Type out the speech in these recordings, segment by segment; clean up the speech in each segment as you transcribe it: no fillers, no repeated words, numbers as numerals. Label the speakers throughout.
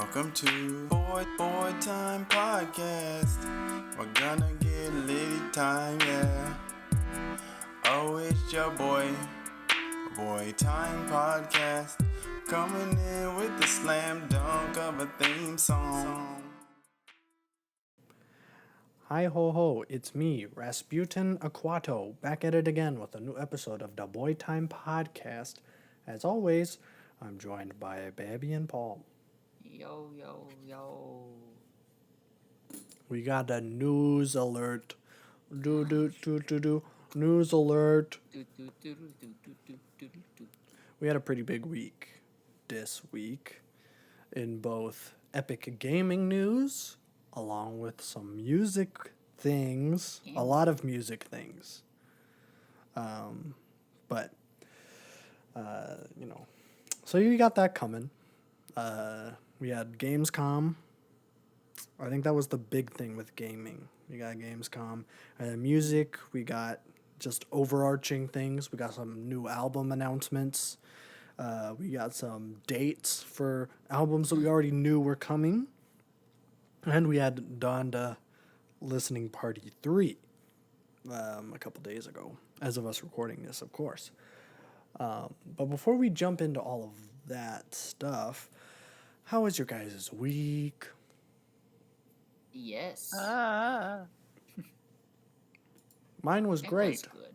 Speaker 1: Welcome to Boy Time Podcast. We're gonna get litty time, yeah. Oh, it's your Boy Time Podcast. Coming in with the slam dunk of a theme song.
Speaker 2: Hi ho ho, it's me, Rasputin Aquato, back at it again with a new episode of the Boy Time Podcast. As always, I'm joined by Babby and Paul.
Speaker 3: Yo.
Speaker 2: We got a news alert. News alert. We had a pretty big week this week in both epic gaming news along with some music things, a lot of music things. So you got that coming. We had Gamescom. I think that was the big thing with gaming. We got Gamescom. And music, we got just overarching things. We got some new album announcements. We got some dates for albums that we already knew were coming. And we had Donda Listening Party 3 a couple days ago, as of us recording this, of course. But before we jump into all of that stuff, how was your guys' week?
Speaker 3: Yes.
Speaker 2: Mine was
Speaker 3: It
Speaker 2: great.
Speaker 3: was good.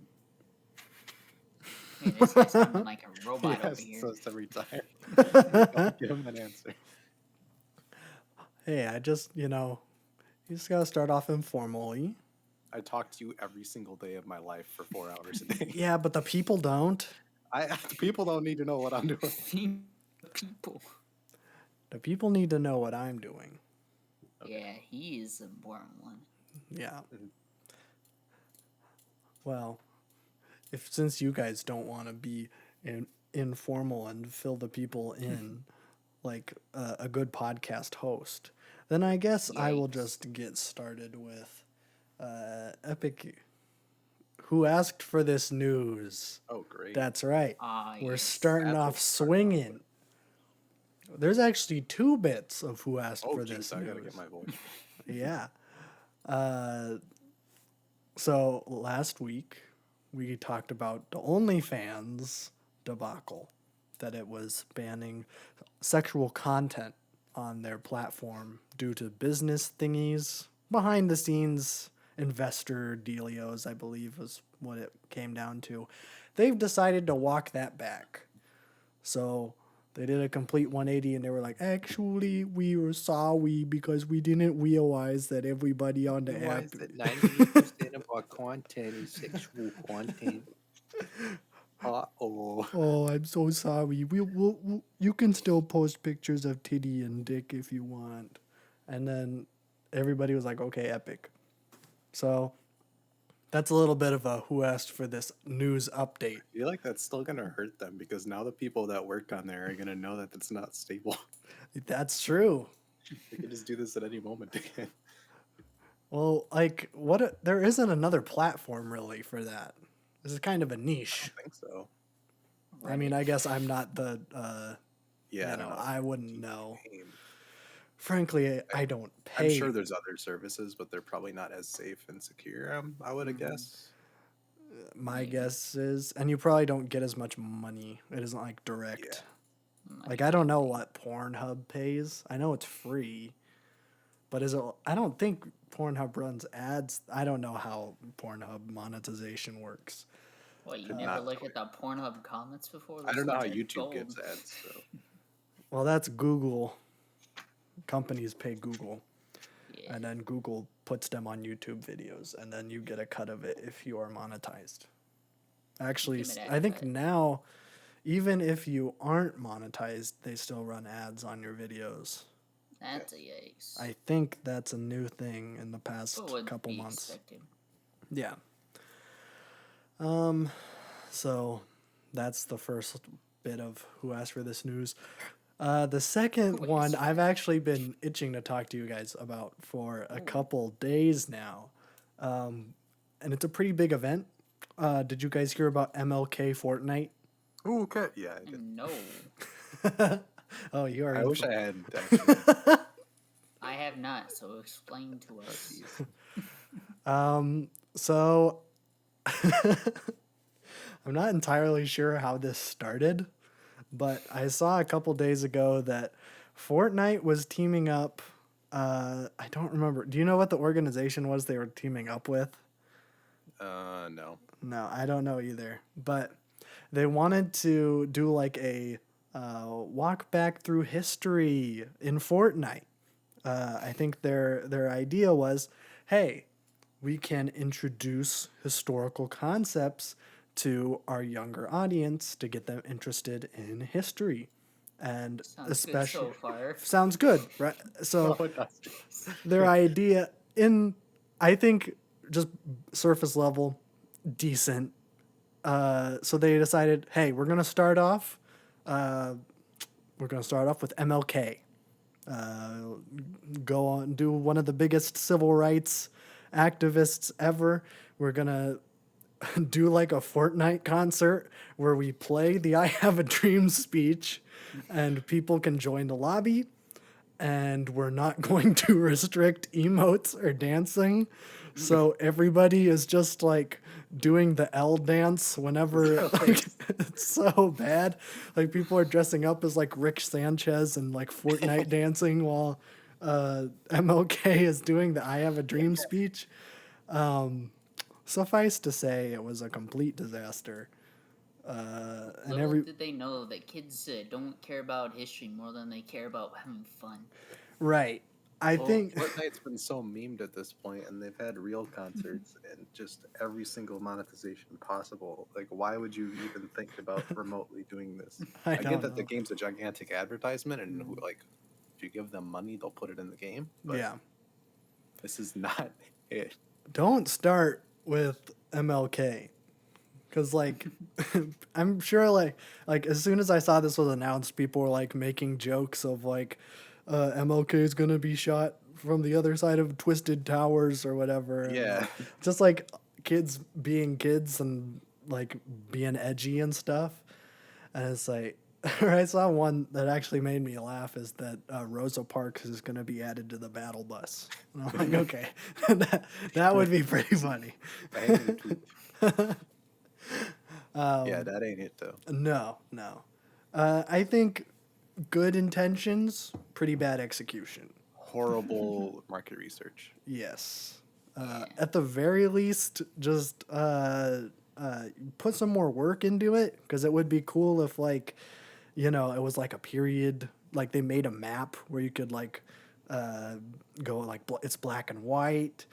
Speaker 3: Man, this guy sounded like a robot over
Speaker 4: Yes,
Speaker 3: here.
Speaker 4: supposed to retire. Give him an answer.
Speaker 2: Hey, you just gotta start off informally.
Speaker 4: I talk to you every single day of my life for 4 hours a day.
Speaker 2: Yeah, but the people don't.
Speaker 4: People don't need to know what I'm doing.
Speaker 3: People.
Speaker 2: The people need to know what I'm doing.
Speaker 3: Yeah, he is the important one.
Speaker 2: Yeah. Well, since you guys don't want to be informal and fill the people in like a good podcast host, then I guess I will just get started with epic. Who asked for this news?
Speaker 4: Oh, great.
Speaker 2: That's right. We're
Speaker 3: Yes.
Speaker 2: starting off swinging. There's actually 2 bits of who asked for this
Speaker 4: I
Speaker 2: news.
Speaker 4: gotta get my voice.
Speaker 2: Yeah. So last week we talked about the OnlyFans debacle, that it was banning sexual content on their platform due to business thingies, behind the scenes investor dealios, I believe was what it came down to. They've decided to walk that back. So they did a complete 180 and they were like, actually, we were sorry because we didn't realize that everybody on the app.
Speaker 5: That 98% of our content is sexual content. Uh-oh.
Speaker 2: Oh, I'm so sorry. We'll you can still post pictures of titty and dick if you want. And then everybody was like, okay, epic. So that's a little bit of a who asked for this news update.
Speaker 4: I feel like that's still gonna hurt them because now the people that work on there are gonna know that it's not stable.
Speaker 2: That's true.
Speaker 4: They can just do this at any moment again.
Speaker 2: Well, there isn't another platform really for that. This is kind of a niche.
Speaker 4: I think so.
Speaker 2: I mean, I guess I'm not the,
Speaker 4: Yeah,
Speaker 2: I wouldn't know. Frankly, I don't pay.
Speaker 4: I'm sure there's other services, but they're probably not as safe and secure. I would guess.
Speaker 2: My guess is, and you probably don't get as much money. It isn't like direct. Like, I don't know what Pornhub pays. I know it's free, but I don't think Pornhub runs ads. I don't know how Pornhub monetization works.
Speaker 3: What, you never look at the Pornhub comments before?
Speaker 4: I don't know how
Speaker 3: Those are
Speaker 4: YouTube
Speaker 3: gold.
Speaker 4: gives ads. So.
Speaker 2: Well, that's Google. Companies pay Google.
Speaker 3: Yeah.
Speaker 2: And then Google puts them on YouTube videos, and then you get a cut of it if you are monetized. Actually,
Speaker 3: Give me that
Speaker 2: I think
Speaker 3: cut.
Speaker 2: now, even if you aren't monetized, they still run ads on your videos.
Speaker 3: That's a yikes.
Speaker 2: I think that's a new thing in the past
Speaker 3: What would
Speaker 2: couple
Speaker 3: be
Speaker 2: months.
Speaker 3: expected?
Speaker 2: Yeah. So that's the first bit of who asked for this news. The second one I've actually been itching to talk to you guys about for a couple days now. And it's a pretty big event. Did you guys hear about MLK Fortnite?
Speaker 4: Oh, okay. Yeah, I did.
Speaker 3: No.
Speaker 2: Oh, you are.
Speaker 4: I
Speaker 2: in
Speaker 4: wish
Speaker 2: for-
Speaker 4: I had actually.
Speaker 3: I have not, so explain to us.
Speaker 2: So I'm not entirely sure how this started, but I saw a couple days ago that Fortnite was teaming up. I don't remember. Do you know what the organization was they were teaming up with?
Speaker 4: No.
Speaker 2: No, I don't know either. But they wanted to do like a walk back through history in Fortnite. I think their idea was, hey, we can introduce historical concepts to our younger audience to get them interested in history. And
Speaker 3: Sounds good
Speaker 2: especially
Speaker 3: so far.
Speaker 2: sounds good, right? So
Speaker 4: No, it doesn't.
Speaker 2: their idea in I think just surface level decent. So they decided, hey, we're gonna start off with MLK. Go on, do one of the biggest civil rights activists ever. We're gonna do like a Fortnite concert where we play the I Have a Dream speech and people can join the lobby, and we're not going to restrict emotes or dancing. So everybody is just like doing the L dance whenever like, it's so bad. Like people are dressing up as like Rick Sanchez and like Fortnite dancing while MLK is doing the I Have a Dream speech. Suffice to say, it was a complete disaster. And
Speaker 3: Little did they know that kids don't care about history more than they care about having fun.
Speaker 2: right. I
Speaker 4: Well,
Speaker 2: think
Speaker 4: Fortnite's been so memed at this point, and they've had real concerts and just every single monetization possible. Like, why would you even think about remotely doing this?
Speaker 2: I
Speaker 4: get
Speaker 2: don't
Speaker 4: that the
Speaker 2: know.
Speaker 4: game's a gigantic advertisement, and like, if you give them money, they'll put it in the game. But
Speaker 2: yeah.
Speaker 4: this is not it.
Speaker 2: Don't start with MLK. Cause like, I'm sure like as soon as I saw this was announced, people were like making jokes of like, MLK is gonna be shot from the other side of Twisted Towers or whatever. And,
Speaker 4: Yeah.
Speaker 2: just like kids being kids and like being edgy and stuff. And it's like, or I saw one that actually made me laugh is that Rosa Parks is gonna be added to the battle bus. And I'm like, okay, that would be pretty funny.
Speaker 4: I hated the tweet. Yeah, that ain't it though.
Speaker 2: No. I think good intentions, pretty bad execution.
Speaker 4: Horrible market research.
Speaker 2: Yes. At the very least, just put some more work into it, because it would be cool if, like, it was like a period, like they made a map where you could like go like it's black and white,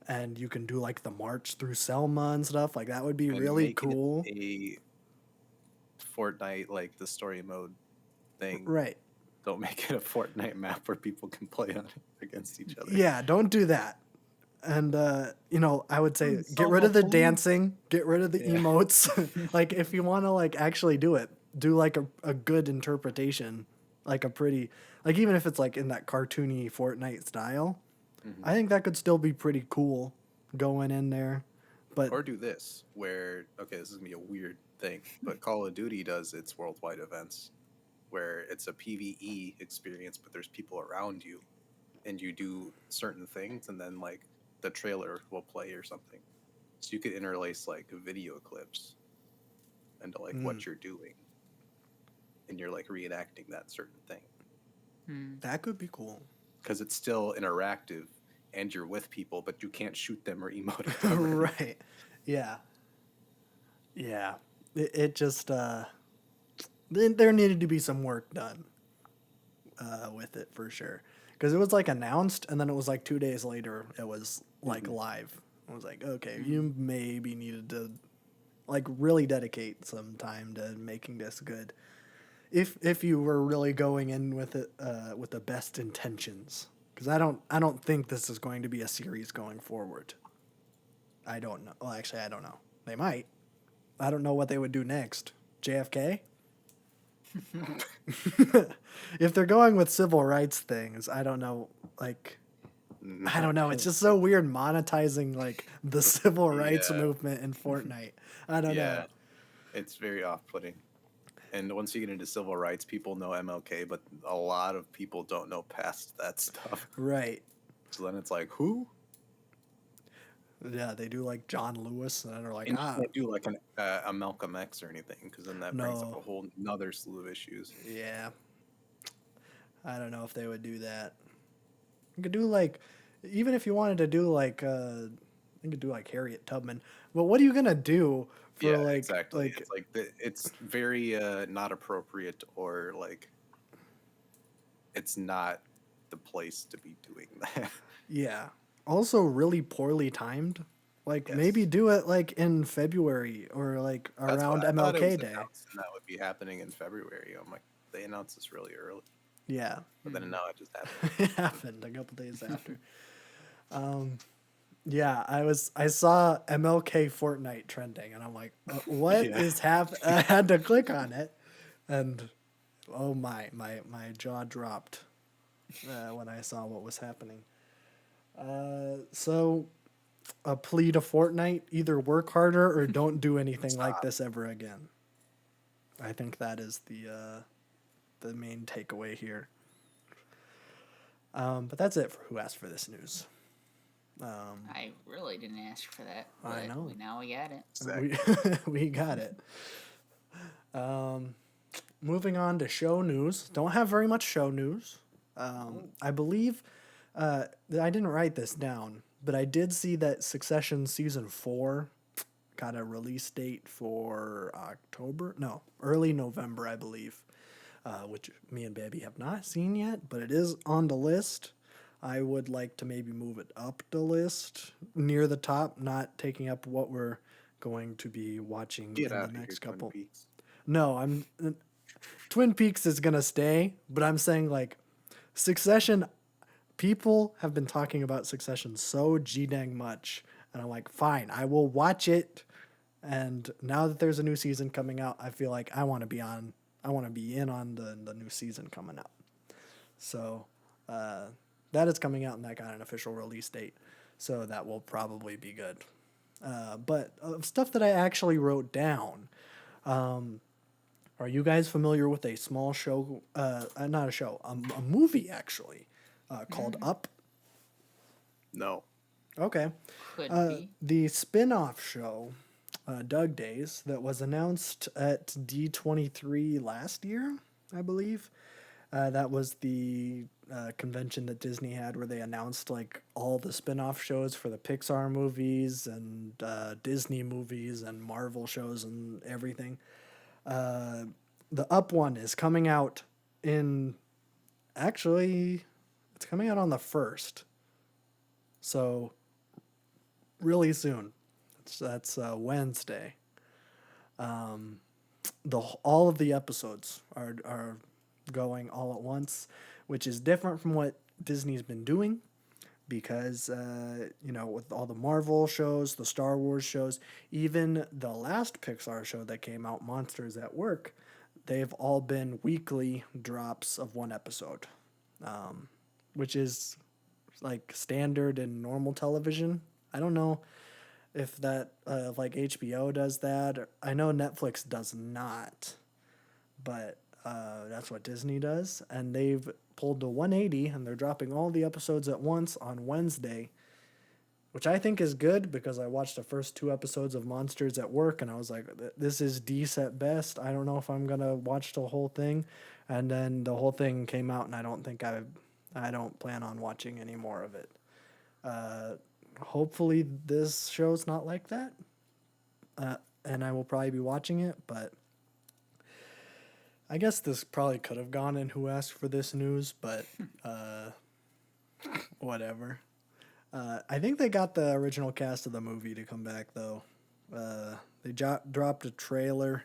Speaker 2: and you can do like the march through Selma and stuff. Like that would be
Speaker 4: And
Speaker 2: really
Speaker 4: make it
Speaker 2: cool.
Speaker 4: a Fortnite, like the story mode thing.
Speaker 2: Right.
Speaker 4: Don't make it a Fortnite map where people can play on it against each other.
Speaker 2: Yeah, don't do that. And I would say
Speaker 4: Please,
Speaker 2: get rid of the
Speaker 4: Selma, please.
Speaker 2: dancing, get rid of the
Speaker 4: Yeah.
Speaker 2: emotes. Like if you want to like actually do it, do like a good interpretation, like a pretty, like even if it's like in that cartoony Fortnite style, I think that could still be pretty cool going in there. But
Speaker 4: Or do this, where, okay, this is going to be a weird thing, but Call of Duty does its worldwide events, where it's a PvE experience, but there's people around you, and you do certain things, and then, like, the trailer will play or something. So you could interlace, like, video clips into, like, what you're doing, and you're, like, reenacting that certain thing.
Speaker 2: that could be cool.
Speaker 4: Because it's still interactive, and you're with people, but you can't shoot them or emote at them. or anything.
Speaker 2: Right. Yeah. Yeah. It just there needed to be some work done with it for sure. Because it was like announced, and then it was like 2 days later it was like live. I was like, okay, you maybe needed to like really dedicate some time to making this good. If you were really going in with it with the best intentions. Because I don't think this is going to be a series going forward. I don't know. Well, actually, I don't know. They might. I don't know what they would do next. JFK? If they're going with civil rights things, I don't know. Like, I don't know. It's just so weird monetizing like the civil rights
Speaker 4: Yeah.
Speaker 2: movement in Fortnite. I don't know.
Speaker 4: It's very off-putting. And once you get into civil rights, people know MLK, but a lot of people don't know past that stuff.
Speaker 2: Right.
Speaker 4: So then it's like, who?
Speaker 2: Yeah, they do like John Lewis, and they're like,
Speaker 4: And you can't do like a Malcolm X or anything, because then that brings up
Speaker 2: No.
Speaker 4: a whole another slew of issues.
Speaker 2: yeah. I don't know if they would do that. You could do like, even if you wanted to do like, you could do like Harriet Tubman. But what are you gonna do for
Speaker 4: Yeah,
Speaker 2: like,
Speaker 4: exactly.
Speaker 2: like,
Speaker 4: It's like it's very not appropriate, or like it's not the place to be doing that.
Speaker 2: yeah. Also, really poorly timed. Like maybe
Speaker 4: Yes.
Speaker 2: do it like in February or like
Speaker 4: That's
Speaker 2: around
Speaker 4: what I thought it
Speaker 2: MLK
Speaker 4: was
Speaker 2: Day.
Speaker 4: announced, and that would be happening in February. I'm like, they announced this really early,
Speaker 2: Yeah,
Speaker 4: but then now it just happened.
Speaker 2: it happened a couple days after. Yeah, I saw MLK Fortnite trending, and I'm like, what
Speaker 4: Yeah.
Speaker 2: is I had to click on it, and oh my jaw dropped when I saw what was happening. So a plea to Fortnite: either work harder or don't do anything like this ever again. I think that is the main takeaway here. But that's it for Who Asked for This News.
Speaker 3: I really didn't ask for that.
Speaker 2: I
Speaker 3: But
Speaker 2: know.
Speaker 3: now we got it.
Speaker 2: We got it. Moving on to show news. Don't have very much show news. I believe I didn't write this down, but I did see that Succession season 4 got a release date for early November, I believe, which me and Baby have not seen yet, but it is on the list. I would like to maybe move it up the list near the top, not taking up what we're going to be watching
Speaker 4: Get
Speaker 2: in
Speaker 4: out
Speaker 2: the
Speaker 4: of
Speaker 2: next
Speaker 4: here, Twin
Speaker 2: couple.
Speaker 4: Peaks.
Speaker 2: No, Twin Peaks is gonna stay, but I'm saying like Succession. People have been talking about Succession so dang much, and I'm like, fine, I will watch it. And now that there's a new season coming out, I feel like I want to be in on the new season coming out. So that is coming out, and that got an official release date. So that will probably be good. But stuff that I actually wrote down. Are you guys familiar with a small show? Not a show, a movie actually, called Up?
Speaker 4: No.
Speaker 2: Okay.
Speaker 3: Could be.
Speaker 2: The spin-off show, Dondeez, that was announced at D23 last year, I believe. That was the convention that Disney had where they announced like all the spin-off shows for the Pixar movies and Disney movies and Marvel shows and everything. The Up one is coming out it's coming out on the 1st. So really soon. That's Wednesday. All of the episodes are going all at once, which is different from what Disney's been doing, because with all the Marvel shows, the Star Wars shows, even the last Pixar show that came out, Monsters at Work, they've all been weekly drops of one episode, which is like standard in normal television. I don't know if that like HBO does that. I know Netflix does not, but that's what Disney does, and they've pulled the 180, and they're dropping all the episodes at once on Wednesday, which I think is good, because I watched the first 2 episodes of Monsters at Work, and I was like, this is decent at best. I don't know if I'm gonna watch the whole thing. And then the whole thing came out, and I don't plan on watching any more of it. Hopefully this show's not like that, and I will probably be watching it, but I guess this probably could have gone in Who Asked for This News, but whatever. I think they got the original cast of the movie to come back, though. They dropped a trailer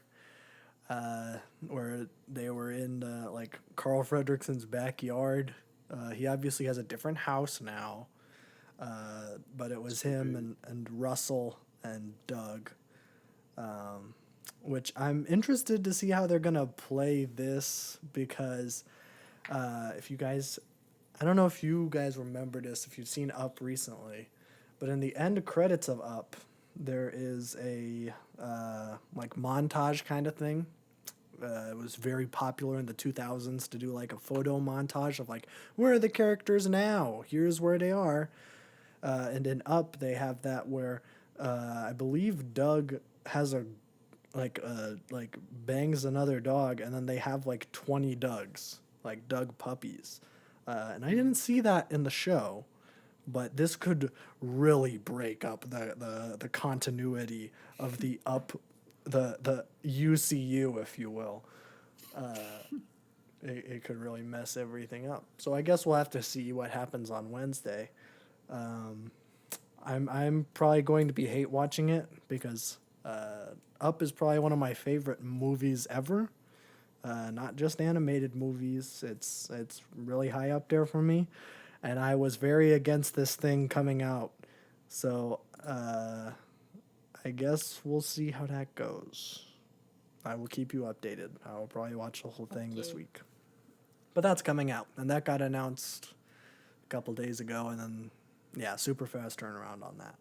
Speaker 2: where they were in like Carl Fredrickson's backyard. He obviously has a different house now, but it was him and Russell and Doug, which I'm interested to see how they're going to play this, because if you guys... I don't know if you guys remember this, if you've seen Up recently, but in the end credits of Up, there is a like montage kind of thing It was very popular in the 2000s to do like a photo montage of like, where are the characters now? Here's where they are. And in Up, they have that where I believe Doug has like bangs another dog, and then they have like 20 Dougs, like Doug puppies. And I didn't see that in the show, but this could really break up the continuity of the Up, the UCU, if you will. It could really mess everything up. So I guess we'll have to see what happens on Wednesday. I'm probably going to be hate watching it because Up is probably one of my favorite movies ever. Not just animated movies. It's really high up there for me, and I was very against this thing coming out. So I guess we'll see how that goes. I will keep you updated. I will probably watch the whole thing this week. But that's coming out, and that got announced a couple days ago, and then, yeah, super fast turnaround on that.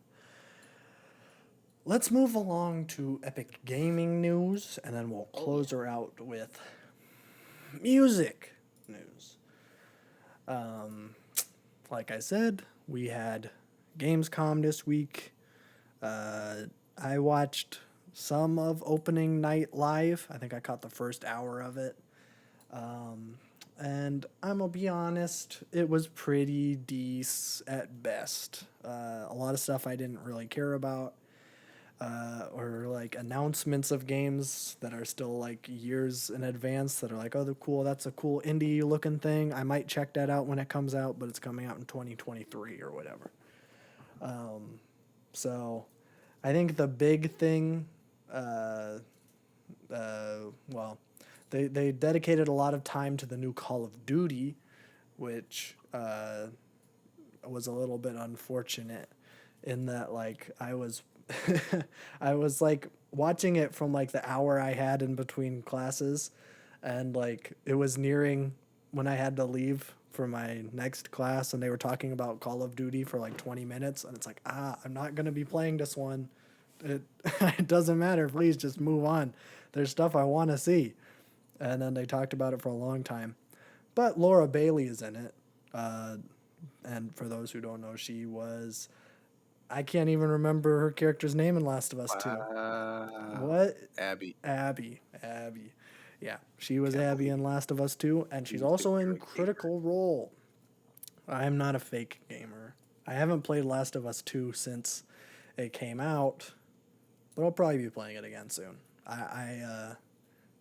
Speaker 2: Let's move along to Epic Gaming news, and then we'll close her out with music news. Like I said, we had Gamescom this week. I watched some of opening night live. I think I caught the first hour of it. And I'm gonna be honest, it was pretty decent at best. A lot of stuff I didn't really care about. Or like announcements of games that are still like years in advance that are like, oh, they're cool. That's a cool indie looking thing. I might check that out when it comes out, but it's coming out in 2023 or whatever. So I think the big thing, well, they dedicated a lot of time to the new Call of Duty, which was a little bit unfortunate in that, like, I was like watching it from like the hour I had in between classes, and like it was nearing when I had to leave for my next class, and they were talking about Call of Duty for like 20 minutes, and it's like, I'm not going to be playing this one. It doesn't matter. Please just move on. There's stuff I want to see. And then they talked about it for a long time. But Laura Bailey is in it. And for those who don't know, she was... I can't even remember her character's name in Last of Us 2. What?
Speaker 4: Abby.
Speaker 2: Yeah, she was Abby in Last of Us 2, and she's also in Critical Role. I'm not a fake gamer. I haven't played Last of Us 2 since it came out, but I'll probably be playing it again soon. I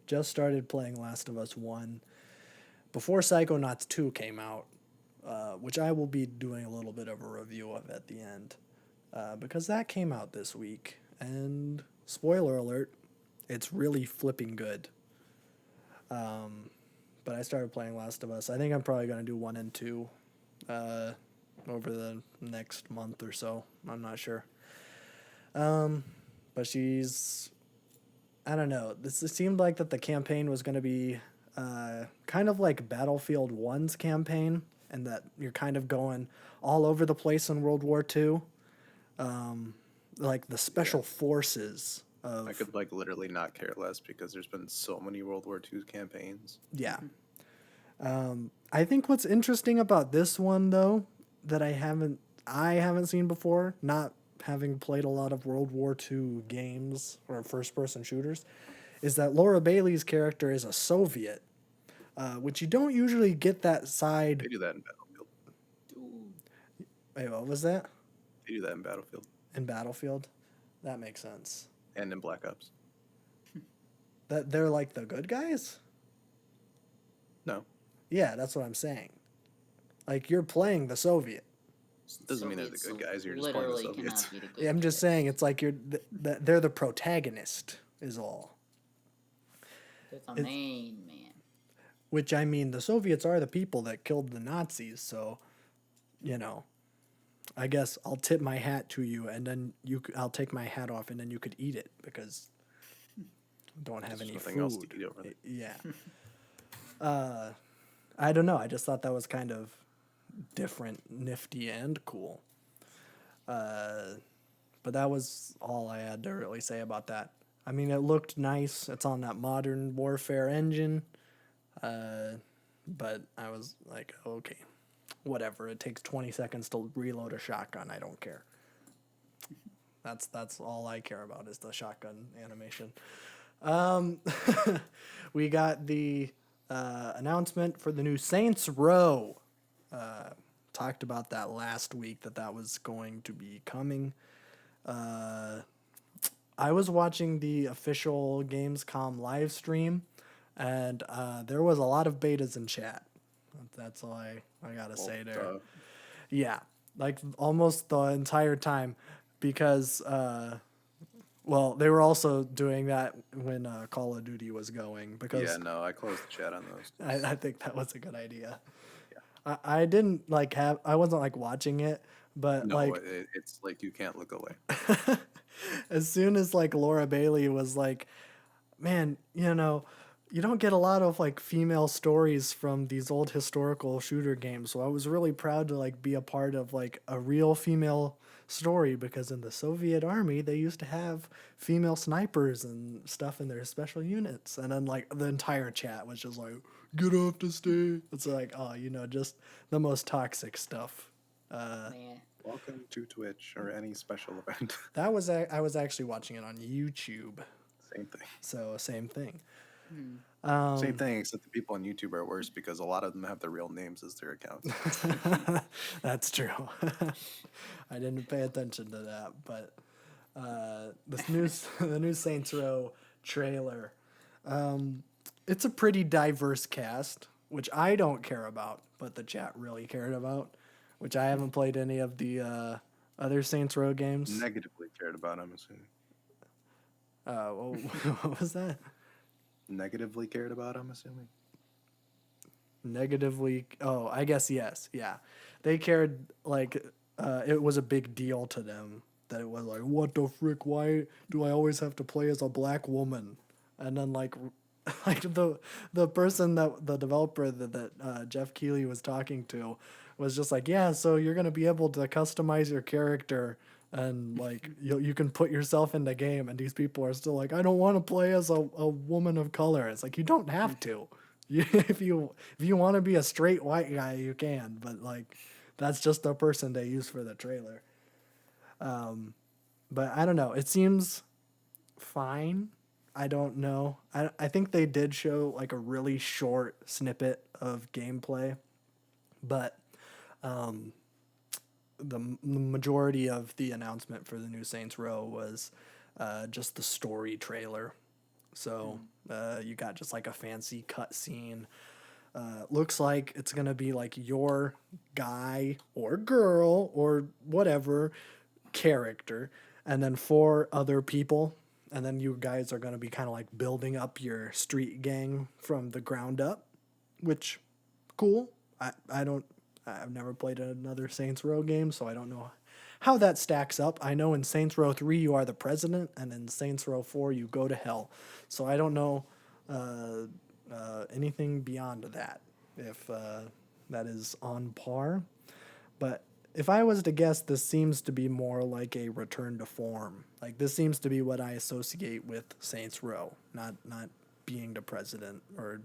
Speaker 2: just started playing Last of Us 1 before Psychonauts 2 came out, which I will be doing a little bit of a review of at the end, because that came out this week, and spoiler alert, it's really flipping good. But I started playing Last of Us. I think I'm probably going to do 1 and 2 over the next month or so. I'm not sure. But she's... I don't know. It seemed like that the campaign was going to be kind of like Battlefield 1's campaign, and that you're kind of going all over the place in World War II. Like the special forces of...
Speaker 4: I could like literally not care less because there's been so many World War II campaigns.
Speaker 2: Yeah. I think what's interesting about this one, though, that I haven't seen before, not having played a lot of World War II games or first-person shooters, is that Laura Bailey's character is a Soviet, which you don't usually get that side.
Speaker 4: They do that in Battlefield.
Speaker 2: Wait, what was that?
Speaker 4: They do that in Battlefield.
Speaker 2: In Battlefield? That makes sense.
Speaker 4: And in Black Ops.
Speaker 2: That they're like the good guys?
Speaker 4: No.
Speaker 2: Yeah, that's what I'm saying. Like, you're playing the Soviet.
Speaker 4: Doesn't mean they're the good guys. You're just playing the Soviets.
Speaker 2: Yeah, I'm just saying it's like they're the protagonist is all.
Speaker 3: They're the main man.
Speaker 2: Which, I mean, the Soviets are the people that killed the Nazis, so, you know, I guess I'll tip my hat to you, and then I'll take my hat off, and then you could eat it because I don't have any food.
Speaker 4: Else to eat over there.
Speaker 2: Yeah. I don't know. I just thought that was kind of different, nifty, and cool. But that was all I had to really say about that. I mean, it looked nice. It's on that Modern Warfare engine. But I was like, okay, whatever. It takes 20 seconds to reload a shotgun. I don't care. That's all I care about is the shotgun animation. We got the announcement for the new Saints Row. Talked about that last week that was going to be coming. I was watching the official Gamescom live stream, and there was a lot of betas in chat. That's all I gotta say there. Yeah, like almost the entire time, because well, they were also doing that when Call of Duty was going. Because
Speaker 4: Yeah, no, I closed the chat on those.
Speaker 2: I think that was a good idea. I didn't I wasn't like watching it, but
Speaker 4: No,
Speaker 2: like
Speaker 4: it's like you can't look away.
Speaker 2: as soon as like Laura Bailey was like, man, you know, you don't get a lot of like female stories from these old historical shooter games. So I was really proud to like be a part of like a real female story, because in the Soviet army they used to have female snipers and stuff in their special units. And then like the entire chat was just like, get off the stage. It's like, oh, you know, just the most toxic stuff.
Speaker 3: Man.
Speaker 4: Welcome to Twitch or any special event.
Speaker 2: That was I was actually watching it on YouTube.
Speaker 4: Same thing.
Speaker 2: So same thing.
Speaker 4: Same thing, except the people on YouTube are worse because a lot of them have their real names as their accounts.
Speaker 2: That's true. I didn't pay attention to that, but the new Saints Row trailer. It's a pretty diverse cast, which I don't care about, but the chat really cared about. Which I haven't played any of the other Saints Row games.
Speaker 4: Negatively cared about, I'm assuming.
Speaker 2: What was that?
Speaker 4: Negatively cared about, I'm assuming.
Speaker 2: Negatively. Oh, I guess yes. Yeah, they cared. Like, it was a big deal to them that it was like, what the frick? Why do I always have to play as a black woman? And then like the person the developer that Jeff Keighley was talking to was just like, yeah, so you're gonna be able to customize your character. And like you can put yourself in the game, and these people are still like, I don't want to play as a woman of color. It's like, you don't have to. If you want to be a straight white guy, you can. But like, that's just the person they use for the trailer. But I don't know. It seems fine. I don't know. I think they did show like a really short snippet of gameplay, but the majority of the announcement for the new Saints Row was just the story trailer. So you got just like a fancy cutscene. Looks like it's going to be like your guy or girl or whatever character, and then 4 other people. And then you guys are going to be kind of like building up your street gang from the ground up, which cool. I've never played another Saints Row game, so I don't know how that stacks up. I know in Saints Row 3 you are the president, and in Saints Row 4 you go to hell. So I don't know anything beyond that, if that is on par. But if I was to guess, this seems to be more like a return to form. Like, this seems to be what I associate with Saints Row, not being the president or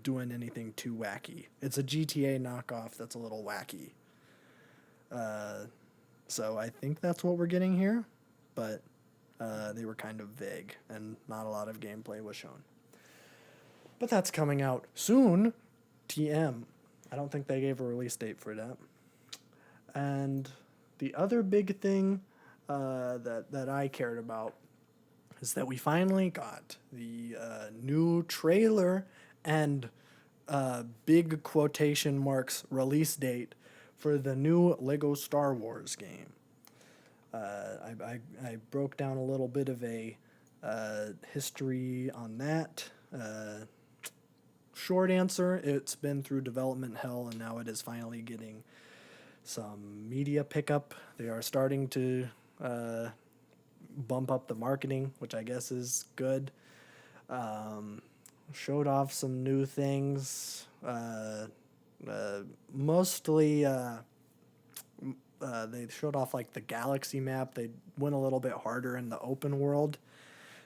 Speaker 2: doing anything too wacky. It's a GTA knockoff that's a little wacky. So I think that's what we're getting here, but they were kind of vague and not a lot of gameplay was shown. But that's coming out soon. TM. I don't think they gave a release date for that. And the other big thing that I cared about is that we finally got the new trailer and big quotation marks release date for the new Lego Star Wars game. I broke down a little bit of a history on that. Short answer, it's been through development hell, and now it is finally getting some media pickup. They are starting to bump up the marketing, which I guess is good. Showed off some new things. Mostly, they showed off like the galaxy map. They went a little bit harder in the open world.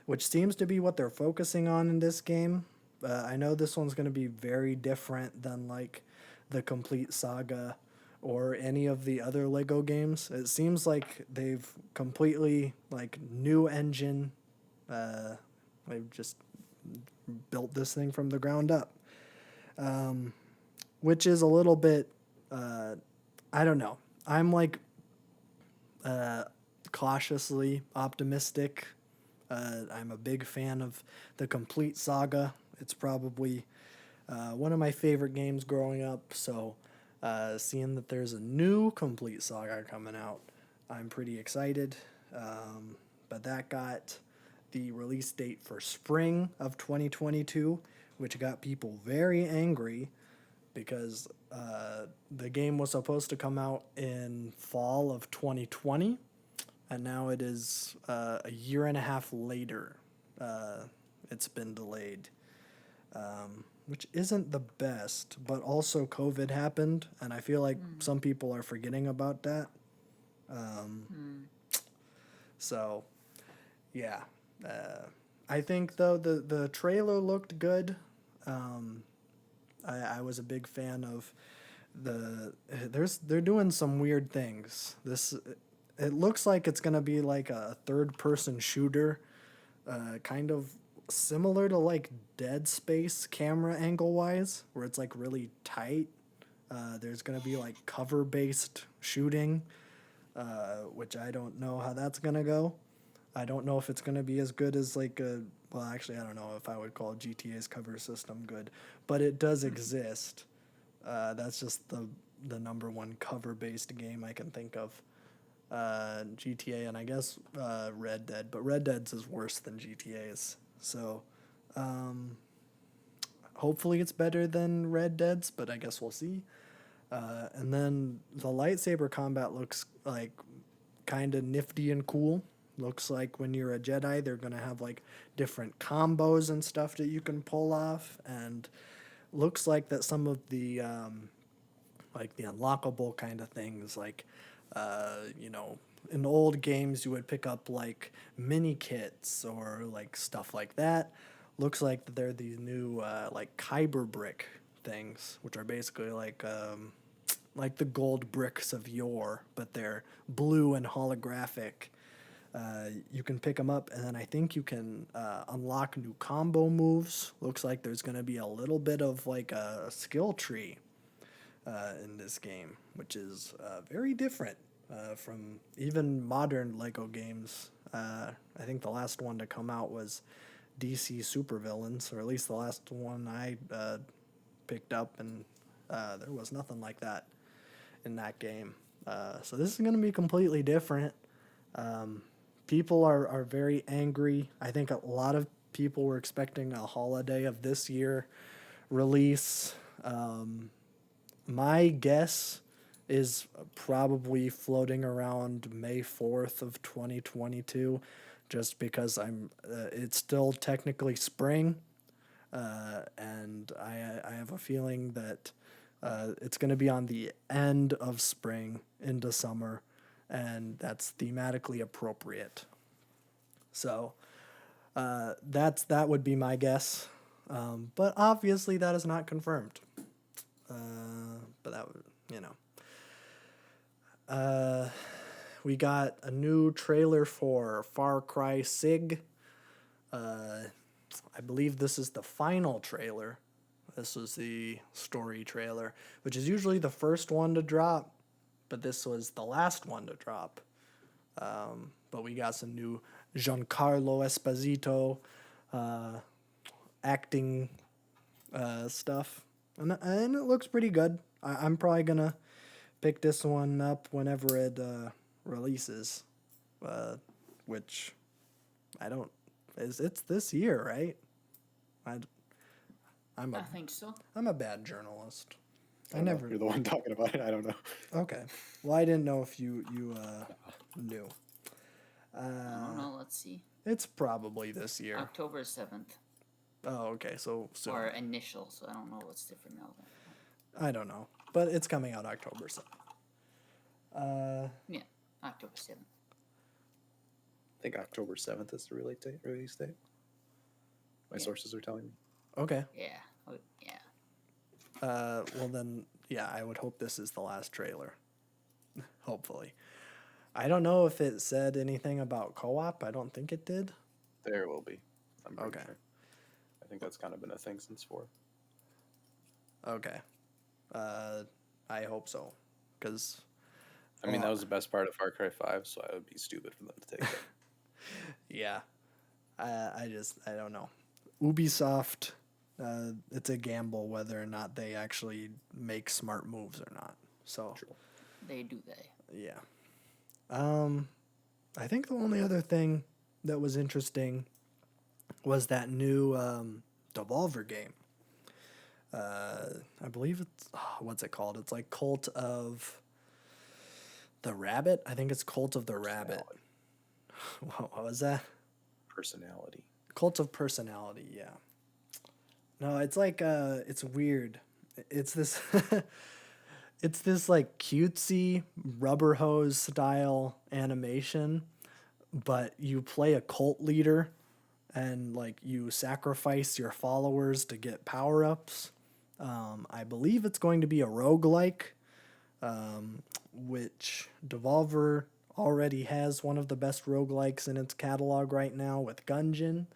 Speaker 2: which seems to be what they're focusing on in this game. I know this one's going to be very different than like the complete saga or any of the other Lego games. It seems like they've completely like new engine. They've just built this thing from the ground up, which is a little bit. I don't know. I'm like cautiously optimistic. I'm a big fan of the complete saga. It's probably one of my favorite games growing up. So seeing that there's a new complete saga coming out, I'm pretty excited. But that got the release date for spring of 2022, which got people very angry because the game was supposed to come out in fall of 2020, and now it is a year and a half later. It's been delayed, which isn't the best, but also COVID happened, and I feel like some people are forgetting about that. So, yeah. I think, though, the trailer looked good. I was a big fan of they're doing some weird things. It looks like it's gonna be like a third person shooter, kind of similar to like Dead Space camera angle wise, where it's like really tight. There's gonna be like cover based shooting, which I don't know how that's gonna go. I don't know if it's going to be as good as like well, actually, I don't know if I would call GTA's cover system good, but it does exist. That's just the number one cover-based game I can think of. GTA and I guess Red Dead, but Red Dead's is worse than GTA's. So hopefully it's better than Red Dead's, but I guess we'll see. And then the lightsaber combat looks like kind of nifty and cool. Looks like when you're a Jedi, they're going to have like different combos and stuff that you can pull off. And looks like that some of the like the unlockable kind of things, like, in old games you would pick up like mini kits or like stuff like that. Looks like that they're these new like kyber brick things, which are basically like the gold bricks of yore, but they're blue and holographic. You can pick them up, and then I think you can unlock new combo moves. Looks like there's going to be a little bit of like a skill tree in this game, which is very different from even modern Lego games. I think the last one to come out was DC Supervillains, or at least the last one I picked up, and there was nothing like that in that game. So this is going to be completely different. People are very angry. I think a lot of people were expecting a holiday of this year release. My guess is probably floating around May 4th of 2022, just because it's still technically spring, and I have a feeling that it's going to be on the end of spring into summer, and that's thematically appropriate. So that would be my guess, but obviously that is not confirmed. But that would, we got a new trailer for Far Cry Sig. I believe this is the final trailer. This was the story trailer, which is usually the first one to drop, but this was the last one to drop. But we got some new Giancarlo Esposito acting stuff, and it looks pretty good. I'm probably gonna pick this one up whenever it releases, which it's this year, right?
Speaker 3: I think so.
Speaker 2: I'm a bad journalist.
Speaker 4: You're the one talking about it. I don't know.
Speaker 2: Okay. Well, I didn't know if you knew.
Speaker 3: I don't know. Let's see.
Speaker 2: It's probably this year.
Speaker 3: October 7th.
Speaker 2: Oh, okay. So
Speaker 3: Or initial, so I don't know what's different now.
Speaker 2: I don't know, but it's coming out October 7th.
Speaker 3: Yeah, October 7th.
Speaker 4: think October 7th is the release date. My sources are telling me.
Speaker 2: Okay.
Speaker 3: Yeah. Oh, yeah.
Speaker 2: Well then, yeah, I would hope this is the last trailer. Hopefully. I don't know if it said anything about co-op. I don't think it did.
Speaker 4: There will be. I'm pretty
Speaker 2: Okay.
Speaker 4: sure. I think that's kind of been a thing since 4.
Speaker 2: Okay. I hope so. Because...
Speaker 4: I mean, that was the best part of Far Cry 5, so I would be stupid for them to take it.
Speaker 2: Yeah. I don't know. Ubisoft, it's a gamble whether or not they actually make smart moves or not. So,
Speaker 4: True.
Speaker 3: They do.
Speaker 2: yeah. I think the only other thing that was interesting was that new Devolver game. I believe it's, what's it called? It's like Cult of the Rabbit. I think it's Cult of the Rabbit. What was that?
Speaker 4: Personality.
Speaker 2: Cult of Personality, yeah. No, it's like it's weird. It's this it's this like cutesy rubber hose style animation, but you play a cult leader and like you sacrifice your followers to get power-ups. I believe it's going to be a roguelike, which Devolver already has one of the best roguelikes in its catalog right now with Gungeon.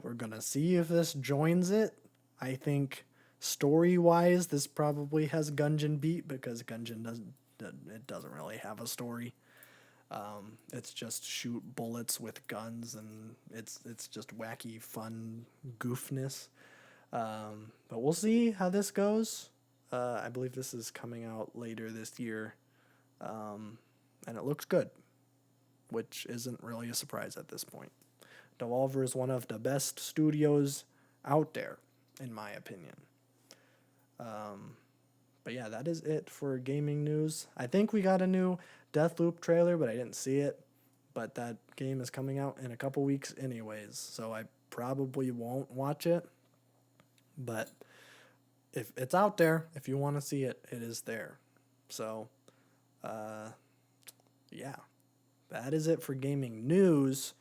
Speaker 2: We're going to see if this joins it. I think story-wise, this probably has Gungeon beat because Gungeon doesn't really have a story. It's just shoot bullets with guns, and it's just wacky, fun goofness. But we'll see how this goes. I believe this is coming out later this year, and it looks good, which isn't really a surprise at this point. Devolver is one of the best studios out there, in my opinion. But yeah, that is it for gaming news. I think we got a new Deathloop trailer, but I didn't see it. But that game is coming out in a couple weeks anyways, so I probably won't watch it. But if it's out there, if you want to see it, it is there. So, yeah, that is it for gaming news.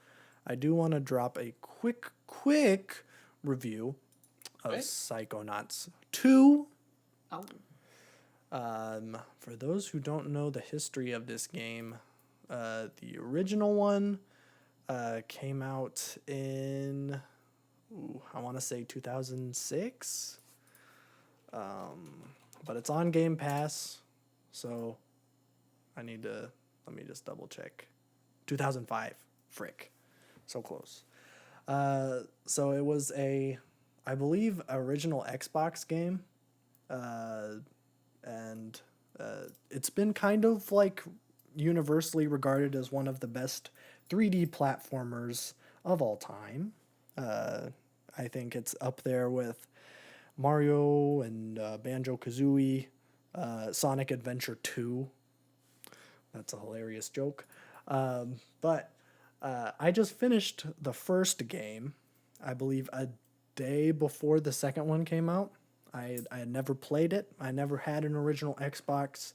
Speaker 2: I do want to drop a quick review of Psychonauts 2.
Speaker 3: Oh.
Speaker 2: For those who don't know the history of this game, the original one came out in, I want to say 2006. But it's on Game Pass, so let me just double check. 2005, frick. So close. So it was I believe, original Xbox game. And it's been kind of like universally regarded as one of the best 3D platformers of all time. I think it's up there with Mario and Banjo-Kazooie, Sonic Adventure 2. That's a hilarious joke. But I just finished the first game, I believe a day before the second one came out. I had never played it. I never had an original Xbox.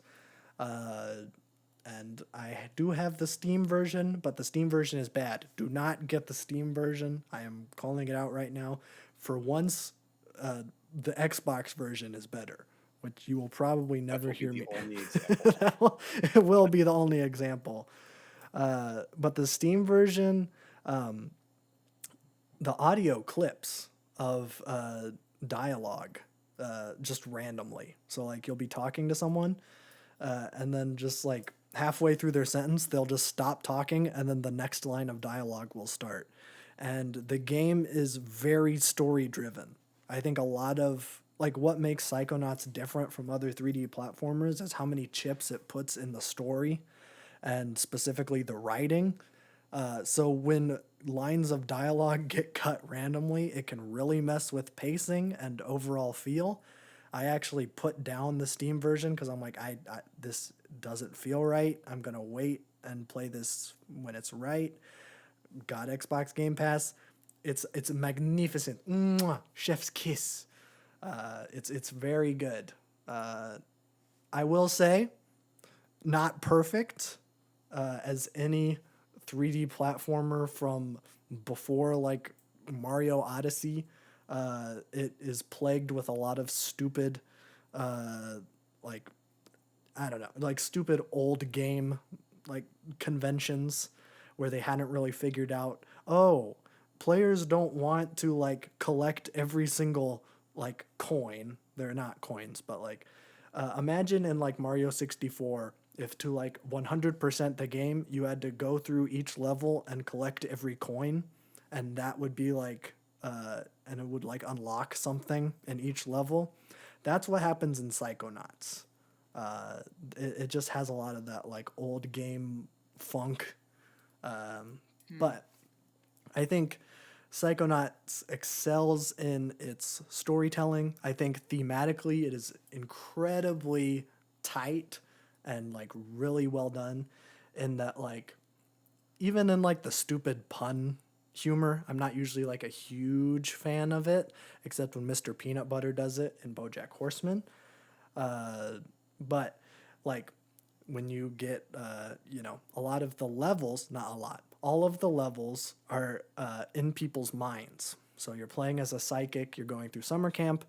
Speaker 2: And I do have the Steam version, but the Steam version is bad. Do not get the Steam version. I am calling it out right now. For once, the Xbox version is better, which you will probably never hear me. It will be the only example. But the Steam version, the audio clips of dialogue just randomly. So like you'll be talking to someone, and then just like halfway through their sentence, they'll just stop talking, and then the next line of dialogue will start. And the game is very story driven. I think a lot of like what makes Psychonauts different from other 3D platformers is how many chips it puts in the story, and specifically the writing. So when lines of dialogue get cut randomly, it can really mess with pacing and overall feel. I actually put down the Steam version because I'm like, I this doesn't feel right. I'm going to wait and play this when it's right. Got Xbox Game Pass. It's magnificent. Mwah! Chef's kiss. It's very good. I will say, not perfect as any 3D platformer from before like Mario Odyssey. It is plagued with a lot of stupid, like, I don't know, like stupid old game like conventions where they hadn't really figured out, oh, players don't want to like collect every single like coin. They're not coins, but like imagine in like Mario 64 if to like 100% the game you had to go through each level and collect every coin, and that would be like and it would like unlock something in each level. That's what happens in Psychonauts. It just has a lot of that like old game funk. But I think Psychonauts excels in its storytelling. I think thematically it is incredibly tight and like really well done in that like even in like the stupid pun humor, I'm not usually like a huge fan of it, except when Mr. Peanut Butter does it in BoJack Horseman. But like when you get, a lot of the levels, not a lot, all of the levels are in people's minds. So you're playing as a psychic, you're going through summer camp,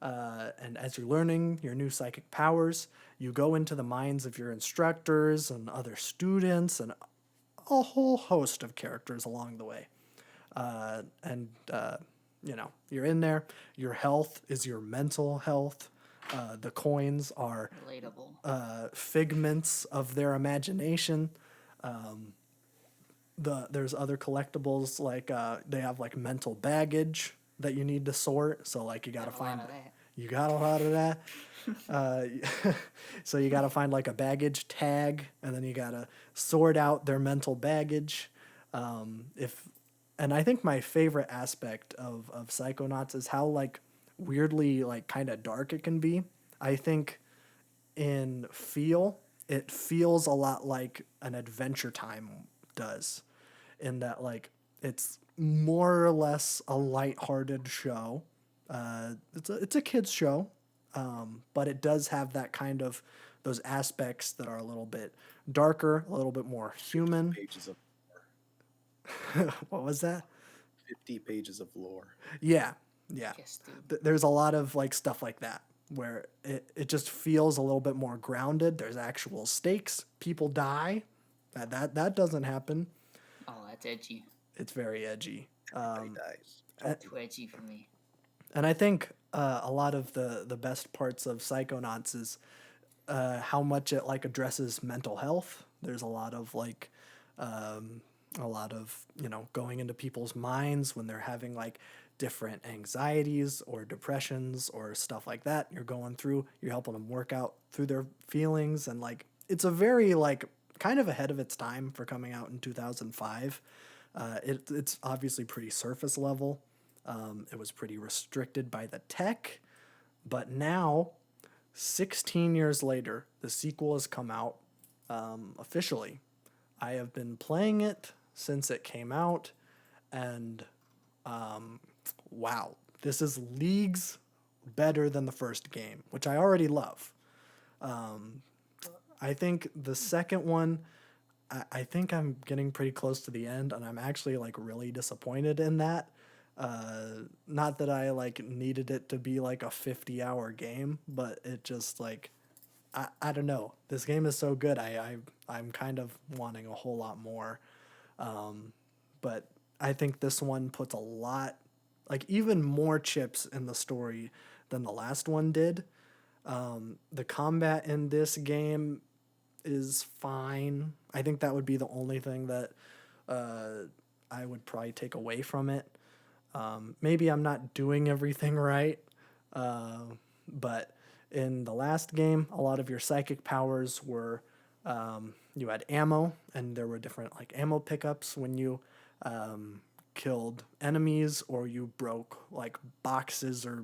Speaker 2: and as you're learning your new psychic powers, you go into the minds of your instructors and other students and a whole host of characters along the way. You're in there. Your health is your mental health. The coins are
Speaker 3: Relatable.
Speaker 2: figments of their imagination. There's other collectibles like they have like mental baggage that you need to sort. So like you gotta
Speaker 3: Got a lot
Speaker 2: find
Speaker 3: of that.
Speaker 2: you got a lot of that. So you gotta find like a baggage tag, and then you gotta sort out their mental baggage. If and I think my favorite aspect of Psychonauts is how like weirdly like kind of dark it can be. I think it feels a lot like an Adventure Time does, in that like it's more or less a lighthearted show. It's a kids show, but it does have that kind of those aspects that are a little bit darker, a little bit more human.
Speaker 4: Pages of
Speaker 2: What was that?
Speaker 4: 50 pages of lore.
Speaker 2: Yeah, yeah.
Speaker 3: Yes, dude.
Speaker 2: There's a lot of like stuff like that where it just feels a little bit more grounded. There's actual stakes. People die. That doesn't happen.
Speaker 3: Oh, that's edgy.
Speaker 2: It's very edgy.
Speaker 4: Everybody dies.
Speaker 3: Too edgy for me.
Speaker 2: And I think a lot of the best parts of Psychonauts is how much it like addresses mental health. There's a lot of like going into people's minds when they're having like different anxieties or depressions or stuff like that. You're helping them work out through their feelings, and like it's a very like kind of ahead of its time for coming out in 2005. It's obviously pretty surface level. It was pretty restricted by the tech, but now, 16 years later, the sequel has come out officially. I have been playing it since it came out, and wow, this is leagues better than the first game, which I already love. I think the second one, I think I'm getting pretty close to the end, and I'm actually like really disappointed in that. Not that I like needed it to be like a 50-hour game, but it just like I don't know. This game is so good. I'm kind of wanting a whole lot more. But I think this one puts a lot, like even more chips in the story than the last one did. The combat in this game is fine. I think that would be the only thing that I would probably take away from it. Maybe I'm not doing everything right, but in the last game, a lot of your psychic powers were you had ammo, and there were different like ammo pickups when you killed enemies or you broke like boxes or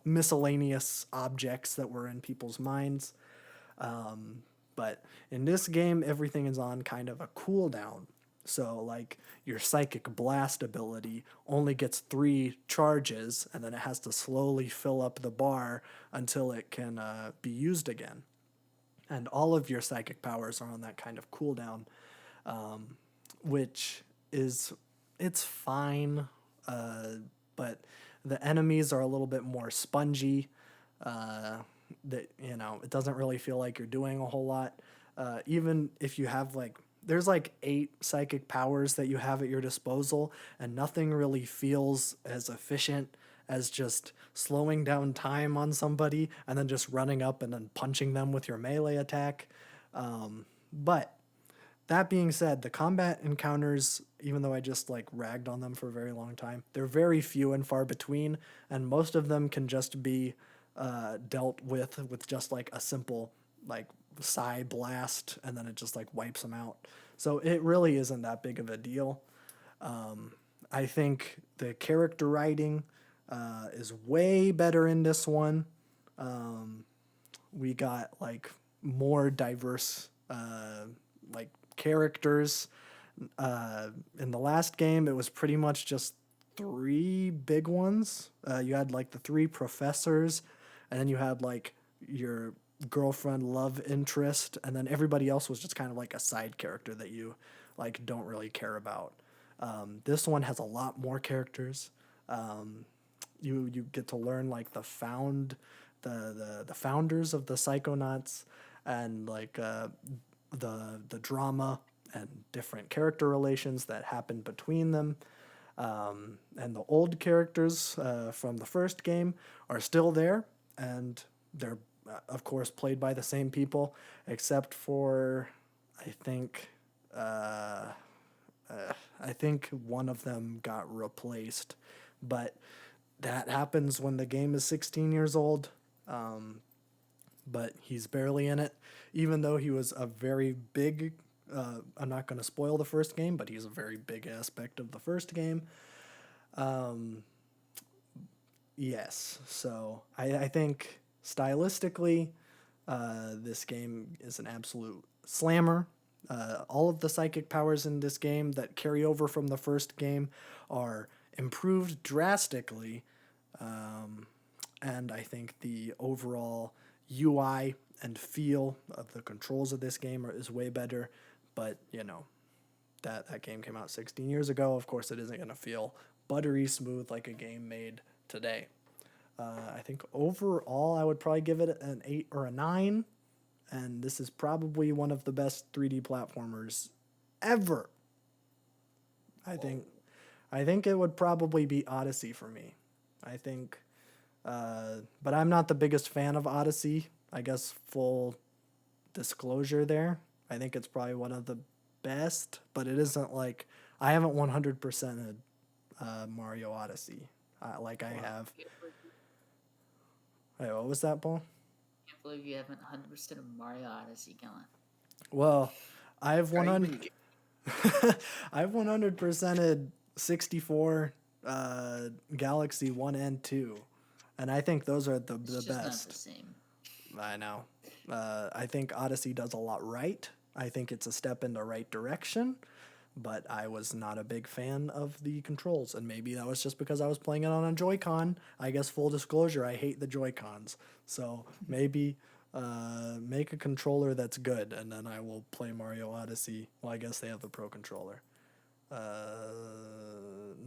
Speaker 2: miscellaneous objects that were in people's minds. But in this game, everything is on kind of a cooldown. So like your psychic blast ability only gets 3 charges, and then it has to slowly fill up the bar until it can be used again. And all of your psychic powers are on that kind of cooldown. which is it's fine, but the enemies are a little bit more spongy. That it doesn't really feel like you're doing a whole lot. Even if you have there's 8 psychic powers that you have at your disposal, and nothing really feels as efficient as just slowing down time on somebody and then just running up and then punching them with your melee attack. But that being said, the combat encounters, even though I just ragged on them for a very long time, they're very few and far between, and most of them can just be dealt with just a simple psi blast, and then it just wipes them out. So it really isn't that big of a deal. I think the character writing is way better in this one. We got more diverse characters. In the last game, it was pretty much just 3 big ones. You had the 3 professors, and then you had your girlfriend love interest, and then everybody else was just kind of a side character that you don't really care about. This one has a lot more characters. You get to learn the founders of the Psychonauts, and the drama and different character relations that happen between them. And the old characters from the first game are still there, and they're of course played by the same people, except for I think one of them got replaced, but that happens when the game is 16 years old. But he's barely in it, even though he was a very big, I'm not going to spoil the first game, but he's a very big aspect of the first game. Yes, so I think stylistically, this game is an absolute slammer. All of the psychic powers in this game that carry over from the first game are improved drastically, and I think the overall UI and feel of the controls of this game is way better. But that game came out 16 years ago. Of course, it isn't going to feel buttery smooth like a game made today. I think overall, I would probably give it an 8 or a 9. And this is probably one of the best 3D platformers ever. I think it would probably be Odyssey for me. I think, but I'm not the biggest fan of Odyssey. I guess full disclosure there. I think it's probably one of the best, but it isn't I haven't 100%ed Mario Odyssey like I have. Wait, what was that, Paul?
Speaker 3: I can't believe you haven't 100% of Mario Odyssey going.
Speaker 2: Well, I've 100%ed 64, Galaxy 1 and 2, and I think those are the
Speaker 3: It's just
Speaker 2: best.
Speaker 3: not the same.
Speaker 2: I know. I think Odyssey does a lot right. I think it's a step in the right direction, but I was not a big fan of the controls, and maybe that was just because I was playing it on a Joy-Con. I guess full disclosure, I hate the Joy-Cons, so maybe make a controller that's good, and then I will play Mario Odyssey. Well, I guess they have the Pro Controller.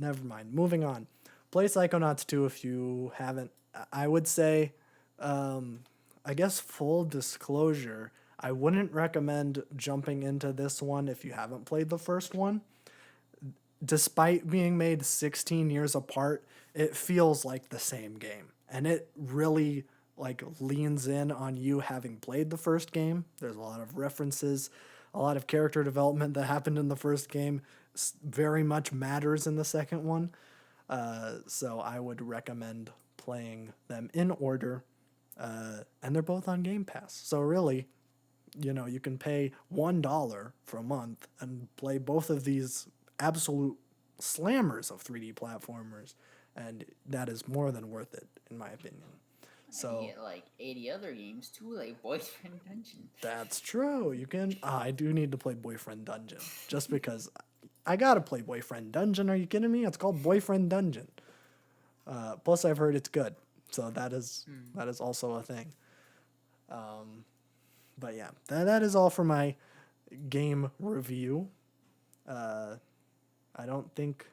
Speaker 2: Never mind. Moving on. Play Psychonauts 2 if you haven't. I would say, I guess full disclosure, I wouldn't recommend jumping into this one if you haven't played the first one. Despite being made 16 years apart, it feels like the same game. And it really leans in on you having played the first game. There's a lot of references, a lot of character development that happened in the first game very much matters in the second one. So I would recommend playing them in order. And they're both on Game Pass. So really, you can pay $1 for a month and play both of these absolute slammers of 3D platformers, and that is more than worth it, in my opinion. So
Speaker 3: you get 80 other games too, like Boyfriend Dungeon.
Speaker 2: That's true. You can. I do need to play Boyfriend Dungeon, just because I gotta play Boyfriend Dungeon. Are you kidding me? It's called Boyfriend Dungeon. Plus, I've heard it's good, so that is also a thing. But yeah, that is all for my game review. I don't think.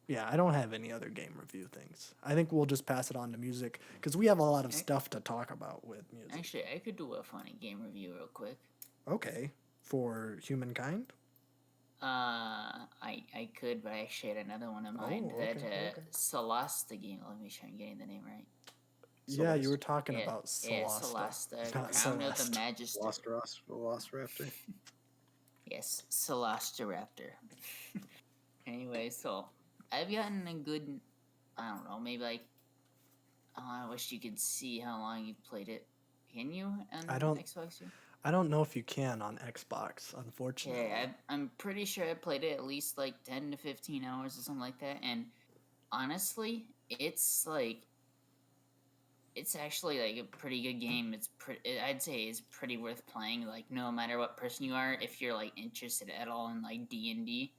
Speaker 2: Yeah, I don't have any other game review things. I think we'll just pass it on to music because we have a lot of stuff to talk about with music.
Speaker 3: Actually, I could do a funny game review real quick.
Speaker 2: Okay, for Humankind.
Speaker 3: I could, but I actually had another one in mind.
Speaker 2: Okay.
Speaker 3: Celeste, the game. Let me try and getting the name right.
Speaker 2: Yeah, you were talking about Celeste.
Speaker 3: Yeah, Celeste,
Speaker 2: not
Speaker 3: Crown of the
Speaker 2: Celeste.
Speaker 3: Magister.
Speaker 4: Velociraptor.
Speaker 3: Yes, Celeste Raptor. Anyway, so I've gotten a good, I don't know, maybe like, I wish you could see how long you've played it. Can you on Xbox?
Speaker 2: I don't know if you can on Xbox, unfortunately.
Speaker 3: Yeah, I'm pretty sure I played it at least like 10 to 15 hours or something like that, and honestly, it's actually like a pretty good game. I'd say it's pretty worth playing, like no matter what person you are, if you're like interested at all in like D&D.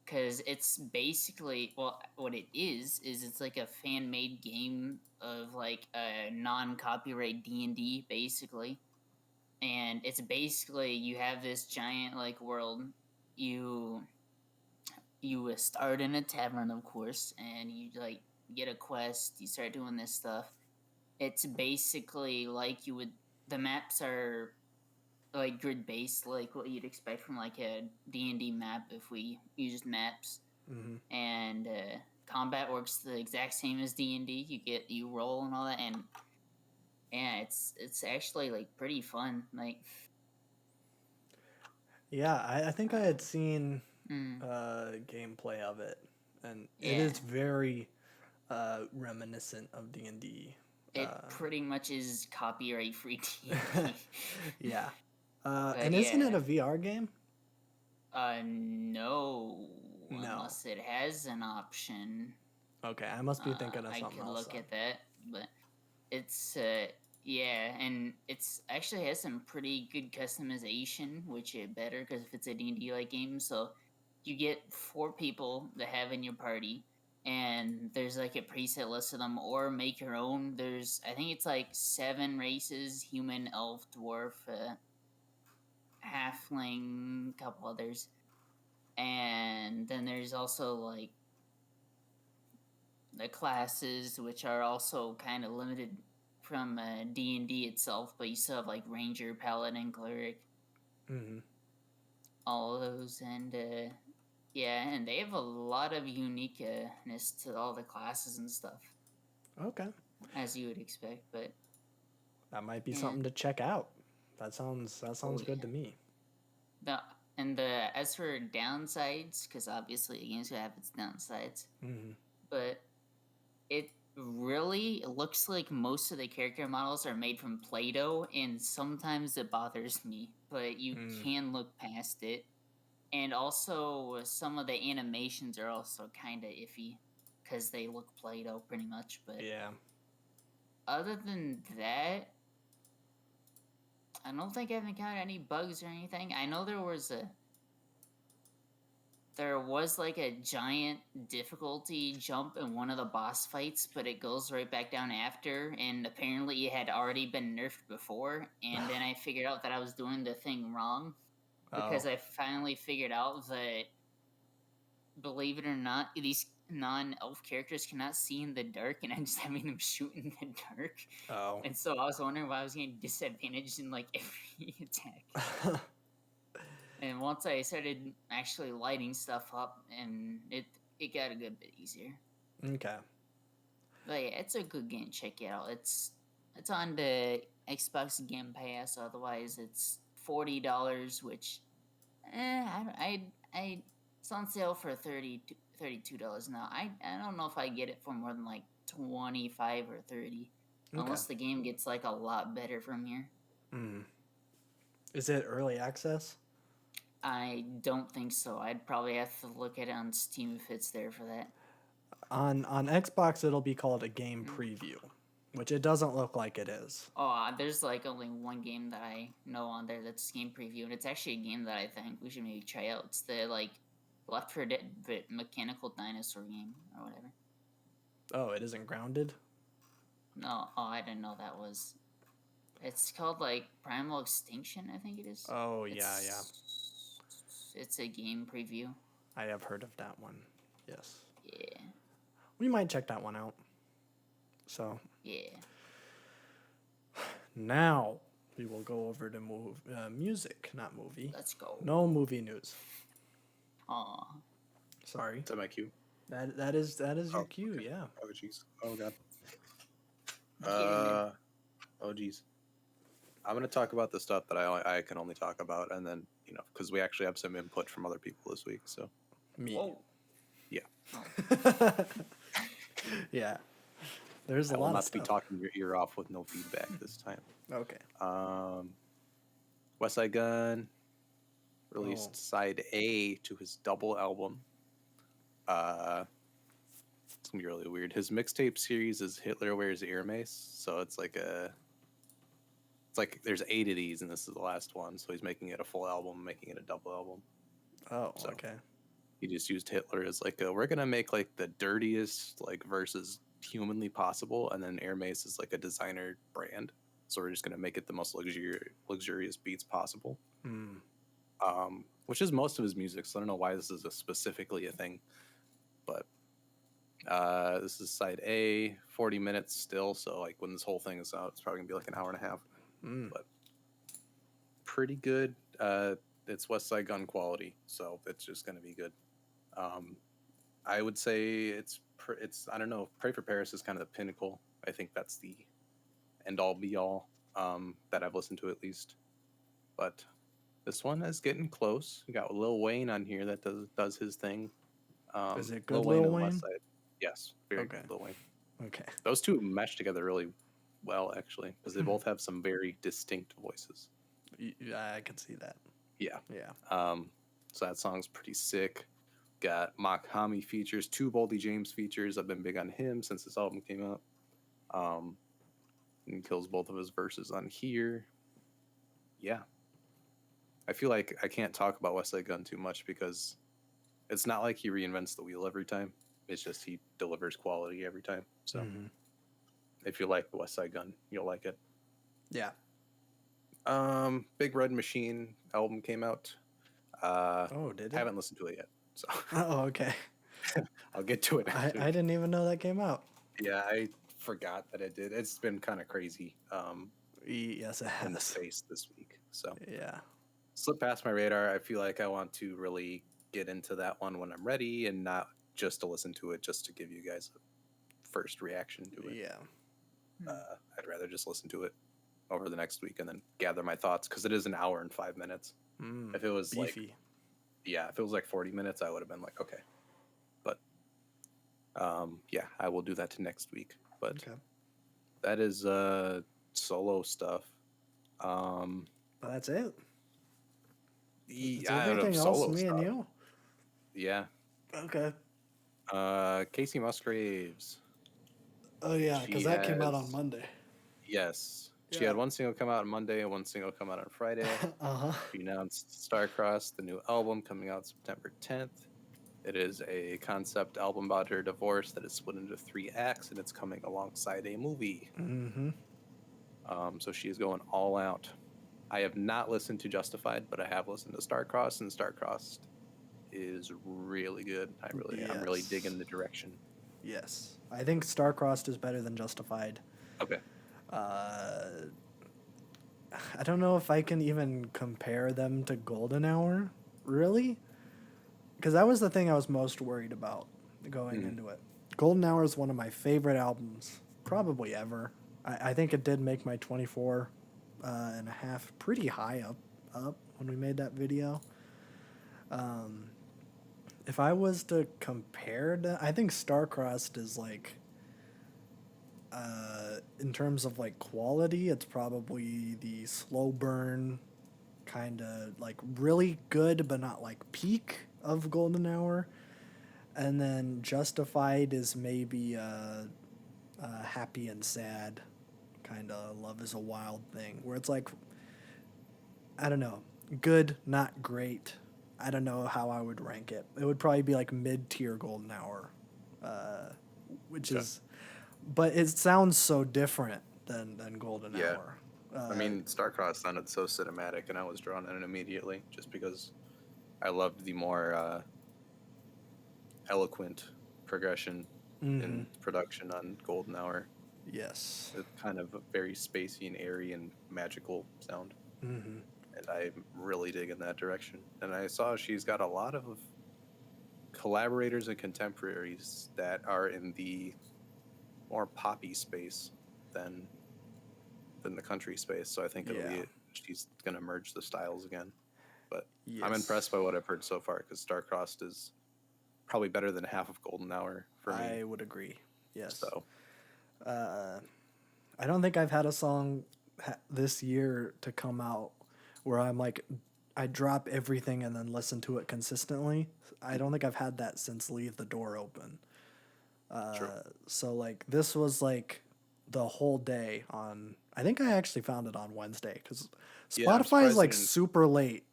Speaker 3: Because it's basically, well, what it is it's like a fan-made game of like a non-copyright D&D basically. And it's basically, you have this giant like world. You start in a tavern, of course, and you like get a quest. You start doing this stuff. It's basically like the maps are like grid based, like what you'd expect from like a D&D map if we used maps.
Speaker 2: Mm-hmm.
Speaker 3: And combat works the exact same as D&D. You roll and all that, and yeah, it's actually like pretty fun. Like,
Speaker 2: yeah, I think I had seen gameplay of it, and it is very reminiscent of D&D.
Speaker 3: It pretty much is copyright free D&D.
Speaker 2: Yeah. And isn't it a VR game?
Speaker 3: No. Unless it has an option.
Speaker 2: Okay, I must be thinking of something else.
Speaker 3: I could look at that, but it's yeah, and it's actually has some pretty good customization, which is better because if it's a D&D like game, so you get 4 people to have in your party, and there's like a preset list of them, or make your own. I think it's like 7 races: human, elf, dwarf, halfling, a couple others, and then there's also like the classes, which are also kind of limited from D&D itself, but you still have like ranger, paladin, cleric, all of those, and yeah, and they have a lot of uniqueness to all the classes and stuff.
Speaker 2: Okay,
Speaker 3: as you would expect, but
Speaker 2: that might be something to check out. That sounds good to me.
Speaker 3: As for downsides, because obviously a game's gonna have its downsides, but it really looks like most of the character models are made from Play-Doh, and sometimes it bothers me, but you can look past it. And also, some of the animations are also kind of iffy, because they look Play-Doh pretty much, but
Speaker 2: yeah.
Speaker 3: Other than that, I don't think I've encountered any bugs or anything. I know there was like a giant difficulty jump in one of the boss fights, but it goes right back down after, and apparently it had already been nerfed before, and then I figured out that I was doing the thing wrong, because I finally figured out that, believe it or not, these non-elf characters cannot see in the dark, and I'm just having them shoot in the dark.
Speaker 2: Oh.
Speaker 3: And so I was wondering why I was getting disadvantaged in like every attack. And once I started actually lighting stuff up, and it got a good bit easier.
Speaker 2: Okay.
Speaker 3: But yeah, it's a good game. Check it out. It's on the Xbox Game Pass. Otherwise, it's $40, which it's on sale for $32 now. I don't know if I get it for more than like 25 or 30, unless the game gets like a lot better from here.
Speaker 2: Is it early access?
Speaker 3: I don't think so. I'd probably have to look at it on Steam if it's there for that.
Speaker 2: On Xbox, it'll be called a game preview, which it doesn't look like it is.
Speaker 3: Oh, there's like only one game that I know on there that's game preview, and it's actually a game that I think we should maybe try out. It's the like Left 4 Dead mechanical dinosaur game or whatever.
Speaker 2: Oh, it isn't Grounded?
Speaker 3: No, I didn't know that was. It's called like Primal Extinction, I think it is.
Speaker 2: Oh, yeah.
Speaker 3: It's a game preview.
Speaker 2: I have heard of that one. Yes.
Speaker 3: Yeah.
Speaker 2: We might check that one out. So
Speaker 3: Yeah.
Speaker 2: now we will go over to music, not movie.
Speaker 3: Let's go.
Speaker 2: No movie news.
Speaker 3: Aw.
Speaker 2: Sorry.
Speaker 4: Is that my cue?
Speaker 2: That is your cue.
Speaker 4: okay.
Speaker 2: Yeah.
Speaker 4: Oh jeez. Oh god.
Speaker 3: Yeah.
Speaker 4: Oh jeez. I'm gonna talk about the stuff that I can only talk about, and then because we actually have some input from other people this week. So
Speaker 2: Me.
Speaker 3: Whoa.
Speaker 4: yeah,
Speaker 2: Yeah. There's a
Speaker 4: I will
Speaker 2: lot of
Speaker 4: not
Speaker 2: stuff.
Speaker 4: be talking your ear off with no feedback this time.
Speaker 2: Okay.
Speaker 4: Westside Gun released
Speaker 2: Oh.
Speaker 4: side A to his double album. It's gonna be really weird. His mixtape series is Hitler Wears Ear Mace, so it's like there's 8 of these, and this is the last one. So he's making it a full album, making it a double album.
Speaker 2: Oh,
Speaker 4: So,
Speaker 2: okay.
Speaker 4: He just used Hitler as like we're gonna make like the dirtiest like verses humanly possible, and then Air Mace is like a designer brand, so we're just gonna make it the most luxurious beats possible. Which is most of his music, so I don't know why this is specifically a thing, but this is side A, 40 minutes still, so like when this whole thing is out, it's probably gonna be like an hour and a half, but pretty good. It's Westside Gun quality, so it's just gonna be good. I would say it's I don't know. Pray for Paris is kind of the pinnacle. I think that's the end all be all that I've listened to at least. But this one is getting close. We got Lil Wayne on here that does his thing.
Speaker 2: Is it good,
Speaker 4: Lil
Speaker 2: Lil
Speaker 4: and
Speaker 2: Wayne?
Speaker 4: Westside. Yes, very
Speaker 2: Okay.
Speaker 4: good, Lil Wayne.
Speaker 2: Okay.
Speaker 4: Those two mesh together really well, actually, because they both have some very distinct voices.
Speaker 2: Yeah, I can see that.
Speaker 4: Yeah.
Speaker 2: Yeah.
Speaker 4: So that song's pretty sick. Got Mock Hami features, 2 Boldy James features. I've been big on him since this album came out. And he kills both of his verses on here. Yeah. I feel like I can't talk about Westside Gun too much because it's not like he reinvents the wheel every time. It's just he delivers quality every time. So if you like the Westside Gun, you'll like it.
Speaker 2: Yeah.
Speaker 4: Big Red Machine album came out.
Speaker 2: Did it?
Speaker 4: Haven't listened to it yet. So
Speaker 2: Oh, okay.
Speaker 4: I'll get to it.
Speaker 2: I didn't even know that came out.
Speaker 4: Yeah, I forgot that it did. It's been kind of crazy
Speaker 2: Yes, it
Speaker 4: in the
Speaker 2: has.
Speaker 4: space this week. So
Speaker 2: Yeah.
Speaker 4: slipped past my radar. I feel like I want to really get into that one when I'm ready and not just to listen to it, just to give you guys a first reaction to it.
Speaker 2: Yeah.
Speaker 4: I'd rather just listen to it over the next week and then gather my thoughts because it is an hour and 5 minutes. If it was
Speaker 2: Beefy.
Speaker 4: if it was like 40 minutes, I would have been like, okay. But yeah, I will do that to next week. But that is solo stuff.
Speaker 2: That's it. Is
Speaker 4: I don't know,
Speaker 2: everything else
Speaker 4: solo
Speaker 2: me
Speaker 4: stuff.
Speaker 2: and you?
Speaker 4: Yeah.
Speaker 2: Okay.
Speaker 4: Casey Musgraves.
Speaker 2: Oh yeah, because
Speaker 4: She
Speaker 2: that came out on
Speaker 4: has-
Speaker 2: Monday.
Speaker 4: Yes. She
Speaker 2: Yeah.
Speaker 4: had one single come out on Monday and one single come out on Friday.
Speaker 2: Uh-huh.
Speaker 4: She announced Starcross, the new album coming out September 10th. It is a concept album about her divorce that is split into 3 acts, and it's coming alongside a movie. So she is going all out. I have not listened to Justified, but I have listened to Starcross, and Starcross is really good. I'm really
Speaker 2: Yes.
Speaker 4: digging the direction.
Speaker 2: Yes. I think Starcrossed is better than Justified.
Speaker 4: Okay.
Speaker 2: I don't know if I can even compare them to Golden Hour, really, because that was the thing I was most worried about going into it. Golden Hour is one of my favorite albums, probably ever. I think it did make my 24 and a half pretty high up when we made that video. If I was to compare I think Starcrossed is like, in terms of like quality, it's probably the slow burn, kind of like really good but not like peak of Golden Hour. And then Justified is maybe happy and sad, kind of Love Is a Wild thing, where it's like, I don't know, good, not great. I don't know how I would rank it. It would probably be like mid-tier Golden Hour, which is, but it sounds so different than Golden
Speaker 4: Yeah.
Speaker 2: Hour.
Speaker 4: I mean, Starcross sounded so cinematic, and I was drawn in immediately just because I loved the more eloquent progression in production on Golden Hour.
Speaker 2: Yes.
Speaker 4: It's kind of a very spacey and airy and magical sound. And I'm really digging that direction. And I saw she's got a lot of collaborators and contemporaries that are in the more poppy space than the country space. So I think she's going to merge the styles again. But I'm impressed by what I've heard so far, because Starcrossed is probably better than half of Golden Hour for me.
Speaker 2: I would agree. Yes.
Speaker 4: So
Speaker 2: I don't think I've had a song this year to come out where I'm like, I drop everything and then listen to it consistently. I don't think I've had that since Leave the Door Open.
Speaker 4: True.
Speaker 2: So like this was like the whole day on. I think I actually found it on Wednesday because Spotify is like super late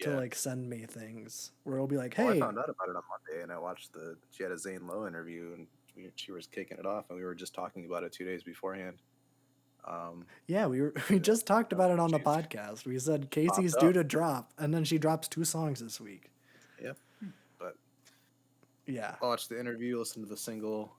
Speaker 2: to like send me things where it'll be like, hey.
Speaker 4: Well, I found out about it on Monday and I watched she had a Zane Lowe interview and she was kicking it off and we were just talking about it 2 days beforehand.
Speaker 2: Yeah, we just talked about it on the podcast. We said Casey's due to drop, and then she drops 2 songs this week.
Speaker 4: Yep. But
Speaker 2: yeah,
Speaker 4: I watched the interview, listened to the single.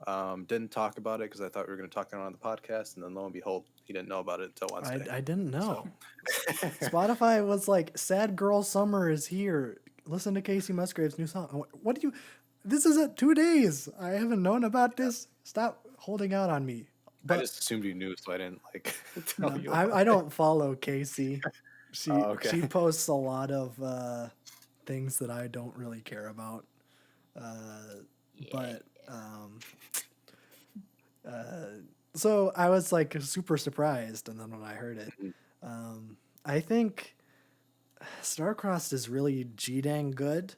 Speaker 4: Didn't talk about it because I thought we were going to talk about it on the podcast, and then lo and behold, he didn't know about it until Wednesday.
Speaker 2: I didn't know. So. Spotify was like, "Sad Girl Summer is here. Listen to Casey Musgraves' new song." What do you? This is at 2 days. I haven't known about this. Stop holding out on me. But,
Speaker 4: I just assumed you knew, so I didn't tell you.
Speaker 2: I don't follow Casey. She posts a lot of things that I don't really care about. So I was like super surprised, and then when I heard it, I think Starcrossed is really G-dang good,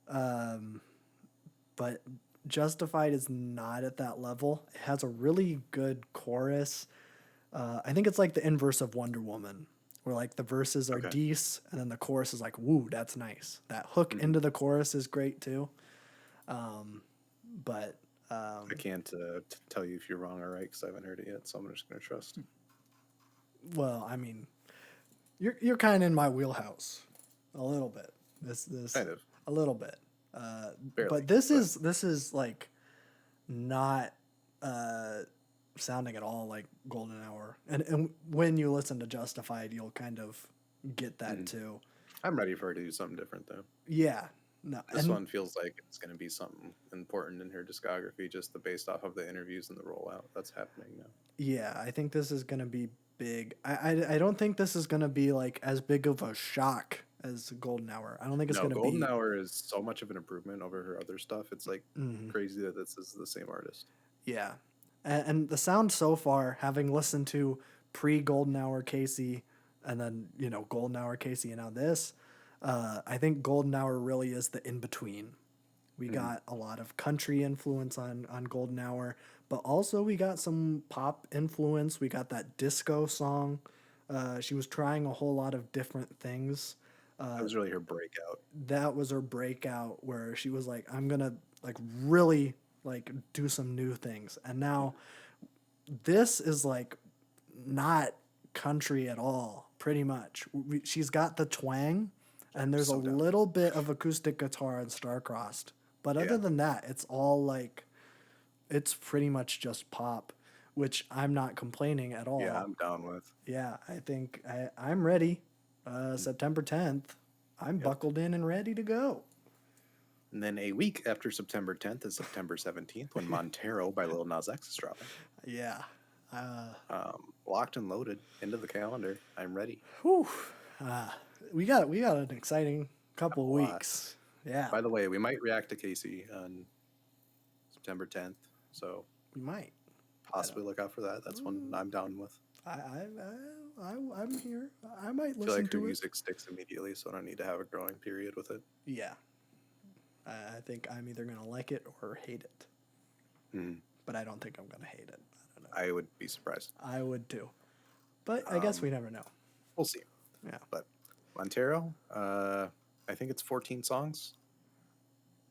Speaker 2: but Justified is not at that level. It has a really good chorus. I think it's like the inverse of Wonder Woman, where like the verses are decent and then the chorus is like, woo, that's nice. That hook into the chorus is great too. I
Speaker 4: can't tell you if you're wrong or right because I haven't heard it yet, so I'm just going to trust.
Speaker 2: Well, I mean, you're kind of in my wheelhouse a little bit. This
Speaker 4: kind of
Speaker 2: a little bit.
Speaker 4: Barely,
Speaker 2: but this is like not sounding at all like Golden Hour, and when you listen to Justified, you'll kind of get that too.
Speaker 4: I'm ready for her to do something different though.
Speaker 2: Yeah, no,
Speaker 4: this one feels like it's going to be something important in her discography, just based off of the interviews and the rollout that's happening now.
Speaker 2: Yeah, I think this is going to be big. I don't think this is going to be like as big of a shock as Golden Hour. I don't think it's going to be.
Speaker 4: Golden Hour is so much of an improvement over her other stuff. It's like crazy that this is the same artist.
Speaker 2: Yeah. And the sound so far, having listened to pre-Golden Hour Casey and then, Golden Hour Casey and now this, I think Golden Hour really is the in-between. We got a lot of country influence on Golden Hour, but also we got some pop influence. We got that disco song. She was trying a whole lot of different things.
Speaker 4: That was really her breakout.
Speaker 2: That was her breakout where she was like, I'm going to like really like do some new things. And now this is like not country at all, pretty much. She's got the twang and there's a little bit of acoustic guitar in Starcrossed. But other than that, it's all like, it's pretty much just pop, which I'm not complaining at all.
Speaker 4: Yeah, I'm down with.
Speaker 2: Yeah, I think I'm ready. September 10th, I'm buckled in and ready to go.
Speaker 4: And then a week after September 10th is September 17th when Montero by Lil Nas X is dropping.
Speaker 2: Yeah.
Speaker 4: Locked and loaded into the calendar. I'm ready.
Speaker 2: Whew. We got an exciting couple of weeks. Yeah.
Speaker 4: By the way, we might react to Casey on September 10th, so
Speaker 2: we might
Speaker 4: possibly look out for that. That's one I'm down with.
Speaker 2: I'm here. I might listen to it.
Speaker 4: I feel like her music sticks immediately, so I don't need to have a growing period with it.
Speaker 2: Yeah. I think I'm either going to like it or hate it. But I don't think I'm going to hate it. I don't know.
Speaker 4: I would be surprised.
Speaker 2: I would too. But I guess we never know.
Speaker 4: We'll see.
Speaker 2: Yeah.
Speaker 4: But Montero, I think it's 14 songs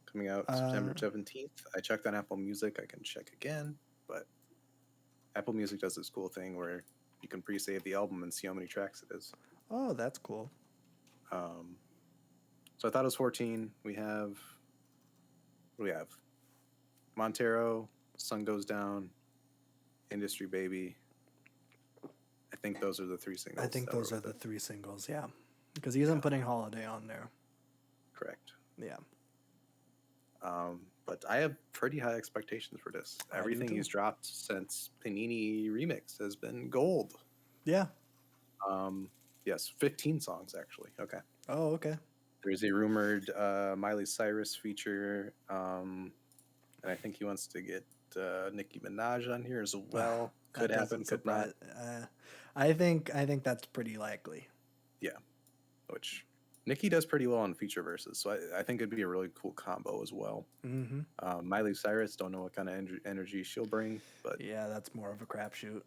Speaker 4: coming out September 17th. I checked on Apple Music. I can check again. But Apple Music does this cool thing where you can pre-save the album and see how many tracks it is.
Speaker 2: Oh, that's cool.
Speaker 4: So I thought it was 14. We have, what do we have? Montero, Sun Goes Down, Industry Baby. I think those are the three singles.
Speaker 2: I think
Speaker 4: that
Speaker 2: those
Speaker 4: were
Speaker 2: are the
Speaker 4: with it.
Speaker 2: 3 singles, yeah. Because he isn't putting Holiday on there.
Speaker 4: Correct.
Speaker 2: Yeah.
Speaker 4: But I have pretty high expectations for this.
Speaker 2: I do
Speaker 4: Everything
Speaker 2: too.
Speaker 4: he's dropped since Panini Remix has been gold.
Speaker 2: Yeah.
Speaker 4: Yes, 15 songs actually. Okay.
Speaker 2: Oh, okay.
Speaker 4: There's a rumored Miley Cyrus feature, and I think he wants to get Nicki Minaj on here as well. Could
Speaker 2: That
Speaker 4: happen,
Speaker 2: doesn't
Speaker 4: could not.
Speaker 2: surprise- I think that's pretty likely.
Speaker 4: Yeah, which Nicki does pretty well on feature verses, so I think it'd be a really cool combo as well.
Speaker 2: Mm-hmm.
Speaker 4: Miley Cyrus, don't know what kind of energy she'll bring, but
Speaker 2: Yeah, that's more of a crapshoot.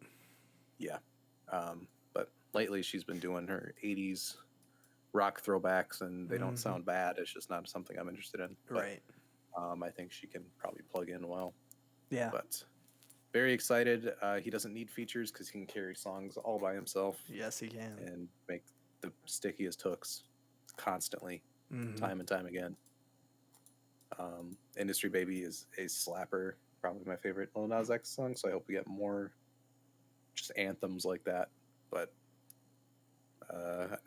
Speaker 4: yeah. But lately she's been doing her 80s rock throwbacks, and they don't sound bad. It's just not something I'm interested in. But,
Speaker 2: Right.
Speaker 4: I think she can probably plug in well.
Speaker 2: Yeah.
Speaker 4: But very excited. He doesn't need features because he can carry songs all by himself
Speaker 2: Yes, he can.
Speaker 4: and make the stickiest hooks constantly,
Speaker 2: Mhm.
Speaker 4: time and time again. Industry Baby is a slapper, probably my favorite Lil Nas X song, so I hope we get more just anthems like that. But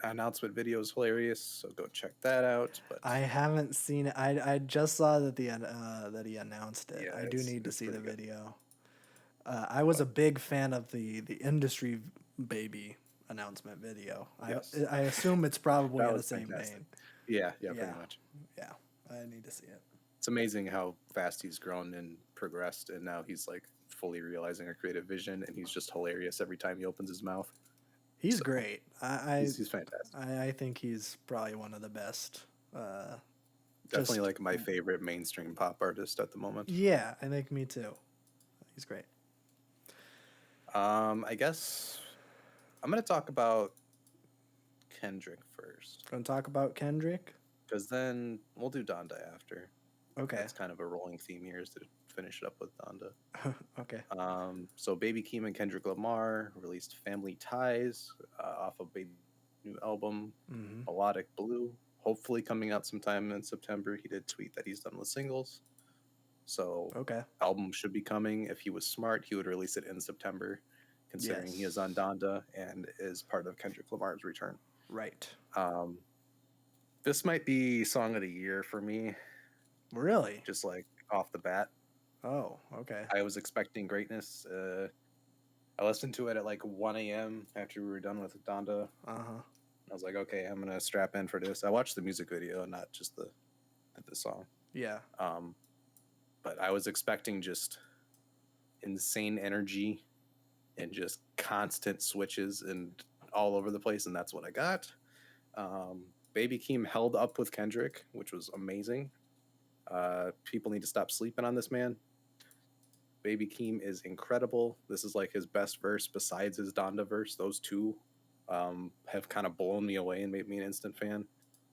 Speaker 4: announcement video is hilarious, so go check that out. But
Speaker 2: I haven't seen it. I just saw that that he announced it.
Speaker 4: Yeah,
Speaker 2: I do
Speaker 4: it's
Speaker 2: need to see the
Speaker 4: pretty good.
Speaker 2: video. I was a big fan of the Industry Baby announcement video.
Speaker 4: Yes.
Speaker 2: I assume it's probably
Speaker 4: That
Speaker 2: in the
Speaker 4: was
Speaker 2: same
Speaker 4: fantastic.
Speaker 2: vein.
Speaker 4: yeah,
Speaker 2: Yeah.
Speaker 4: pretty much.
Speaker 2: Yeah, I need to see it.
Speaker 4: It's amazing how fast he's grown and progressed, and now he's like fully realizing a creative vision, and he's just hilarious every time he opens his mouth.
Speaker 2: He's
Speaker 4: So,
Speaker 2: great.
Speaker 4: He's fantastic.
Speaker 2: I think he's probably one of the best.
Speaker 4: Definitely
Speaker 2: just-
Speaker 4: like my favorite mainstream pop artist at the moment.
Speaker 2: Yeah, I think me too. He's great.
Speaker 4: I guess I'm gonna talk about Kendrick first,
Speaker 2: Gonna talk about Kendrick.
Speaker 4: because then we'll do Donda after.
Speaker 2: Okay.
Speaker 4: That's kind of a rolling theme here, is to finish it up with Donda.
Speaker 2: Okay.
Speaker 4: So Baby Keem and Kendrick Lamar released Family Ties off of Baby's new album,
Speaker 2: Mm-hmm.
Speaker 4: Melodic Blue. Hopefully coming out sometime in September. He did tweet that he's done with singles. So
Speaker 2: Okay.
Speaker 4: album should be coming. If he was smart, he would release it in September, considering he is on
Speaker 2: Yes.
Speaker 4: Donda and is part of Kendrick Lamar's return.
Speaker 2: Right.
Speaker 4: This might be song of the year for me,
Speaker 2: Really?
Speaker 4: just like off the bat.
Speaker 2: Oh, okay.
Speaker 4: I was expecting greatness. I listened to it at like 1 a.m. after we were done with Donda.
Speaker 2: Uh-huh.
Speaker 4: I was like, okay, I'm gonna strap in for this. I watched the music video, not just the song.
Speaker 2: Yeah.
Speaker 4: But I was expecting just insane energy and just constant switches and all over the place, and that's what I got. Baby Keem held up with Kendrick, which was amazing. People need to stop sleeping on this man. Baby Keem is incredible. This is like his best verse besides his Donda verse. Those two have kind of blown me away and made me an instant fan.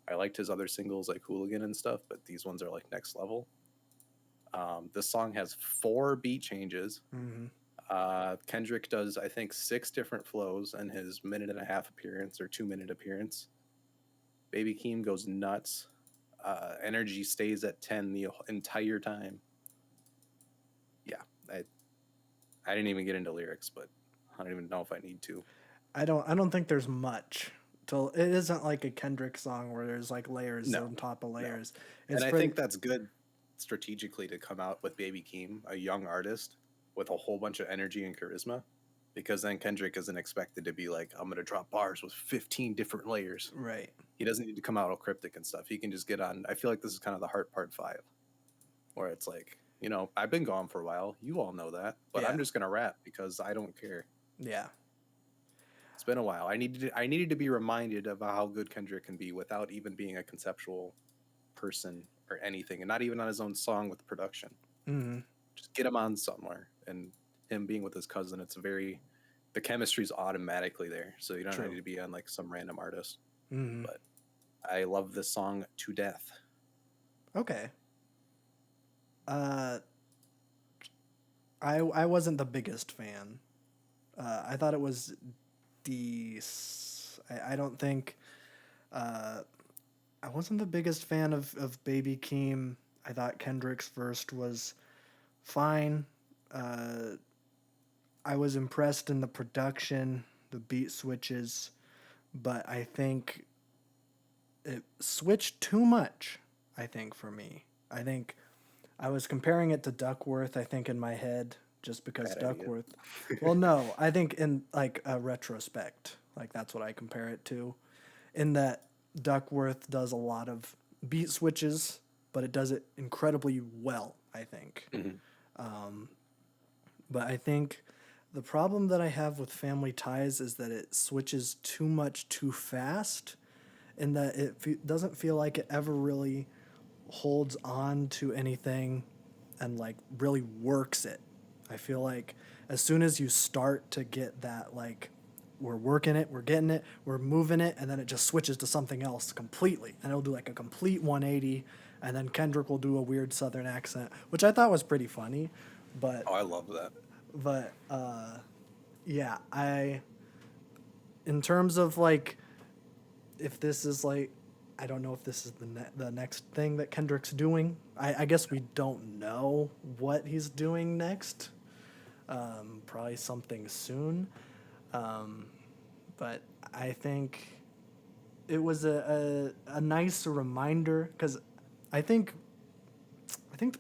Speaker 4: I liked his other singles like Hooligan and stuff, but these ones are like next level. This song has 4 beat changes.
Speaker 2: Mm-hmm.
Speaker 4: Kendrick does, I think, 6 different flows in his 1.5-minute appearance or 2-minute appearance. Baby Keem goes nuts. Energy stays at 10 the entire time. Yeah, I didn't even get into lyrics, but I don't even know if I need to.
Speaker 2: I don't think there's much. It isn't like a Kendrick song where there's like layers
Speaker 4: No,
Speaker 2: on top of layers.
Speaker 4: And I think that's good strategically to come out with Baby Keem, a young artist with a whole bunch of energy and charisma, because then Kendrick isn't expected to be like, I'm going to drop bars with 15 different layers.
Speaker 2: Right.
Speaker 4: He doesn't need to come out all cryptic and stuff. He can just get on. I feel like this is kind of the Heart Part 5, where it's like, you know, I've been gone for a while. You all know that. But
Speaker 2: Yeah.
Speaker 4: I'm just going to rap because I don't care.
Speaker 2: Yeah.
Speaker 4: It's been a while. I needed to be reminded of how good Kendrick can be without even being a conceptual person or anything, and not even on his own song with production.
Speaker 2: Mm-hmm.
Speaker 4: Just get him on somewhere, and him being with his cousin, the chemistry's automatically there, so you don't
Speaker 2: True.
Speaker 4: need to be on like some random artist.
Speaker 2: Mm-hmm.
Speaker 4: But I love this song to death.
Speaker 2: Okay. I wasn't the biggest fan. I thought it was I don't think. wasn't the biggest fan of Baby Keem. I thought Kendrick's verse was fine. I was impressed in the production, the beat switches, but I think it switched too much, I think, for me. I think I was comparing it to Duckworth, I think, in my head, just because
Speaker 4: Bad idea.
Speaker 2: Duckworth. Well, no, I think in like a retrospect, like that's what I compare it to. In that Duckworth does a lot of beat switches, but it does it incredibly well, I think. But I think the problem that I have with Family Ties is that it switches too much too fast, and that it doesn't feel like it ever really holds on to anything and like really works it. I feel like as soon as you start to get that, like, we're working it, we're getting it, we're moving it, and then it just switches to something else completely, and it'll do like a complete 180, and then Kendrick will do a weird Southern accent, which I thought was pretty funny, but
Speaker 4: Oh, I love that.
Speaker 2: yeah, in terms of like, if this is like, I don't know if this is the next thing that Kendrick's doing. I guess we don't know what he's doing next. Probably something soon. But I think it was a nice reminder, because I think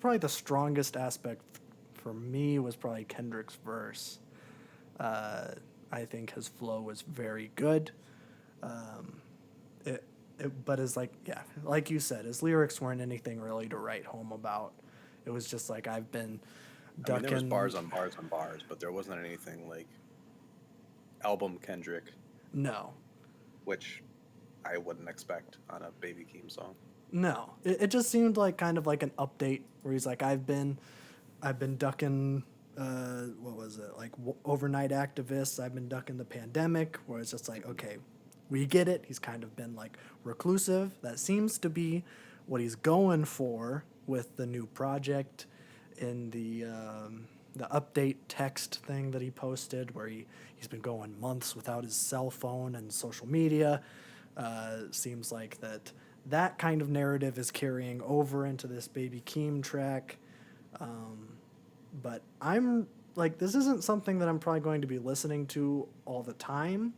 Speaker 2: probably the strongest aspect for me was probably Kendrick's verse. I think his flow was very good. But as like you said, his lyrics weren't anything really to write home about. It was just like, I've been ducking.
Speaker 4: I mean, there was bars on bars on bars, but there wasn't anything like album Kendrick.
Speaker 2: No.
Speaker 4: Which I wouldn't expect on a Baby Keem song.
Speaker 2: No, it just seemed like kind of like an update where he's like, I've been ducking. What was it, like overnight activists? I've been ducking the pandemic. Where it's just like, okay, we get it. He's kind of been like reclusive. That seems to be what he's going for with the new project in the update text thing that he posted, where he's been going months without his cell phone and social media. Seems like that kind of narrative is carrying over into this Baby Keem track. But I'm like, this isn't something that I'm probably going to be listening to all the time,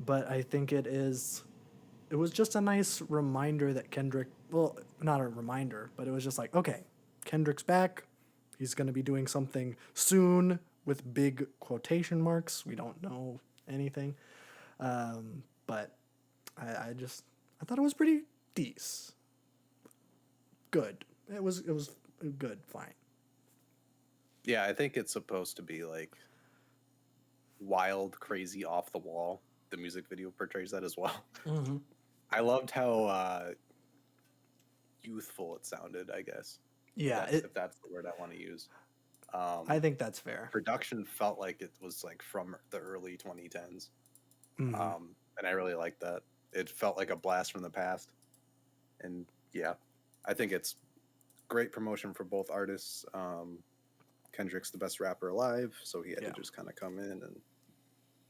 Speaker 2: but I think it was just a nice reminder that Kendrick, well, not a reminder, but it was just like, okay, Kendrick's back. He's going to be doing something soon with big quotation marks. We don't know anything. But I thought it was pretty decent. Good. It was good, fine.
Speaker 4: Yeah, I think it's supposed to be like wild, crazy, off the wall. The music video portrays that as well.
Speaker 2: Mm-hmm.
Speaker 4: I loved how youthful it sounded, I guess.
Speaker 2: Yeah.
Speaker 4: If that's the word I want to use.
Speaker 2: I think that's fair.
Speaker 4: Production felt like it was like from the early 2010s.
Speaker 2: Mm-hmm.
Speaker 4: And I really liked that. It felt like a blast from the past. And yeah, I think it's great promotion for both artists. Kendrick's the best rapper alive, so he had to just kind of come in, and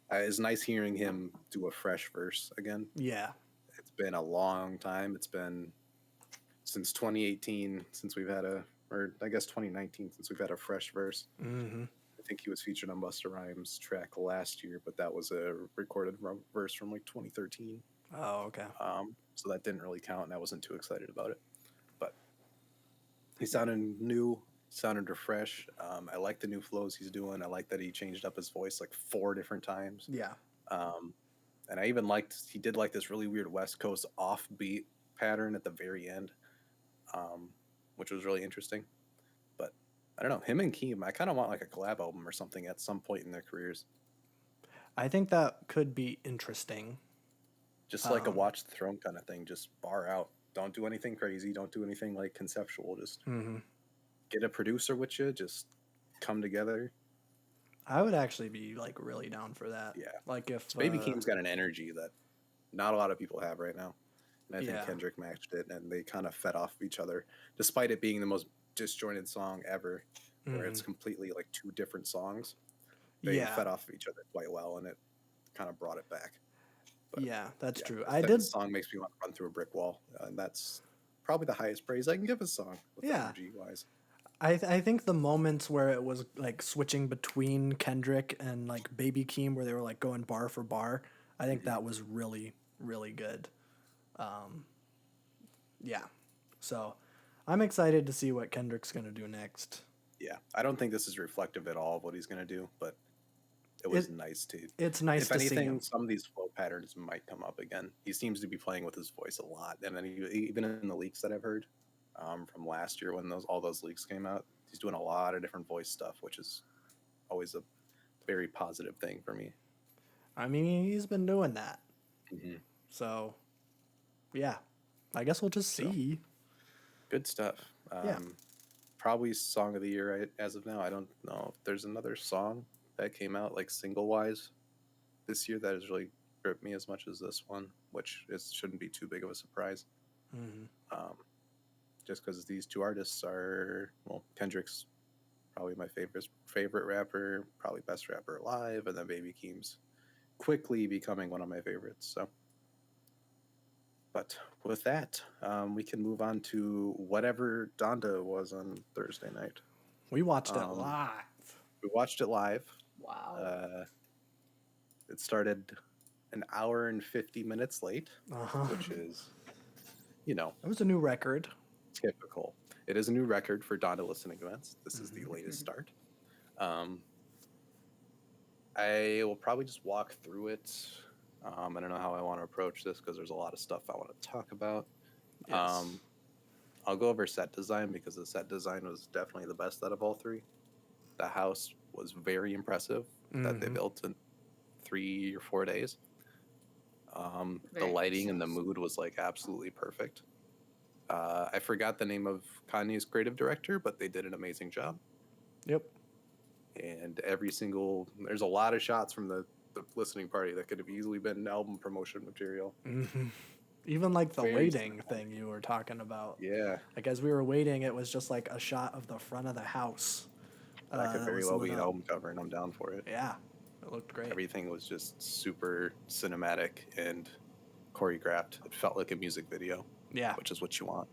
Speaker 4: it's nice hearing him do a fresh verse again.
Speaker 2: Yeah.
Speaker 4: It's been a long time. It's been since 2018 since we've had or I guess 2019 since we've had a fresh verse.
Speaker 2: Mm-hmm.
Speaker 4: I think he was featured on Busta Rhymes' track last year, but that was a recorded verse from like 2013.
Speaker 2: Oh, okay.
Speaker 4: So that didn't really count, and I wasn't too excited about it. But he sounded new, sounded refreshed. I like the new flows he's doing. I like that he changed up his voice like 4 different times.
Speaker 2: Yeah.
Speaker 4: And I even liked, he did like this really weird West Coast offbeat pattern at the very end, which was really interesting. But I don't know, him and Keem, I kind of want like a collab album or something at some point in their careers.
Speaker 2: I think that could be interesting.
Speaker 4: Just like a Watch the Throne kind of thing, just bar out. Don't do anything crazy. Don't do anything like conceptual. Just get a producer with you. Just come together.
Speaker 2: I would actually be like really down for that.
Speaker 4: Yeah.
Speaker 2: Like if
Speaker 4: Baby Keem's got an energy that not a lot of people have right now. And I think
Speaker 2: Yeah.
Speaker 4: Kendrick matched it, and they kind of fed off of each other, despite it being the most disjointed song ever, where it's completely like 2 different songs. They fed off of each other quite well, and it kind of brought it back. But
Speaker 2: Yeah, that's true.
Speaker 4: this
Speaker 2: I
Speaker 4: type of
Speaker 2: did.
Speaker 4: song makes me want to run through a brick wall, and that's probably the highest praise I can give a song with
Speaker 2: Yeah.
Speaker 4: energy wise.
Speaker 2: I think the moments where it was like switching between Kendrick and like Baby Keem, where they were like going bar for bar, I think that was really, really good. Yeah. So I'm excited to see what Kendrick's going to do next.
Speaker 4: Yeah, I don't think this is reflective at all of what he's going to do, but it was
Speaker 2: It-
Speaker 4: nice to.
Speaker 2: It's nice
Speaker 4: If
Speaker 2: to see
Speaker 4: anything,
Speaker 2: him.
Speaker 4: some of these flow patterns might come up again. He seems to be playing with his voice a lot, and then even in the leaks that I've heard from last year when all those leaks came out, he's doing a lot of different voice stuff, which is always a very positive thing for me.
Speaker 2: I mean, he's been doing that.
Speaker 4: Mm-hmm.
Speaker 2: So, yeah. I guess we'll just see.
Speaker 4: Good stuff.
Speaker 2: Yeah.
Speaker 4: Probably song of the year as of now. I don't know if there's another song that came out like single wise this year that has really gripped me as much as this one, which shouldn't be too big of a surprise.
Speaker 2: Mm-hmm.
Speaker 4: Just because these two artists are, well, Kendrick's probably my favorite rapper, probably best rapper alive, and then Baby Keem's quickly becoming one of my favorites. So, but with that, we can move on to whatever Donda was on Thursday night.
Speaker 2: We watched it live.
Speaker 4: We watched it live.
Speaker 3: Wow.
Speaker 4: It started an hour and 50 minutes late, which is,
Speaker 2: It was a new record.
Speaker 4: typical. It is a new record for Donda listening events. This is the latest start. I will probably just walk through it. I don't know how I want to approach this because there's a lot of stuff I want to talk about.
Speaker 2: Yes.
Speaker 4: I'll go over set design because the set design was definitely the best out of all three. The house was very impressive that they built in 3 or 4 days. The
Speaker 3: Very
Speaker 4: lighting and the
Speaker 3: precise.
Speaker 4: mood was like absolutely perfect. I forgot the name of Kanye's creative director, but they did an amazing job.
Speaker 2: Yep.
Speaker 4: And there's a lot of shots from the listening party that could have easily been album promotion material.
Speaker 2: Mm-hmm. Even like the
Speaker 4: Very
Speaker 2: waiting
Speaker 4: cinematic.
Speaker 2: thing you were talking about.
Speaker 4: Yeah,
Speaker 2: Like as we were waiting, it was just like a shot of the front of the house.
Speaker 4: that could very
Speaker 2: was
Speaker 4: well
Speaker 2: lit
Speaker 4: be an
Speaker 2: up.
Speaker 4: album cover, and I'm down for it.
Speaker 2: Yeah, it looked great.
Speaker 4: Everything was just super cinematic and choreographed. It felt like a music video,
Speaker 2: Yeah.
Speaker 4: which is what you want.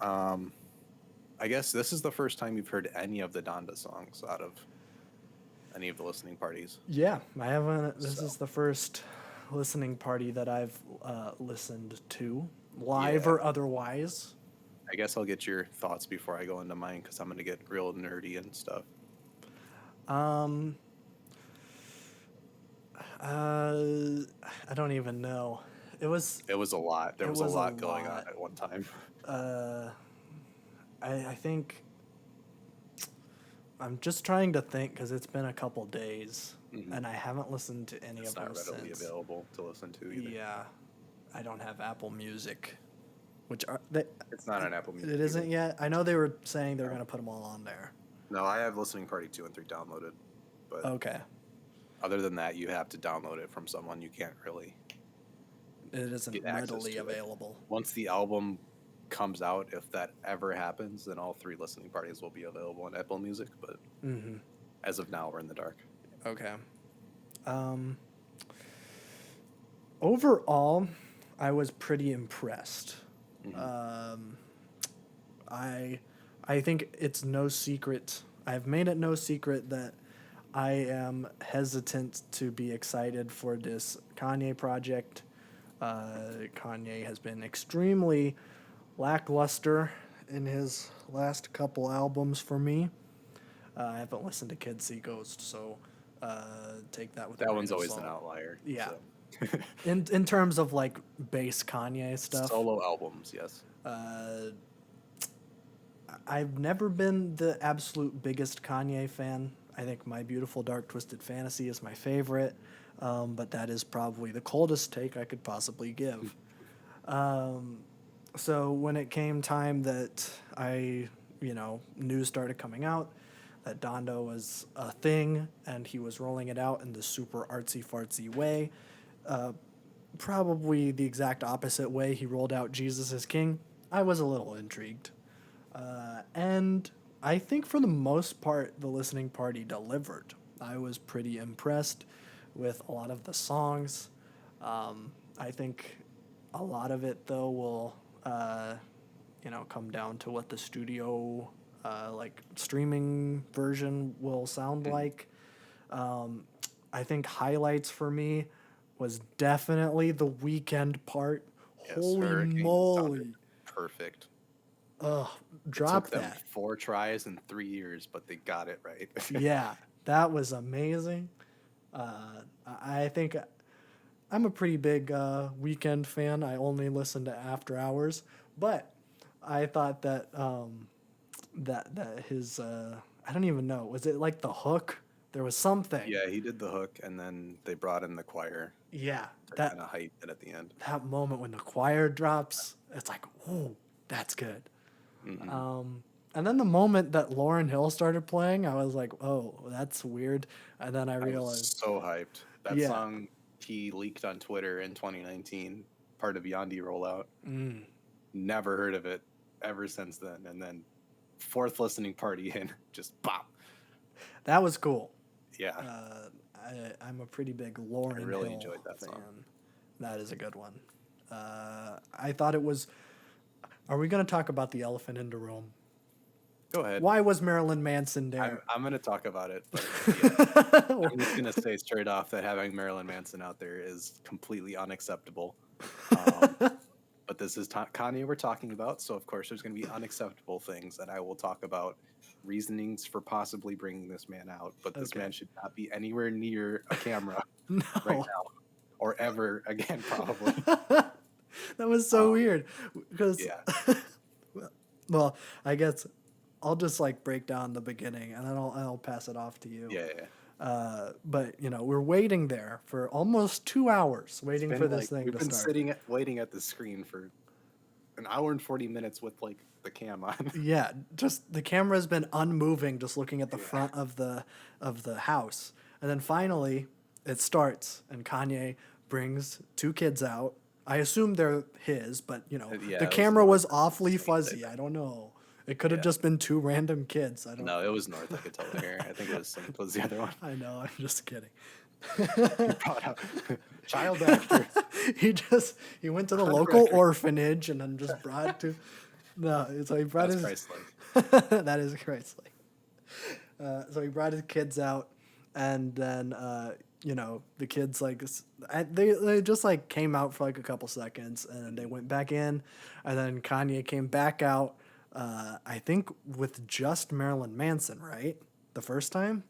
Speaker 4: I guess this is the first time you've heard any of the Donda songs out of any of the listening parties.
Speaker 2: Yeah, I haven't. This
Speaker 4: So.
Speaker 2: is the first listening party that I've listened to, live
Speaker 4: Yeah.
Speaker 2: or otherwise.
Speaker 4: I guess I'll get your thoughts before I go into mine because I'm going to get real nerdy and stuff.
Speaker 2: I don't even know. It was.
Speaker 4: It was a lot. There
Speaker 2: It
Speaker 4: was a
Speaker 2: was a
Speaker 4: lot going on
Speaker 2: lot.
Speaker 4: at one time.
Speaker 2: I think. I'm just trying to think because it's been a couple days and I haven't listened to any
Speaker 4: It's
Speaker 2: of them
Speaker 4: not readily
Speaker 2: since.
Speaker 4: available to listen to either.
Speaker 2: Yeah, I don't have Apple Music, which are they,
Speaker 4: It's not on Apple Music.
Speaker 2: it isn't
Speaker 4: either.
Speaker 2: yet. I know they were saying they're gonna put them all on there.
Speaker 4: No, I have Listening Party 2 and 3 downloaded. But
Speaker 2: Okay,
Speaker 4: other than that, you have to download it from someone. You can't really.
Speaker 2: it isn't
Speaker 4: Get access
Speaker 2: readily
Speaker 4: to it.
Speaker 2: available.
Speaker 4: Once the album comes out, if that ever happens, then all 3 listening parties will be available on Apple Music. But as of now, we're in the dark.
Speaker 2: Okay. Overall, I was pretty impressed. I think it's no secret. I've made it no secret that I am hesitant to be excited for this Kanye project. Kanye has been extremely lackluster in his last couple albums for me. I haven't listened to Kid See Ghost, so take that with a
Speaker 4: That
Speaker 2: grain
Speaker 4: one's
Speaker 2: of
Speaker 4: always
Speaker 2: salt.
Speaker 4: an outlier.
Speaker 2: Yeah.
Speaker 4: so.
Speaker 2: In terms of like bass Kanye stuff,
Speaker 4: Solo albums, yes.
Speaker 2: I've never been the absolute biggest Kanye fan. I think My Beautiful Dark Twisted Fantasy is my favorite, but that is probably the coldest take I could possibly give. So when it came time that news started coming out that Donda was a thing and he was rolling it out in the super artsy fartsy way, probably the exact opposite way he rolled out Jesus is King, I was a little intrigued. And I think for the most part, the listening party delivered. I was pretty impressed with a lot of the songs. I think a lot of it though will come down to what the studio like streaming version will sound like. I think highlights for me was definitely the weekend part.
Speaker 4: Yes,
Speaker 2: Holy
Speaker 4: Hurricane sounded
Speaker 2: moly.
Speaker 4: perfect.
Speaker 2: Ugh,
Speaker 4: It took
Speaker 2: drop
Speaker 4: them
Speaker 2: that.
Speaker 4: 4 tries in 3 years, but they got it right.
Speaker 2: Yeah, that was amazing. I think I'm a pretty big Weekend fan. I only listen to After Hours, but I thought that that his I don't even know, was it like the hook? There was something.
Speaker 4: Yeah, he did the hook, and then they brought in the choir
Speaker 2: Yeah,
Speaker 4: to
Speaker 2: that
Speaker 4: kind of hype it at the end.
Speaker 2: that moment when the choir drops, it's like, oh, that's good.
Speaker 4: Hmm.
Speaker 2: And then the moment that Lauryn Hill started playing, I was like, oh, that's weird. And then I
Speaker 4: I was
Speaker 2: realized,
Speaker 4: so hyped. That
Speaker 2: yeah,
Speaker 4: song he leaked on Twitter in 2019, part of Yandi rollout. Never heard of it ever since then. And then 4th listening party in, just pop.
Speaker 2: that was cool.
Speaker 4: Yeah,
Speaker 2: I'm a pretty big
Speaker 4: I
Speaker 2: Lauryn
Speaker 4: really
Speaker 2: Hill
Speaker 4: enjoyed that
Speaker 2: fan.
Speaker 4: song.
Speaker 2: That is a good one. I thought it was. Are we going to talk about the elephant in the room?
Speaker 4: Go ahead.
Speaker 2: Why was Marilyn Manson there?
Speaker 4: I'm going to talk about it, but yeah, I'm just going to say straight off that having Marilyn Manson out there is completely unacceptable. But this is Kanye we're talking about, so of course there's going to be unacceptable things, and I will talk about reasonings for possibly bringing this man out. But this man should not be anywhere near a camera right
Speaker 2: No.
Speaker 4: now, or ever again, probably.
Speaker 2: That was so weird because,
Speaker 4: Yeah,
Speaker 2: well, I guess I'll just like break down the beginning and then I'll pass it off to you.
Speaker 4: yeah.
Speaker 2: But we're waiting there for almost 2 hours waiting for this thing
Speaker 4: We've
Speaker 2: to
Speaker 4: been
Speaker 2: start.
Speaker 4: sitting waiting at the screen for an hour and 40 minutes with like the cam on.
Speaker 2: Yeah, just the camera's been unmoving, just looking at the front of the house, and then finally it starts, and Kanye brings 2 kids out. I assume they're his, but
Speaker 4: Yeah,
Speaker 2: the
Speaker 4: it was
Speaker 2: camera was
Speaker 4: North.
Speaker 2: awfully fuzzy. I don't know. It could have
Speaker 4: Yeah.
Speaker 2: just been 2 random kids. I don't.
Speaker 4: No, it was North. I could tell the hair. I think it was Saint was the other one.
Speaker 2: I know. I'm just kidding.
Speaker 4: He brought out child actor.
Speaker 2: he went to the local orphanage and then just brought to. No, so he brought
Speaker 4: That's
Speaker 2: his.
Speaker 4: Christ-like.
Speaker 2: That is Christ-like. So he brought his kids out, and then the kids they just like came out for like a couple seconds, and then they went back in, and then Kanye came back out. I think with just Marilyn Manson, right? The first time.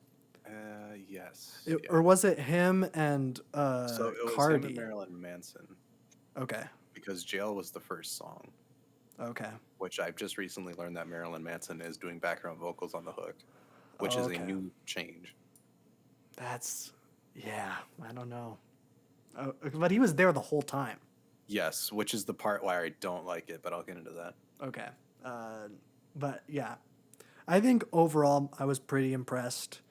Speaker 4: Yes.
Speaker 2: Or was it him and
Speaker 4: So it was him
Speaker 2: Cardi?
Speaker 4: and Marilyn Manson,
Speaker 2: Okay.
Speaker 4: because Jail was the first song,
Speaker 2: Okay.
Speaker 4: which I've just recently learned that Marilyn Manson is doing background vocals on the hook, which is a
Speaker 2: Okay.
Speaker 4: new change.
Speaker 2: That's I don't know. But he was there the whole time.
Speaker 4: Yes, which is the part why I don't like it, but I'll get into that.
Speaker 2: Okay. But yeah, I think overall I was pretty impressed.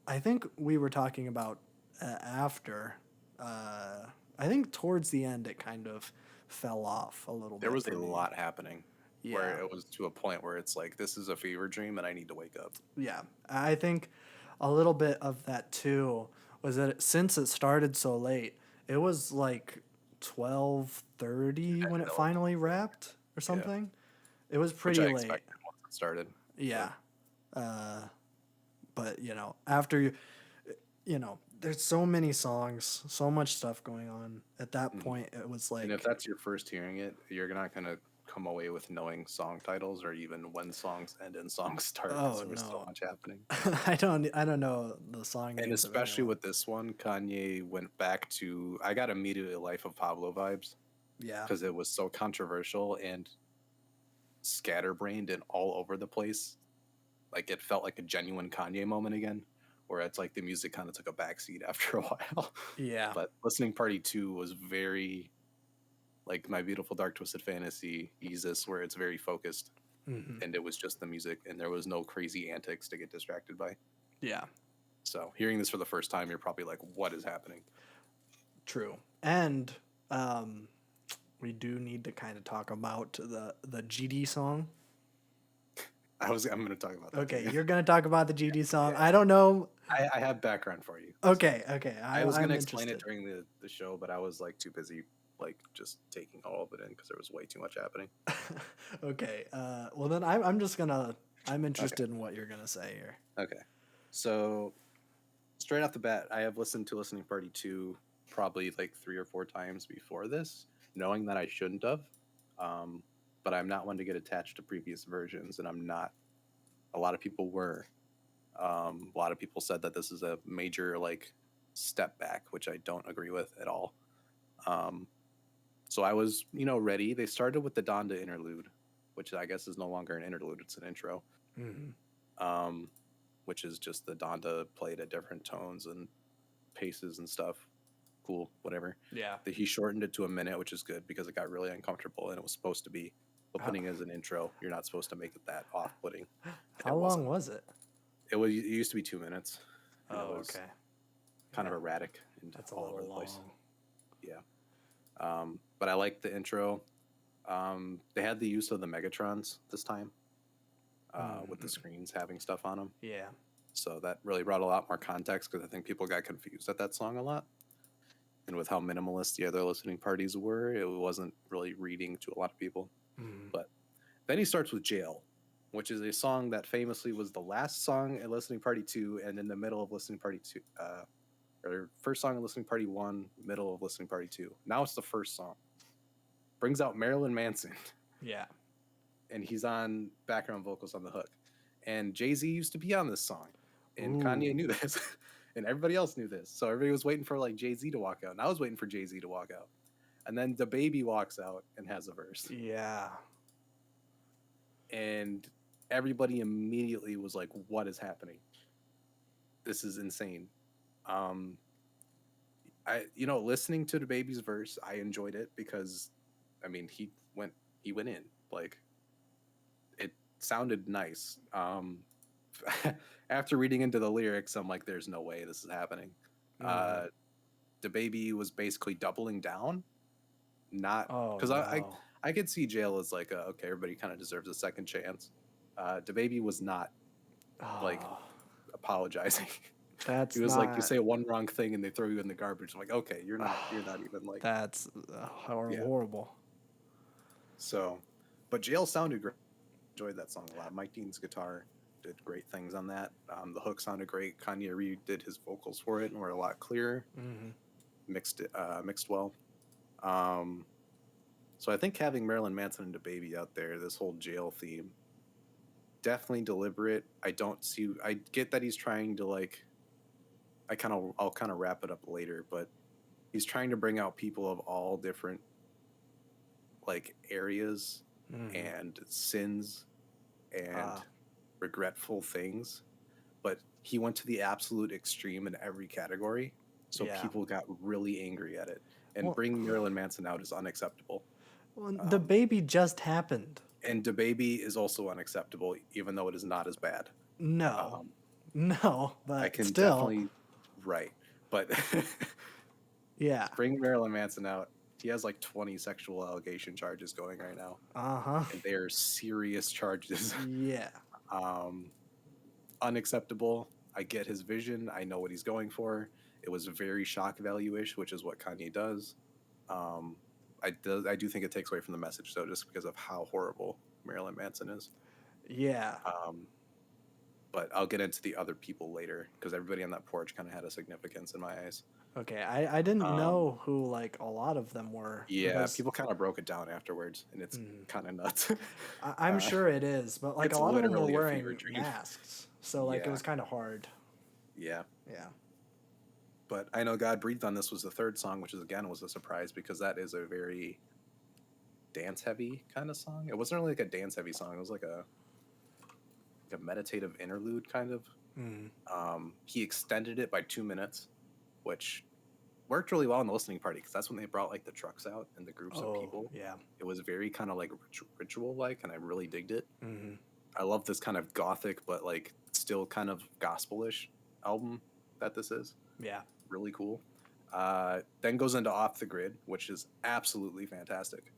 Speaker 2: I think we were talking about after. I think towards the end it kind of fell off a little bit.
Speaker 4: There was
Speaker 2: for
Speaker 4: a
Speaker 2: me.
Speaker 4: lot happening where
Speaker 2: Yeah.
Speaker 4: it was to a point where it's like, this is a fever dream and I need to wake up.
Speaker 2: Yeah, I think a little bit of that too was that since it started so late, it was like 12:30 when it
Speaker 4: know.
Speaker 2: finally wrapped or something. It was
Speaker 4: Which
Speaker 2: pretty
Speaker 4: I
Speaker 2: late.
Speaker 4: expected once it started.
Speaker 2: Yeah. But after there's so many songs, so much stuff going on. At that point, it was like,
Speaker 4: And if that's your first hearing it, you're not going to come away with knowing song titles or even when songs end and songs start.
Speaker 2: Oh,
Speaker 4: There was so
Speaker 2: no.
Speaker 4: much happening.
Speaker 2: I don't know the song
Speaker 4: And
Speaker 2: names of
Speaker 4: especially
Speaker 2: anyone.
Speaker 4: with this one, Kanye went back to, I got immediately Life of Pablo vibes
Speaker 2: Yeah.
Speaker 4: because it was so controversial and scatterbrained and all over the place. Like it felt like a genuine Kanye moment again, where it's like the music kind of took a backseat after a while.
Speaker 2: Yeah.
Speaker 4: But Listening Party 2 was very like My Beautiful Dark Twisted Fantasy, Yeezus, where it's very focused.
Speaker 2: Mhm.
Speaker 4: And it was just the music and there was no crazy antics to get distracted by.
Speaker 2: Yeah.
Speaker 4: So hearing this for the first time, you're probably like, what is happening?
Speaker 2: True. And we do need to kind of talk about the GD song.
Speaker 4: I'm gonna talk about that.
Speaker 2: Okay,
Speaker 4: too.
Speaker 2: you're gonna talk about the GD song. I don't know.
Speaker 4: I have background for you.
Speaker 2: Okay.
Speaker 4: I was
Speaker 2: I'm
Speaker 4: gonna explain it
Speaker 2: interested.
Speaker 4: during the show, but I was like too busy like just taking all of it in because there was way too much happening.
Speaker 2: Okay. Well then I'm interested in what you're gonna say here.
Speaker 4: Okay. So straight off the bat, I have listened to Listening Party 2 probably like 3 or 4 times before this, knowing that I shouldn't have. But I'm not one to get attached to previous versions, and I'm not. A lot of people were. A lot of people said that this is a major like step back, which I don't agree with at all. So I was, ready. They started with the Donda Interlude, which I guess is no longer an interlude; it's an intro.
Speaker 2: Mm-hmm.
Speaker 4: Which is just the Donda played at different tones and paces and stuff. Cool, whatever.
Speaker 2: Yeah.
Speaker 4: He shortened it to a minute, which is good because it got really uncomfortable and it was supposed to be opening as an intro. You're not supposed to make it that off-putting.
Speaker 2: How long was it?
Speaker 4: It used to be 2 minutes. And it was
Speaker 2: okay.
Speaker 4: kind of erratic and
Speaker 2: That's a
Speaker 4: all over
Speaker 2: little
Speaker 4: the
Speaker 2: long.
Speaker 4: place. Yeah. But I like the intro. They had the use of the Megatrons this time. With the screens having stuff on them.
Speaker 2: Yeah.
Speaker 4: So that really brought a lot more context because I think people got confused at that song a lot. And with how minimalist the other listening parties were, it wasn't really reading to a lot of people. But then he starts with Jail, which is a song that famously was the last song in Listening Party 2 and in the middle of Listening Party 2. Or first song in Listening Party 1, middle of Listening Party 2. Now it's the first song. Brings out Marilyn Manson.
Speaker 2: Yeah.
Speaker 4: And he's on background vocals on the hook. And Jay-Z used to be on this song. And
Speaker 2: Ooh.
Speaker 4: Kanye knew this. And everybody else knew this. So everybody was waiting for like Jay-Z to walk out. And I was waiting for Jay-Z to walk out. And then DaBaby walks out and has a verse.
Speaker 2: Yeah.
Speaker 4: And everybody immediately was like, what is happening? This is insane. Listening to DaBaby's verse, I enjoyed it because he went in. Like, it sounded nice. After reading into the lyrics, I'm like, there's no way this is happening. DaBaby was basically doubling down. Not because I could see Jail as like okay, everybody kind of deserves a second chance. DaBaby was not like apologizing.
Speaker 2: That's
Speaker 4: he was like, you say one wrong thing and they throw you in the garbage. I'm like, okay, you're not even like
Speaker 2: that's horrible.
Speaker 4: So, but Jail sounded great. Enjoyed that song a lot. Mike Dean's guitar did great things on that. The hook sounded great. Kanye redid his vocals for it and were a lot clearer. Mixed well. So I think having Marilyn Manson and DaBaby out there, this whole Jail theme, definitely deliberate. I get that he's trying to like. I'll kind of wrap it up later, but he's trying to bring out people of all different like areas and sins and regretful things, but he went to the absolute extreme in every category, so people got really angry at it. And bringing Marilyn Manson out is unacceptable.
Speaker 2: Well, DaBaby just happened.
Speaker 4: And DaBaby is also unacceptable, even though it is not as bad.
Speaker 2: No, but
Speaker 4: I can
Speaker 2: still.
Speaker 4: definitely but
Speaker 2: yeah,
Speaker 4: bring Marilyn Manson out. He has like 20 sexual allegation charges going right now. And they are serious charges.
Speaker 2: Yeah.
Speaker 4: Unacceptable. I get his vision. I know what he's going for. It was very shock value-ish, which is what Kanye does. I do think it takes away from the message, though, just because of how horrible Marilyn Manson is.
Speaker 2: Yeah.
Speaker 4: But I'll get into the other people later, because everybody on that porch kind of had a significance in my eyes.
Speaker 2: Okay, I didn't know who like a lot of them were.
Speaker 4: Yeah, people kind of broke it down afterwards, and it's kind of nuts.
Speaker 2: I'm sure it is, but like a lot of them were wearing masks, so like it was kind of hard.
Speaker 4: Yeah.
Speaker 2: Yeah.
Speaker 4: But I Know God Breathed on This was the third song, which was a surprise because that is a very dance-heavy kind of song. It wasn't really like a dance-heavy song. It was like a meditative interlude kind of. He extended it by 2 minutes, which worked really well in the listening party because that's when they brought like the trucks out and the groups of people.
Speaker 2: Yeah.
Speaker 4: It was very kind of like ritual-like, and I really digged it. I love this kind of gothic but like still kind of gospel-ish album that this is.
Speaker 2: Yeah.
Speaker 4: Really cool. Then goes into Off the Grid, which is absolutely fantastic.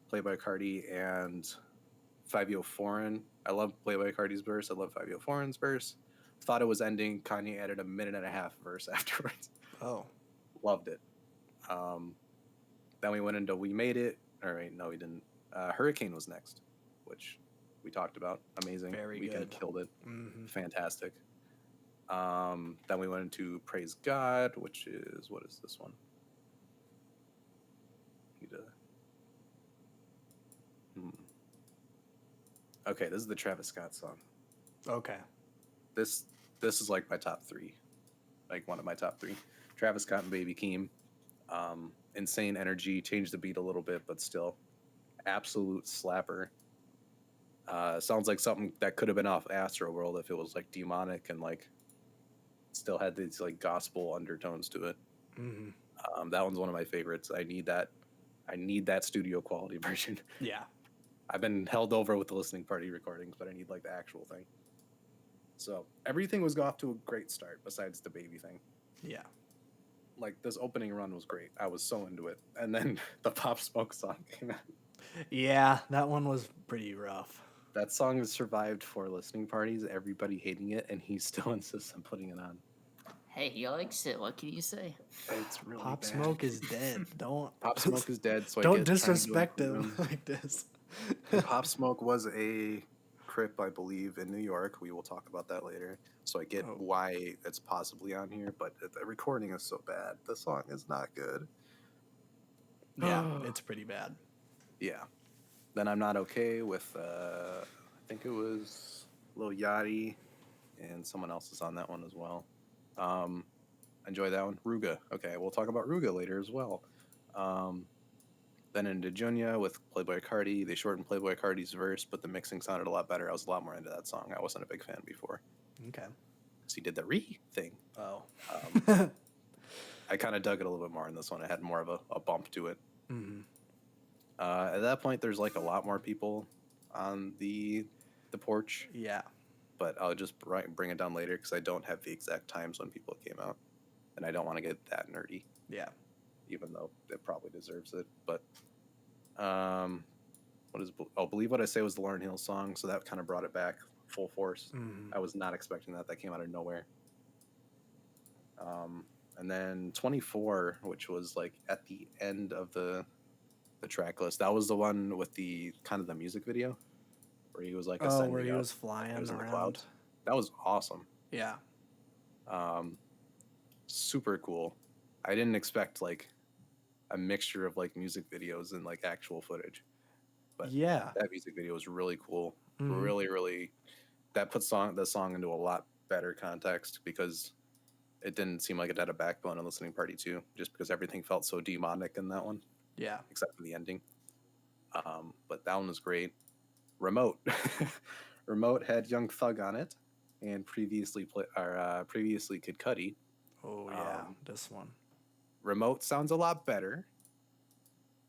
Speaker 4: Played by Cardi and Fabio Foreign. I love Playboy Cardi's verse. I love Fabio Foreign's verse. Thought it was ending. Kanye added a minute and a half verse afterwards.
Speaker 2: Oh.
Speaker 4: Loved it. Then we went into We Made It. All right, no, we didn't. Hurricane was next, which we talked about. Amazing.
Speaker 2: Very
Speaker 4: Weekend
Speaker 2: good.
Speaker 4: killed it.
Speaker 2: Mm-hmm.
Speaker 4: Fantastic. Then we went into Praise God, which is, what is this one? Okay, this is the Travis Scott song.
Speaker 2: Okay.
Speaker 4: This is like my top three, like one of my top three. Travis Scott and Baby Keem. Insane energy, changed the beat a little bit, but still absolute slapper. Sounds like something that could have been off Astroworld if it was like demonic and like still had these like gospel undertones to it.
Speaker 2: Mm-hmm.
Speaker 4: That one's one of my favorites. I need that studio quality version.
Speaker 2: Yeah.
Speaker 4: I've been held over with the listening party recordings, but I need like the actual thing. So everything was off to a great start besides the baby thing.
Speaker 2: Yeah.
Speaker 4: Like this opening run was great. I was so into it. And then the Pop Smoke song came out.
Speaker 2: Yeah, that one was pretty rough.
Speaker 4: That song has survived 4 listening parties, everybody hating it, and he still insists on putting it on.
Speaker 3: Hey, he likes it. What can you say?
Speaker 4: It's really
Speaker 2: Pop
Speaker 4: bad.
Speaker 2: Smoke is dead. Don't
Speaker 4: Pop Smoke is dead, so I
Speaker 2: don't
Speaker 4: get trying to
Speaker 2: disrespect
Speaker 4: improve
Speaker 2: him like this.
Speaker 4: Pop Smoke was a Crip, I believe, in New York. We will talk about that later. So I get why it's possibly on here, but the recording is so bad. The song is not good.
Speaker 2: Yeah, it's pretty bad.
Speaker 4: Yeah. Then I'm Not Okay with, I think it was Lil Yachty, and someone else is on that one as well. Enjoy that one. Ruga. Okay, we'll talk about Ruga later as well. Then into Junya with Playboy Cardi. They shortened Playboy Cardi's verse, but the mixing sounded a lot better. I was a lot more into that song. I wasn't a big fan before.
Speaker 2: Okay.
Speaker 4: So he did the re thing.
Speaker 2: Oh.
Speaker 4: I kind of dug it a little bit more in this one. It had more of a bump to it.
Speaker 2: Mm-hmm.
Speaker 4: At that point, there's like a lot more people on the porch.
Speaker 2: Yeah.
Speaker 4: But I'll just bring it down later because I don't have the exact times when people came out. And I don't want to get that nerdy.
Speaker 2: Yeah.
Speaker 4: Even though it probably deserves it. But Believe What I Say was the Lauryn Hill song, so that kind of brought it back full force.
Speaker 2: Mm-hmm.
Speaker 4: I was not expecting that. That came out of nowhere. And then 24, which was like at the end of the track list. That was the one with the kind of the music video where he was like
Speaker 2: where he was flying
Speaker 4: in the
Speaker 2: around.
Speaker 4: clouds. That was awesome.
Speaker 2: Yeah.
Speaker 4: Super cool. I didn't expect like a mixture of like music videos and like actual footage. But
Speaker 2: yeah,
Speaker 4: that music video was really cool.
Speaker 2: Mm-hmm.
Speaker 4: Really, that puts the song into a lot better context because it didn't seem like it had a backbone in listening party too, just because everything felt so demonic in that one.
Speaker 2: Yeah.
Speaker 4: Except for the ending. But that one was great. Remote. Remote had Young Thug on it and previously Kid Cudi.
Speaker 2: Oh yeah, this one.
Speaker 4: Remote sounds a lot better.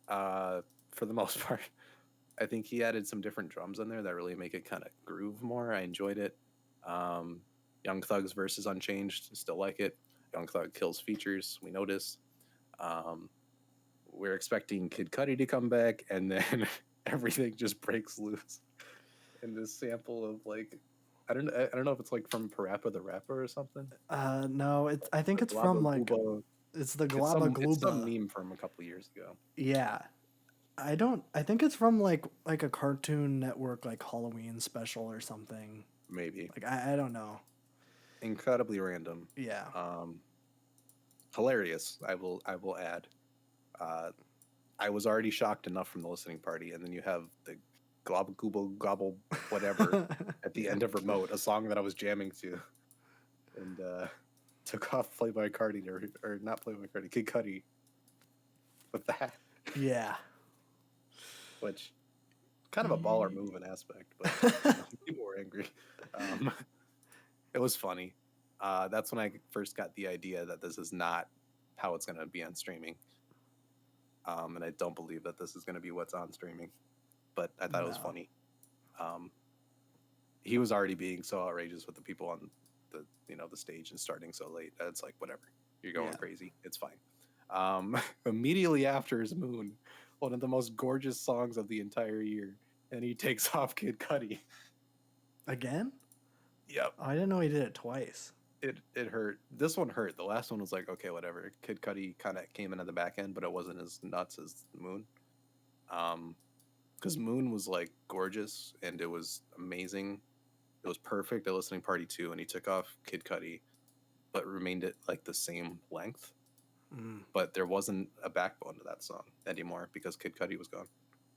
Speaker 4: For the most part. I think he added some different drums in there that really make it kind of groove more. I enjoyed it. Young Thug's verse is unchanged. Still like it. Young Thug kills features. We notice. We're expecting Kid Cudi to come back, and then everything just breaks loose. And this sample of like, I don't know if it's like from Parappa the Rapper or something.
Speaker 2: No, I think it's from like it's the Glaba Gluba.
Speaker 4: It's some meme from a couple years ago.
Speaker 2: Yeah. I think it's from like a Cartoon Network like Halloween special or something.
Speaker 4: Maybe.
Speaker 2: Like I don't know.
Speaker 4: Incredibly random.
Speaker 2: Yeah.
Speaker 4: Hilarious. I will add. I was already shocked enough from the listening party, and then you have the globble gobble whatever at the end of Remote, a song that I was jamming to, and took off Playboy Cardi or not Playboy Cardi, Kid Cudi with that.
Speaker 2: Yeah.
Speaker 4: Which kind of a baller move in aspect, but people were angry. It was funny. That's when I first got the idea that this is not how it's going to be on streaming. And I don't believe that this is going to be what's on streaming, but I thought it was funny. He was already being so outrageous with the people on the stage and starting so late. It's like, whatever, you're going crazy. It's fine. Immediately after is Moon, one of the most gorgeous songs of the entire year. and he takes off Kid Cudi.
Speaker 2: Again?
Speaker 4: Yep.
Speaker 2: Oh, I didn't know he did it twice.
Speaker 4: It hurt. This one hurt. The last one was like, okay, whatever. Kid Cudi kind of came in at the back end, but it wasn't as nuts as Moon. Because Moon was like gorgeous and it was amazing. It was perfect at listening party 2, and he took off Kid Cudi, but remained at like the same length. But there wasn't a backbone to that song anymore because Kid Cudi was gone.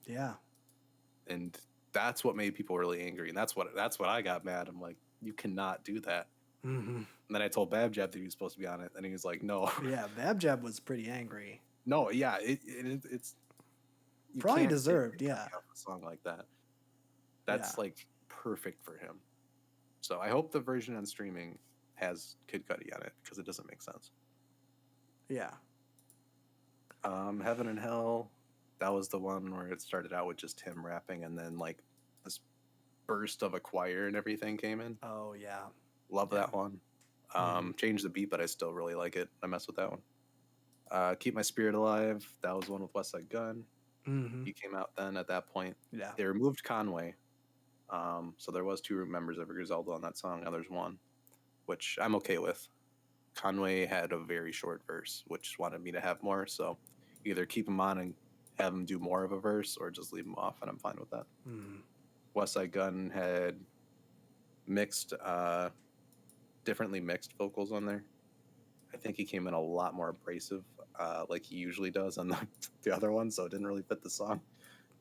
Speaker 2: Yeah.
Speaker 4: And that's what made people really angry, and that's what I got mad. I'm like, you cannot do that. And then I told Babjab that he was supposed to be on it, and he was like, no.
Speaker 2: Yeah, Babjab was pretty angry.
Speaker 4: No, yeah, it's you
Speaker 2: probably
Speaker 4: can't
Speaker 2: deserved,
Speaker 4: take
Speaker 2: yeah.
Speaker 4: a song like that. That's
Speaker 2: Yeah.
Speaker 4: like perfect for him. So I hope the version on streaming has Kid Cudi on it because it doesn't make sense.
Speaker 2: Yeah.
Speaker 4: Heaven and Hell, that was the one where it started out with just him rapping, and then like this burst of a choir and everything came in.
Speaker 2: Oh yeah.
Speaker 4: Love that one. Changed the beat, but I still really like it. I mess with that one. Keep My Spirit Alive, that was one with Westside Gun. He came out then at that point.
Speaker 2: Yeah.
Speaker 4: They removed Conway. So there was 2 members of Griselda on that song. Now there's 1, which I'm okay with. Conway had a very short verse, which wanted me to have more. So either keep him on and have him do more of a verse, or just leave him off, and I'm fine with that. Westside Gun had mixed, differently mixed vocals on there. I think he came in a lot more abrasive, like he usually does on the other one, so it didn't really fit the song.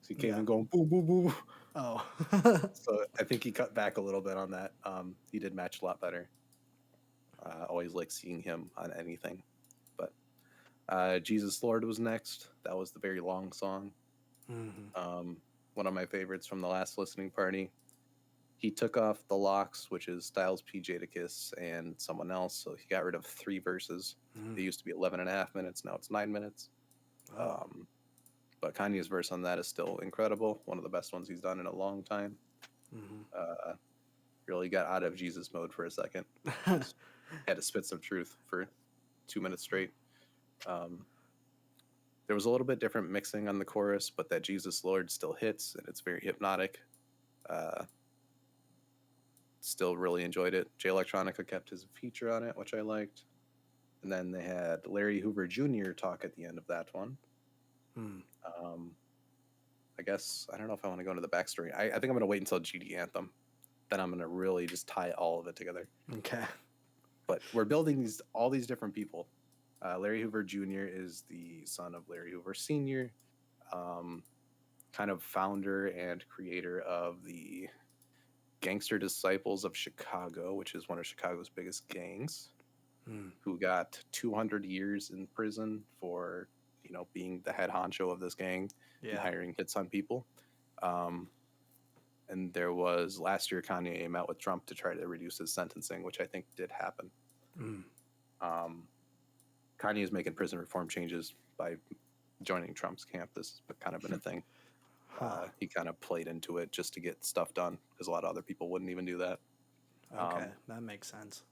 Speaker 4: So he came in going boo boo boo.
Speaker 2: Oh.
Speaker 4: So I think he cut back a little bit on that. He did match a lot better. Always like seeing him on anything. But Jesus Lord was next. That was the very long song. One of my favorites from the last listening party. He took off the locks, which is Styles P. Jadakiss and someone else. So he got rid of 3 verses. They used to be 11.5 minutes. Now it's 9 minutes. But Kanye's verse on that is still incredible. One of the best ones he's done in a long time. Really got out of Jesus mode for a second. Had to spit some truth for 2 minutes straight. There was a little bit different mixing on the chorus, but that Jesus Lord still hits, and it's very hypnotic. Still really enjoyed it. Jay Electronica kept his feature on it, which I liked. And then they had Larry Hoover Jr. talk at the end of that one. I guess, I don't know if I want to go into the backstory. I think I'm going to wait until GD Anthem. Then I'm going to really just tie all of it together.
Speaker 2: Okay.
Speaker 4: But we're building all these different people. Larry Hoover Jr. is the son of Larry Hoover Sr., kind of founder and creator of the Gangster Disciples of Chicago, which is one of Chicago's biggest gangs, who got 200 years in prison for, being the head honcho of this gang and hiring hits on people. And there was last year Kanye came out with Trump to try to reduce his sentencing, which I think did happen. Kanye is making prison reform changes by joining Trump's camp. This has kind of been a thing. He kind of played into it just to get stuff done because a lot of other people wouldn't even do that.
Speaker 2: Okay, that makes sense.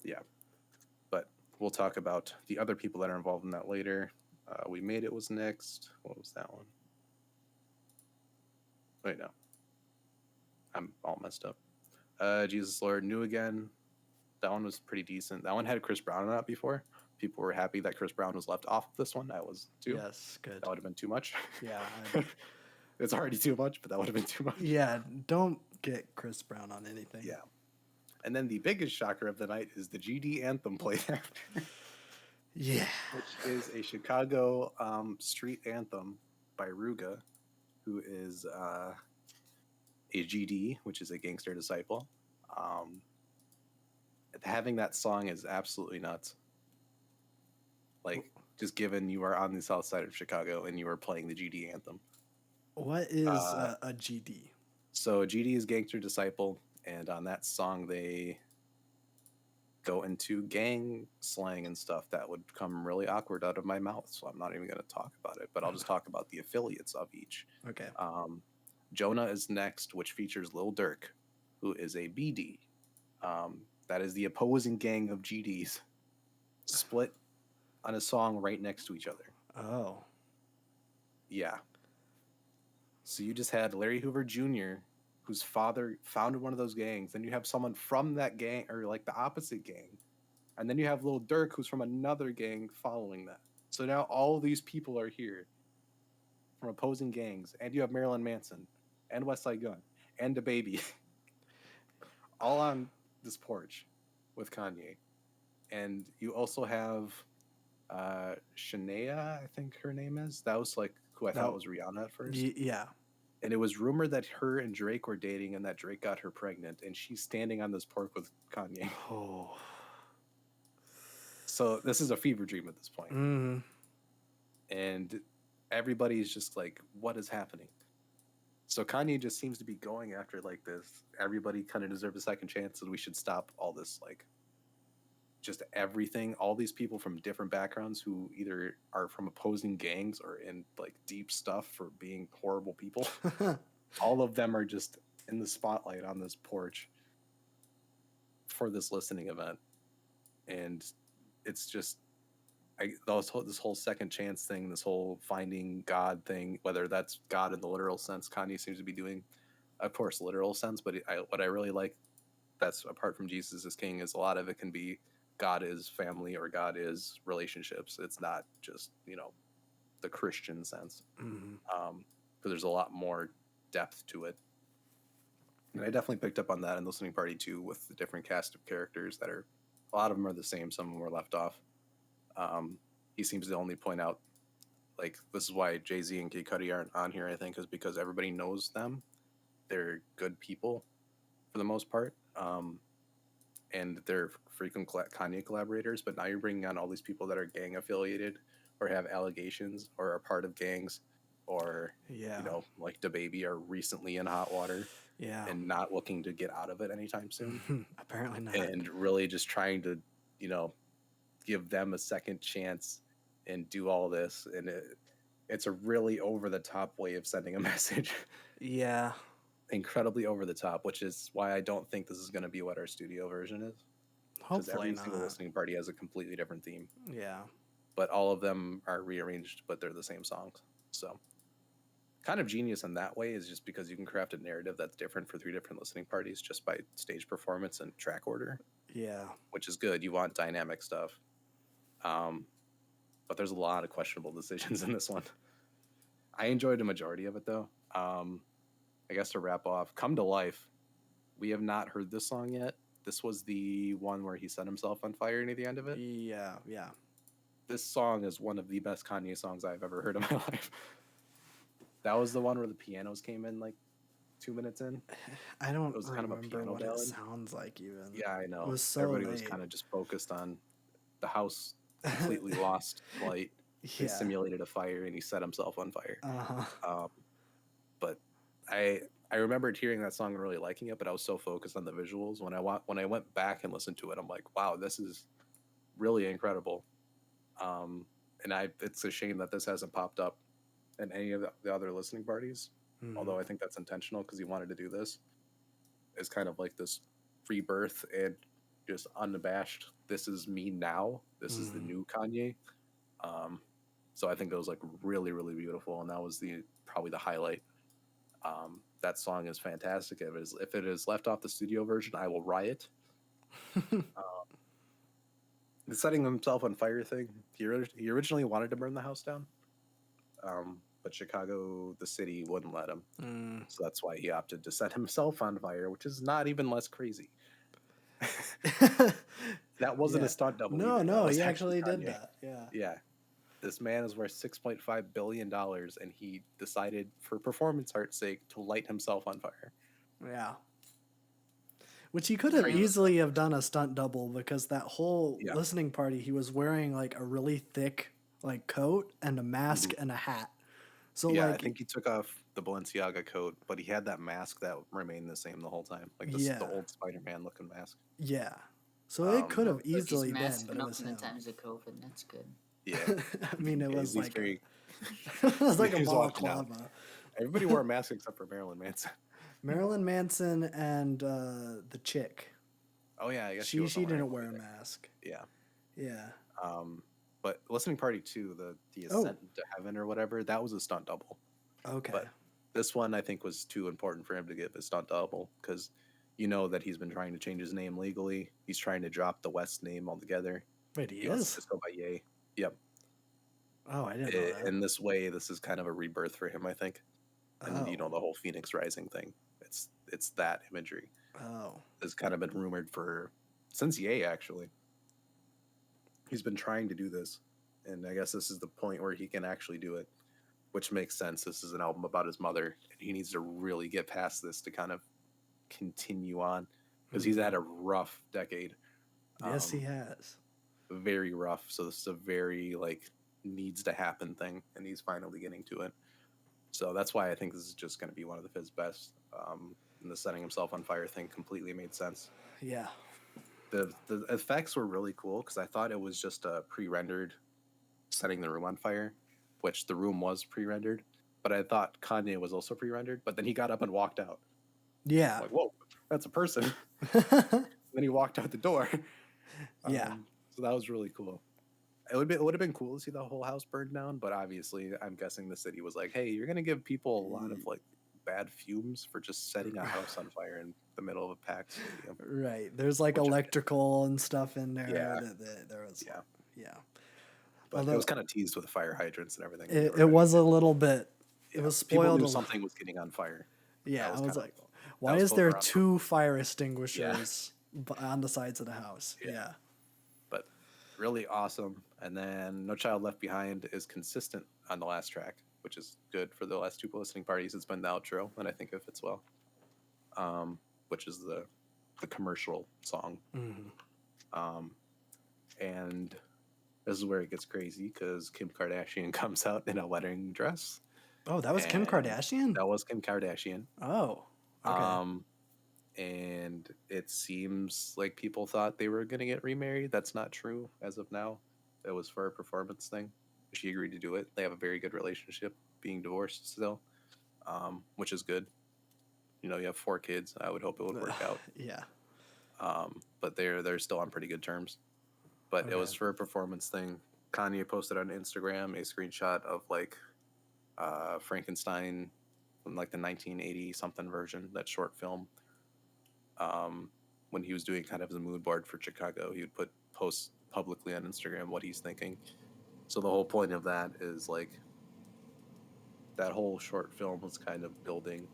Speaker 4: Yeah. But we'll talk about the other people that are involved in that later. We Made It was next. What was that one? Wait, no. I'm all messed up. Jesus Lord, New Again. That one was pretty decent. That one had Chris Brown on it before. People were happy that Chris Brown was left off of this one. I was too.
Speaker 2: Yes, good.
Speaker 4: That would have been too much.
Speaker 2: Yeah.
Speaker 4: It's already too much, but that would have been too much.
Speaker 2: Yeah, don't get Chris Brown on anything.
Speaker 4: Yeah. And then the biggest shocker of the night is the GD Anthem played after.
Speaker 2: Yeah.
Speaker 4: Which is a Chicago street anthem by Ruga, who is a GD, which is a gangster disciple. Having that song is absolutely nuts. Like, just given you are on the south side of Chicago and you are playing the GD anthem.
Speaker 2: What is a GD?
Speaker 4: So a GD is gangster disciple, and on that song they go into gang slang and stuff that would come really awkward out of my mouth. So I'm not even going to talk about it, but I'll just talk about the affiliates of each.
Speaker 2: Okay.
Speaker 4: Jonah is next, which features Lil Durk, who is a BD. That is the opposing gang of GDs split on a song right next to each other.
Speaker 2: Oh.
Speaker 4: Yeah. So you just had Larry Hoover Jr., whose father founded one of those gangs. Then you have someone from that gang, or like the opposite gang. And then you have Lil Durk, who's from another gang following that. So now all of these people are here from opposing gangs. And you have Marilyn Manson and Westside Gun and DaBaby all on this porch with Kanye. And you also have Shania, I think her name is. That was like who I thought was Rihanna at first.
Speaker 2: Yeah.
Speaker 4: And it was rumored that her and Drake were dating and that Drake got her pregnant. And she's standing on this porch with Kanye.
Speaker 2: Oh.
Speaker 4: So this is a fever dream at this point.
Speaker 2: Mm-hmm.
Speaker 4: And everybody's just like, what is happening? So Kanye just seems to be going after like this. Everybody kind of deserves a second chance, and we should stop all this, like, just everything. All these people from different backgrounds who either are from opposing gangs or in like deep stuff for being horrible people. All of them are just in the spotlight on this porch for this listening event. And it's just this whole second chance thing, this whole finding God thing, whether that's God in the literal sense Kanye seems to be doing, of course, literal sense, but what I really like that's apart from Jesus is King is a lot of it can be God is family or God is relationships. It's not just, the Christian sense.
Speaker 2: Mm-hmm.
Speaker 4: But there's a lot more depth to it. And I definitely picked up on that in listening party too, with the different cast of characters that are, a lot of them are the same, some of them were left off. He seems to only point out, like, this is why Jay-Z and Kid Cudi aren't on here, I think, is because everybody knows them. They're good people for the most part. And they're frequent Kanye collaborators, but now you're bringing on all these people that are gang affiliated or have allegations or are part of gangs or, like DaBaby are recently in hot water and not looking to get out of it anytime soon.
Speaker 2: Apparently not.
Speaker 4: And really just trying to, give them a second chance and do all this. And it's a really over-the-top way of sending a message.
Speaker 2: Yeah.
Speaker 4: Incredibly over the top, which is why I don't think this is going to be what our studio version is.
Speaker 2: Hopefully
Speaker 4: every
Speaker 2: not.
Speaker 4: single listening party has a completely different theme.
Speaker 2: Yeah.
Speaker 4: But all of them are rearranged, but they're the same songs. So kind of genius in that way is just because you can craft a narrative that's different for 3 different listening parties just by stage performance and track order.
Speaker 2: Yeah.
Speaker 4: Which is good. You want dynamic stuff. But there's a lot of questionable decisions in this one. I enjoyed the majority of it, though. I guess to wrap off, Come to Life. We have not heard this song yet. This was the one where he set himself on fire near the end of it.
Speaker 2: Yeah.
Speaker 4: This song is one of the best Kanye songs I've ever heard in my life. That was the one where the pianos came in like 2 minutes in.
Speaker 2: I don't
Speaker 4: It was
Speaker 2: remember
Speaker 4: kind of a piano
Speaker 2: what
Speaker 4: ballad.
Speaker 2: it sounds like even.
Speaker 4: Yeah, I know.
Speaker 2: It was so
Speaker 4: Everybody
Speaker 2: late.
Speaker 4: was kind of just focused on the house completely lost light. He simulated a fire and he set himself on fire.
Speaker 2: Uh-huh.
Speaker 4: But I remembered hearing that song and really liking it, but I was so focused on the visuals. When I went back and listened to it, I'm like, wow, this is really incredible. And it's a shame that this hasn't popped up in any of the other listening parties.
Speaker 2: Mm-hmm.
Speaker 4: Although I think that's intentional because he wanted to do this. It's kind of like this rebirth and just unabashed. This is me now. This is the new Kanye. So I think it was like really, really beautiful, and that was probably the highlight. That song is fantastic. If it is left off the studio version, I will riot. The setting himself on fire thing. He originally wanted to burn the house down, but Chicago, the city, wouldn't let him. So that's why he opted to set himself on fire, which is not even less crazy. That wasn't a stunt double.
Speaker 2: No, he actually did that.
Speaker 4: Yeah. This man is worth $6.5 billion, and he decided, for performance art's sake, to light himself on fire.
Speaker 2: Yeah. Which he could have easily have done a stunt double because that whole listening party, he was wearing like a really thick like coat and a mask and a hat. So
Speaker 4: I think he took off the Balenciaga coat, but he had that mask that remained the same the whole time, like the old Spider-Man looking mask.
Speaker 2: Yeah. So it could have easily been, but it was
Speaker 3: in
Speaker 2: him.
Speaker 3: the times of COVID. That's good.
Speaker 4: Yeah.
Speaker 2: I mean, it was like
Speaker 4: it
Speaker 2: was like a
Speaker 4: was
Speaker 2: ball of
Speaker 4: walking out.
Speaker 2: lava.
Speaker 4: Everybody wore a mask except for Marilyn Manson.
Speaker 2: Marilyn Manson and the chick.
Speaker 4: Oh yeah, I guess
Speaker 2: she didn't wear a mask.
Speaker 4: Yeah.
Speaker 2: Yeah.
Speaker 4: But listening party 2, the ascent to heaven or whatever, that was a stunt double.
Speaker 2: Okay.
Speaker 4: But This one I think was too important for him to give a stunt double because you know that he's been trying to change his name legally. He's trying to drop the West name altogether.
Speaker 2: Wait, he
Speaker 4: He wants to
Speaker 2: is?
Speaker 4: just go by Ye. Yep.
Speaker 2: Oh, I didn't know that.
Speaker 4: In this way, this is kind of a rebirth for him, I think. And
Speaker 2: Oh.
Speaker 4: the whole Phoenix Rising thing. It's that imagery.
Speaker 2: Oh.
Speaker 4: Has kind of been rumored for since Ye actually. He's been trying to do this, and I guess this is the point where he can actually do it, which makes sense. This is an album about his mother, and he needs to really get past this to kind of continue on because he's had a rough decade.
Speaker 2: Yes, he has.
Speaker 4: Very rough. So this is a very needs to happen thing, and he's finally getting to it. So that's why I think this is just going to be one of his best. And the setting himself on fire thing completely made sense.
Speaker 2: Yeah.
Speaker 4: The effects were really cool because I thought it was just a pre-rendered setting the room on fire, which the room was pre-rendered. But I thought Kanye was also pre-rendered. But then he got up and walked out.
Speaker 2: Yeah.
Speaker 4: I'm like, whoa, that's a person. Then he walked out the door.
Speaker 2: Yeah.
Speaker 4: So that was really cool. It would have been cool to see the whole house burned down, but obviously, I'm guessing the city was like, "Hey, you're gonna give people a lot of bad fumes for just setting a house on fire in the middle of a packed stadium."
Speaker 2: Right. There's electrical and stuff in there.
Speaker 4: Yeah.
Speaker 2: There was.
Speaker 4: Yeah.
Speaker 2: Yeah.
Speaker 4: But
Speaker 2: Although
Speaker 4: it was kind of teased with fire hydrants and everything.
Speaker 2: it was a little bit. It was
Speaker 4: People
Speaker 2: spoiled.
Speaker 4: knew something was getting on fire.
Speaker 2: Yeah, I was like,
Speaker 4: cool.
Speaker 2: why
Speaker 4: was
Speaker 2: is there
Speaker 4: floating around.
Speaker 2: 2 fire extinguishers on the sides of the house? Yeah.
Speaker 4: But really awesome. And then No Child Left Behind is consistent on the last track, which is good for the last 2 listening parties. It's been the outro, and I think it fits well. Which is the commercial song.
Speaker 2: Mm-hmm.
Speaker 4: And this is where it gets crazy because Kim Kardashian comes out in a wedding dress.
Speaker 2: Oh, that was Kim Kardashian?
Speaker 4: That was Kim Kardashian.
Speaker 2: Oh, okay.
Speaker 4: And it seems like people thought they were going to get remarried. That's not true as of now. It was for a performance thing. She agreed to do it. They have a very good relationship, being divorced still, which is good. You have 4 kids. I would hope it would work out.
Speaker 2: Yeah.
Speaker 4: But they're still on pretty good terms. But it was for a performance thing. Kanye posted on Instagram a screenshot of Frankenstein from the 1980 something version, that short film. When he was doing kind of the mood board for Chicago, he would post publicly on Instagram what he's thinking. So the whole point of that is that whole short film was kind of building.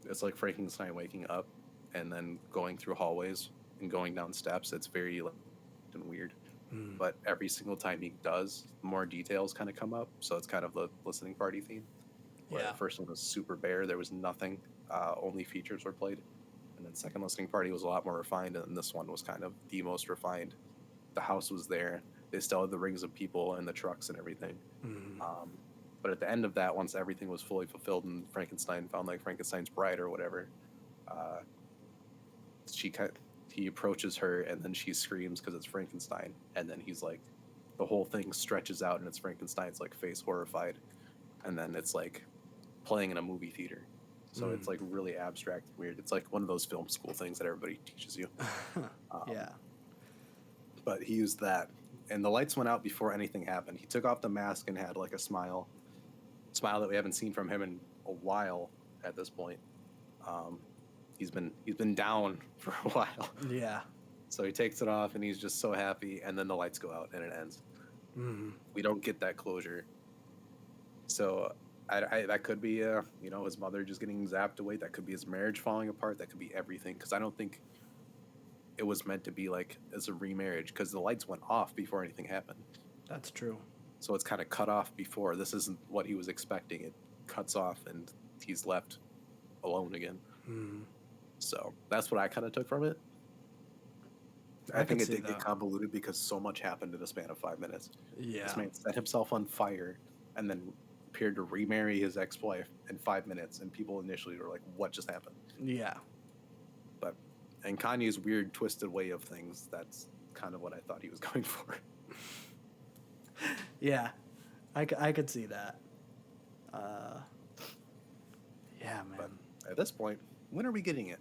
Speaker 4: It's like Frankenstein waking up and then going through hallways and going down steps. It's very and weird. But every single time he does, more details kind of come up. So it's kind of the listening party theme. Where the first one was super bare. There was nothing. Only features were played. And then second listening party was a lot more refined. And this one was kind of the most refined. The house was there. They still had the rings of people and the trucks and everything. But at the end of that, once everything was fully fulfilled and Frankenstein found Frankenstein's bride or whatever, he approaches her and then she screams because it's Frankenstein. And then he's the whole thing stretches out and it's Frankenstein's face horrified. And then it's playing in a movie theater. So it's really abstract and weird. It's one of those film school things that everybody teaches you.
Speaker 2: Yeah.
Speaker 4: But he used that. And the lights went out before anything happened. He took off the mask and had a smile that we haven't seen from him in a while at this point. He's been down for a while.
Speaker 2: Yeah.
Speaker 4: So he takes it off and he's just so happy, and then the lights go out and it ends. We don't get that closure. So I that could be his mother just getting zapped away. That could be his marriage falling apart. That could be everything, because I don't think it was meant to be as a remarriage, because the lights went off before anything happened.
Speaker 2: That's true.
Speaker 4: So it's kind of cut off before. This isn't what he was expecting. It cuts off and he's left alone again. So that's what I kind of took from it. I think it did get convoluted because so much happened in the span of 5 minutes.
Speaker 2: Yeah.
Speaker 4: This man set himself on fire and then appeared to remarry his ex-wife in 5 minutes, and people initially were like, what just happened?
Speaker 2: Yeah.
Speaker 4: And Kanye's weird, twisted way of things, that's kind of what I thought he was going for.
Speaker 2: Yeah. I could see that. Yeah, man.
Speaker 4: But at this point, when are we getting it?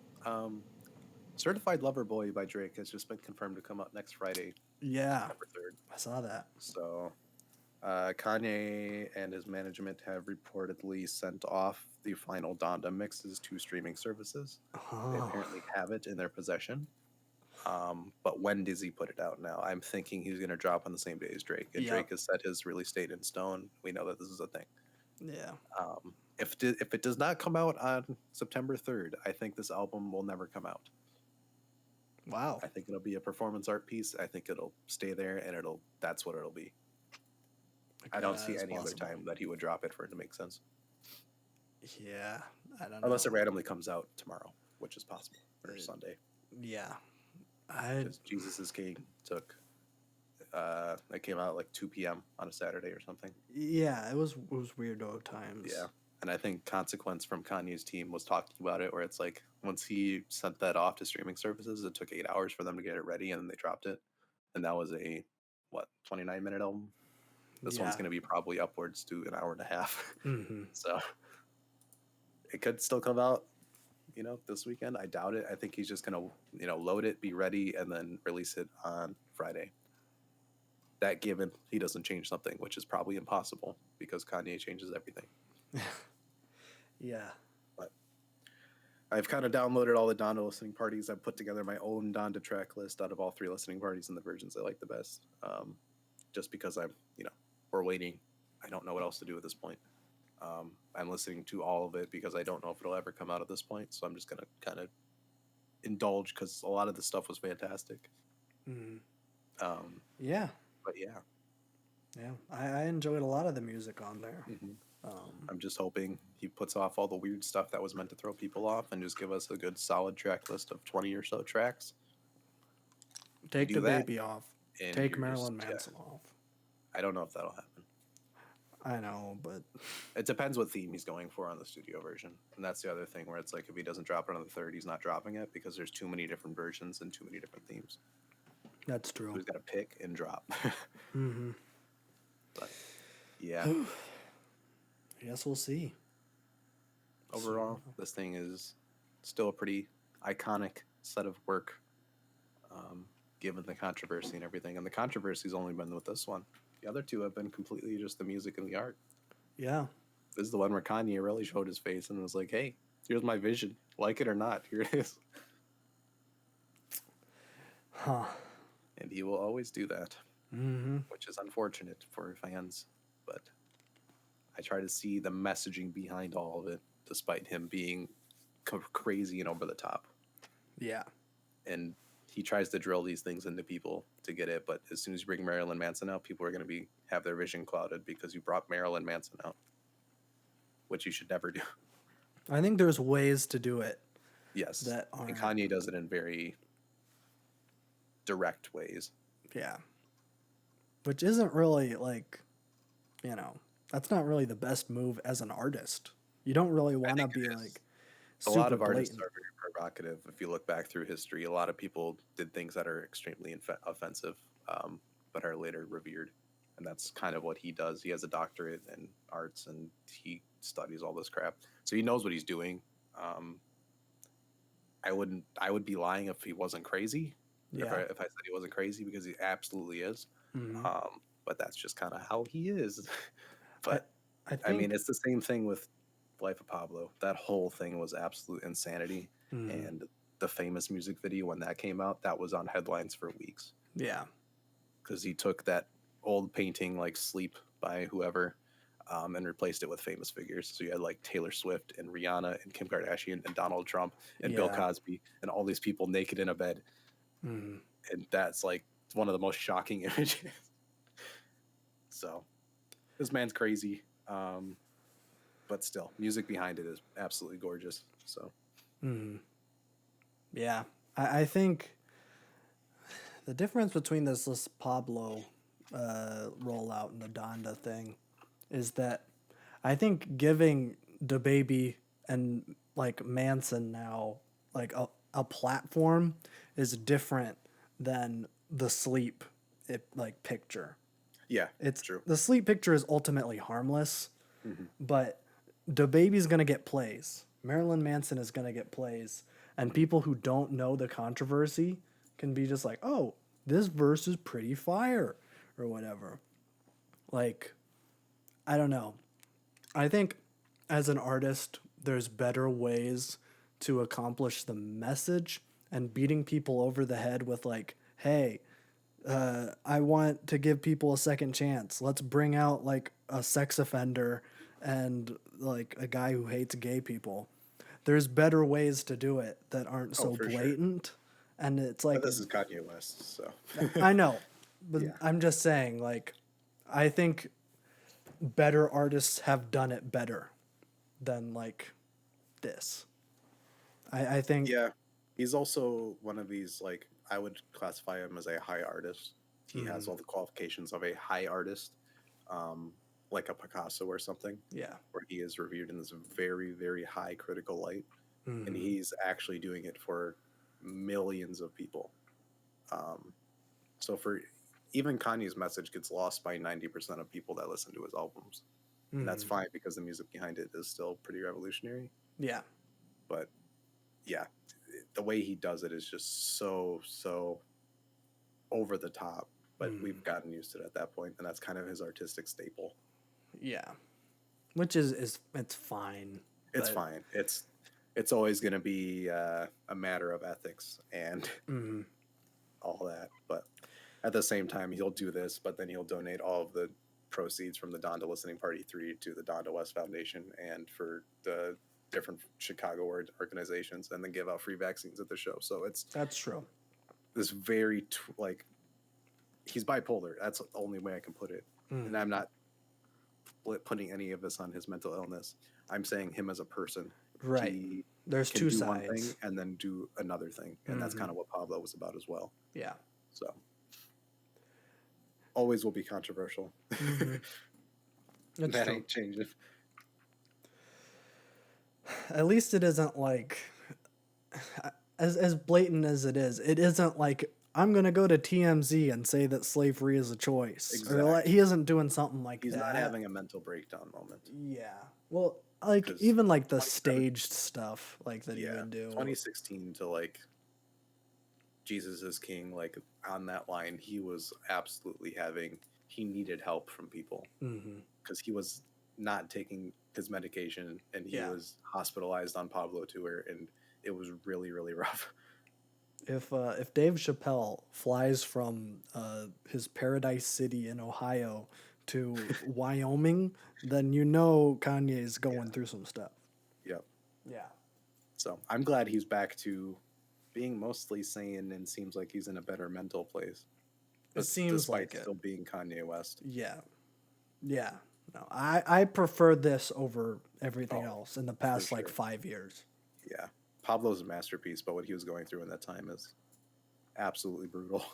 Speaker 4: Certified Lover Boy by Drake has just been confirmed to come out next Friday.
Speaker 2: Yeah.
Speaker 4: November 3rd.
Speaker 2: I saw that.
Speaker 4: So Kanye and his management have reportedly sent off the final Donda mixes to streaming services. They
Speaker 2: Oh,
Speaker 4: apparently have it in their possession. But when does he put it out now? I'm thinking he's going to drop on the same day as Drake. And
Speaker 2: Yep.
Speaker 4: Drake has set his release date in stone. We know that this is a thing.
Speaker 2: yeah.
Speaker 4: If it does not come out on September 3rd, I think this album will never come out.
Speaker 2: Wow.
Speaker 4: I think it'll be a performance art piece. I think it'll stay there, and that's what it'll be. I don't see any other time that he would drop it for it to make sense.
Speaker 2: Yeah, I don't know.
Speaker 4: Unless it randomly comes out tomorrow, which is possible, or Sunday.
Speaker 2: Yeah.
Speaker 4: Because Jesus is King took, it came out like 2 p.m. on a Saturday or something.
Speaker 2: Yeah, it was weirdo times.
Speaker 4: Yeah. And I think Consequence from Kanye's team was talking about it, where it's like once he sent that off to streaming services, it took 8 hours for them to get it ready, and then they dropped it. And that was a 29-minute album. This one's going to be probably upwards to an hour and a half.
Speaker 2: Mm-hmm.
Speaker 4: So it could still come out, this weekend. I doubt it. I think he's just going to, load it, be ready, and then release it on Friday. That given he doesn't change something, which is probably impossible because Kanye changes everything.
Speaker 2: Yeah.
Speaker 4: But I've kind of downloaded all the Donda listening parties. I've put together my own Donda track list out of all 3 listening parties and the versions I like the best. Just because we're waiting. I don't know what else to do at this point. I'm listening to all of it because I don't know if it'll ever come out at this point. So I'm just going to kind of indulge because a lot of the stuff was fantastic.
Speaker 2: Mm-hmm. Yeah.
Speaker 4: But yeah.
Speaker 2: Yeah. I enjoyed a lot of the music on there.
Speaker 4: Mm-hmm. I'm just hoping he puts off all the weird stuff that was meant to throw people off and just give us a good solid track list of 20 or so tracks.
Speaker 2: Take the baby off. Take Marilyn Manson off.
Speaker 4: I don't know if that'll happen.
Speaker 2: I know, but
Speaker 4: it depends what theme he's going for on the studio version. And that's the other thing where it's like if he doesn't drop it on the 3rd, he's not dropping it because there's too many different versions and too many different themes.
Speaker 2: That's true.
Speaker 4: So he's got to pick and drop.
Speaker 2: Mm-hmm.
Speaker 4: But yeah.
Speaker 2: I guess we'll see.
Speaker 4: Overall, this thing is still a pretty iconic set of work, given the controversy and everything. And the controversy's only been with this one. The other 2 have been completely just the music and the art.
Speaker 2: Yeah.
Speaker 4: This is the one where Kanye really showed his face and was like, hey, here's my vision. Like it or not, here it is.
Speaker 2: Huh.
Speaker 4: And he will always do that,
Speaker 2: mm-hmm.
Speaker 4: which is unfortunate for fans. But I try to see the messaging behind all of it, despite him being crazy and over the top.
Speaker 2: Yeah.
Speaker 4: And he tries to drill these things into people to get it, but as soon as you bring Marilyn Manson out, people are going to have their vision clouded because you brought Marilyn Manson out, which you should never do.
Speaker 2: I think there's ways to do it.
Speaker 4: Yes.
Speaker 2: And
Speaker 4: Kanye does it in very direct ways.
Speaker 2: Yeah. Which isn't really that's not really the best move as an artist. You don't really want to be like
Speaker 4: a lot of artists are very provocative. If you look back through history, a lot of people did things that are extremely offensive, but are later revered. And that's kind of what he does. He has a doctorate in arts and he studies all this crap. So he knows what he's doing. I would be lying if he wasn't crazy.
Speaker 2: Yeah.
Speaker 4: If I said he wasn't crazy, because he absolutely is.
Speaker 2: Mm-hmm.
Speaker 4: But that's just kind of how he is. But I mean, it's the same thing with Life of Pablo. That whole thing was absolute insanity.
Speaker 2: Mm-hmm.
Speaker 4: And the famous music video, when that came out, that was on headlines for weeks.
Speaker 2: Yeah.
Speaker 4: Because he took that old painting like Sleep by whoever and replaced it with famous figures. So you had like Taylor Swift and Rihanna and Kim Kardashian and Donald Trump and Bill Cosby and all these people naked in a bed.
Speaker 2: Mm-hmm.
Speaker 4: And that's like one of the most shocking images. So this man's crazy. But still, music behind it is absolutely gorgeous. So,
Speaker 2: yeah, I think the difference between this Pablo rollout and the Donda thing is that I think giving DaBaby and like Manson now like a platform is different than the Sleep picture.
Speaker 4: Yeah,
Speaker 2: it's
Speaker 4: true.
Speaker 2: The Sleep picture is ultimately harmless, but DaBaby's gonna get plays. Marilyn Manson is gonna get plays, and people who don't know the controversy can be just like, "Oh, this verse is pretty fire," or whatever. Like, I don't know. I think as an artist, there's better ways to accomplish the message, and beating people over the head with like, hey, I want to give people a second chance. Let's bring out like a sex offender and like a guy who hates gay people. There's better ways to do it that aren't so
Speaker 4: for sure.
Speaker 2: blatant. And it's
Speaker 4: But
Speaker 2: like,
Speaker 4: this is Kanye West, so
Speaker 2: I know, but
Speaker 4: Yeah.
Speaker 2: I'm just saying, like, I think better artists have done it better than like this. I think,
Speaker 4: yeah. He's also one of these, like, I would classify him as a high artist. He has all the qualifications of a high artist, like a Picasso or something,
Speaker 2: yeah.
Speaker 4: where he is reviewed in this very, very high critical light, and he's actually doing it for millions of people. So for even Kanye's message gets lost by 90% of people that listen to his albums, and that's fine because the music behind it is still pretty revolutionary.
Speaker 2: Yeah.
Speaker 4: But yeah, the way he does it is just so over the top. But we've gotten used to it at that point, and that's kind of his artistic staple.
Speaker 2: Yeah. Which is it's fine.
Speaker 4: It's
Speaker 2: but-
Speaker 4: fine. It's always going to be a matter of ethics and all that. But at the same time, he'll do this, but then he'll donate all of the proceeds from the Donda Listening Party 3 to the Donda West Foundation and for the different Chicago organizations, and then give out free vaccines at the show. So
Speaker 2: That's true.
Speaker 4: this very like, he's bipolar. That's the only way I can put it. And I'm not putting any of this on his mental illness. I'm saying him as a person.
Speaker 2: Right.
Speaker 4: He
Speaker 2: There's
Speaker 4: can
Speaker 2: two
Speaker 4: do
Speaker 2: sides.
Speaker 4: one thing and then do another thing, and that's kind of what Pablo was about as well.
Speaker 2: Yeah.
Speaker 4: So always will be controversial.
Speaker 2: That's
Speaker 4: That
Speaker 2: true.
Speaker 4: ain't changing.
Speaker 2: At least it isn't like as blatant as it is. It isn't like I'm gonna go to TMZ and say that slavery is a choice. Or like, he isn't doing something like
Speaker 4: He's
Speaker 2: that.
Speaker 4: not having a mental breakdown moment.
Speaker 2: Yeah. Well, like
Speaker 4: 'Cause
Speaker 2: even like the staged stuff like that he
Speaker 4: Yeah,
Speaker 2: would do.
Speaker 4: 2016 to like Jesus is King, like on that line, he was absolutely he needed help from people because he was not taking his medication, and he was hospitalized on Pablo tour, and it was really, really rough.
Speaker 2: If Dave Chappelle flies from his Paradise City in Ohio to Wyoming, then you know Kanye's going through some stuff.
Speaker 4: Yep.
Speaker 2: Yeah.
Speaker 4: So I'm glad he's back to being mostly sane and seems like he's in a better mental place.
Speaker 2: It seems
Speaker 4: despite
Speaker 2: like it.
Speaker 4: still being Kanye West.
Speaker 2: Yeah. Yeah. No, I prefer this over everything else in the past like 5 years.
Speaker 4: Yeah. Pablo's a masterpiece, but what he was going through in that time is absolutely brutal.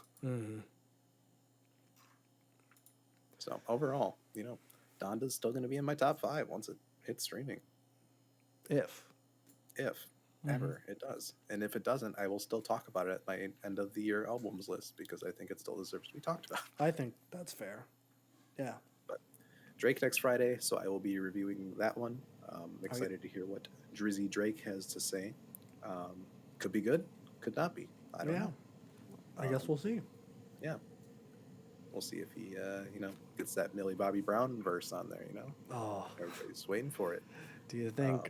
Speaker 4: So overall, Donda's still going to be in my top 5 once it hits streaming.
Speaker 2: If
Speaker 4: Ever it does. And if it doesn't, I will still talk about it at my end of the year albums list because I think it still deserves to be talked about.
Speaker 2: I think that's fair. Yeah.
Speaker 4: But Drake next Friday, so I will be reviewing that one. Excited to hear what Drizzy Drake has to say. Could be good, could not be. I don't know.
Speaker 2: I guess we'll see.
Speaker 4: Yeah. We'll see if he, gets that Millie Bobby Brown verse on there,
Speaker 2: Oh,
Speaker 4: Everybody's waiting for it.
Speaker 2: do you think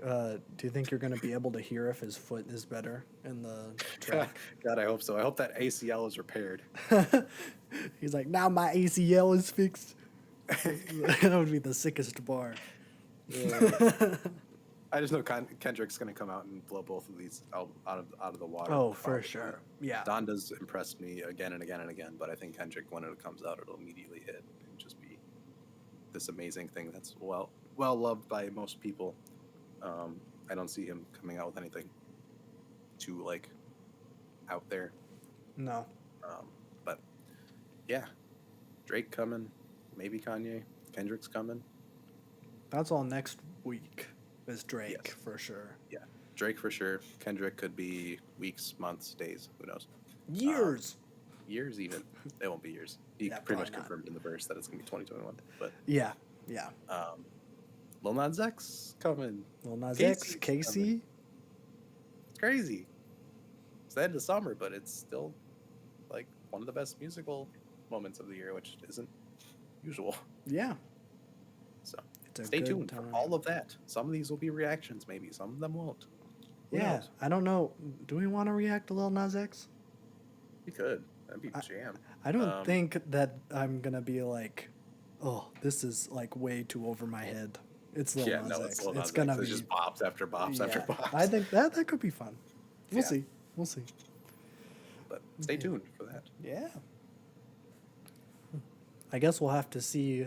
Speaker 2: you're going to be able to hear if his foot is better in the track?
Speaker 4: God, I hope so. I hope that ACL is repaired.
Speaker 2: He's like, now my ACL is fixed. That would be the sickest bar.
Speaker 4: I just know Kendrick's going to come out and blow both of these out of the water.
Speaker 2: Oh, for
Speaker 4: probably.
Speaker 2: sure. Yeah.
Speaker 4: Donda's impressed me again and again and again, but I think Kendrick, when it comes out, it'll immediately hit and just be this amazing thing that's well loved by most people. I don't see him coming out with anything too like out there.
Speaker 2: No.
Speaker 4: But yeah, Drake coming, maybe Kanye, Kendrick's coming.
Speaker 2: That's all next week is Drake
Speaker 4: Yes.
Speaker 2: for sure.
Speaker 4: Yeah, Drake for sure. Kendrick could be weeks, months, days. Who knows?
Speaker 2: Years.
Speaker 4: Years even. It won't be years. He
Speaker 2: Yeah,
Speaker 4: pretty much
Speaker 2: probably not.
Speaker 4: confirmed in the verse that it's gonna be 2021. But
Speaker 2: Yeah.
Speaker 4: Lil Nas X coming.
Speaker 2: Lil Nas
Speaker 4: Casey's
Speaker 2: X, Casey.
Speaker 4: It's crazy. It's the end of summer, but it's still like one of the best musical moments of the year, which isn't usual.
Speaker 2: Yeah.
Speaker 4: So
Speaker 2: It's a
Speaker 4: stay
Speaker 2: good
Speaker 4: tuned
Speaker 2: time.
Speaker 4: for all of that. Some of these will be reactions, maybe. Some of them won't. Who
Speaker 2: Yeah.
Speaker 4: knows?
Speaker 2: I don't know. Do we want to react to Lil Nas X?
Speaker 4: We could. That'd be jam.
Speaker 2: I don't think that I'm going to be like, oh, this is like way too over my head. It's Lil Nas X.
Speaker 4: It's Lil Nas
Speaker 2: It's going to
Speaker 4: X.
Speaker 2: be
Speaker 4: It's just bops after bops after
Speaker 2: yeah.
Speaker 4: bops.
Speaker 2: I think that could be fun. We'll
Speaker 4: Yeah.
Speaker 2: see. We'll see.
Speaker 4: But stay tuned for that.
Speaker 2: Yeah. I guess we'll have to see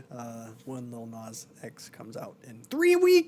Speaker 2: when Lil Nas X comes out in 3 weeks.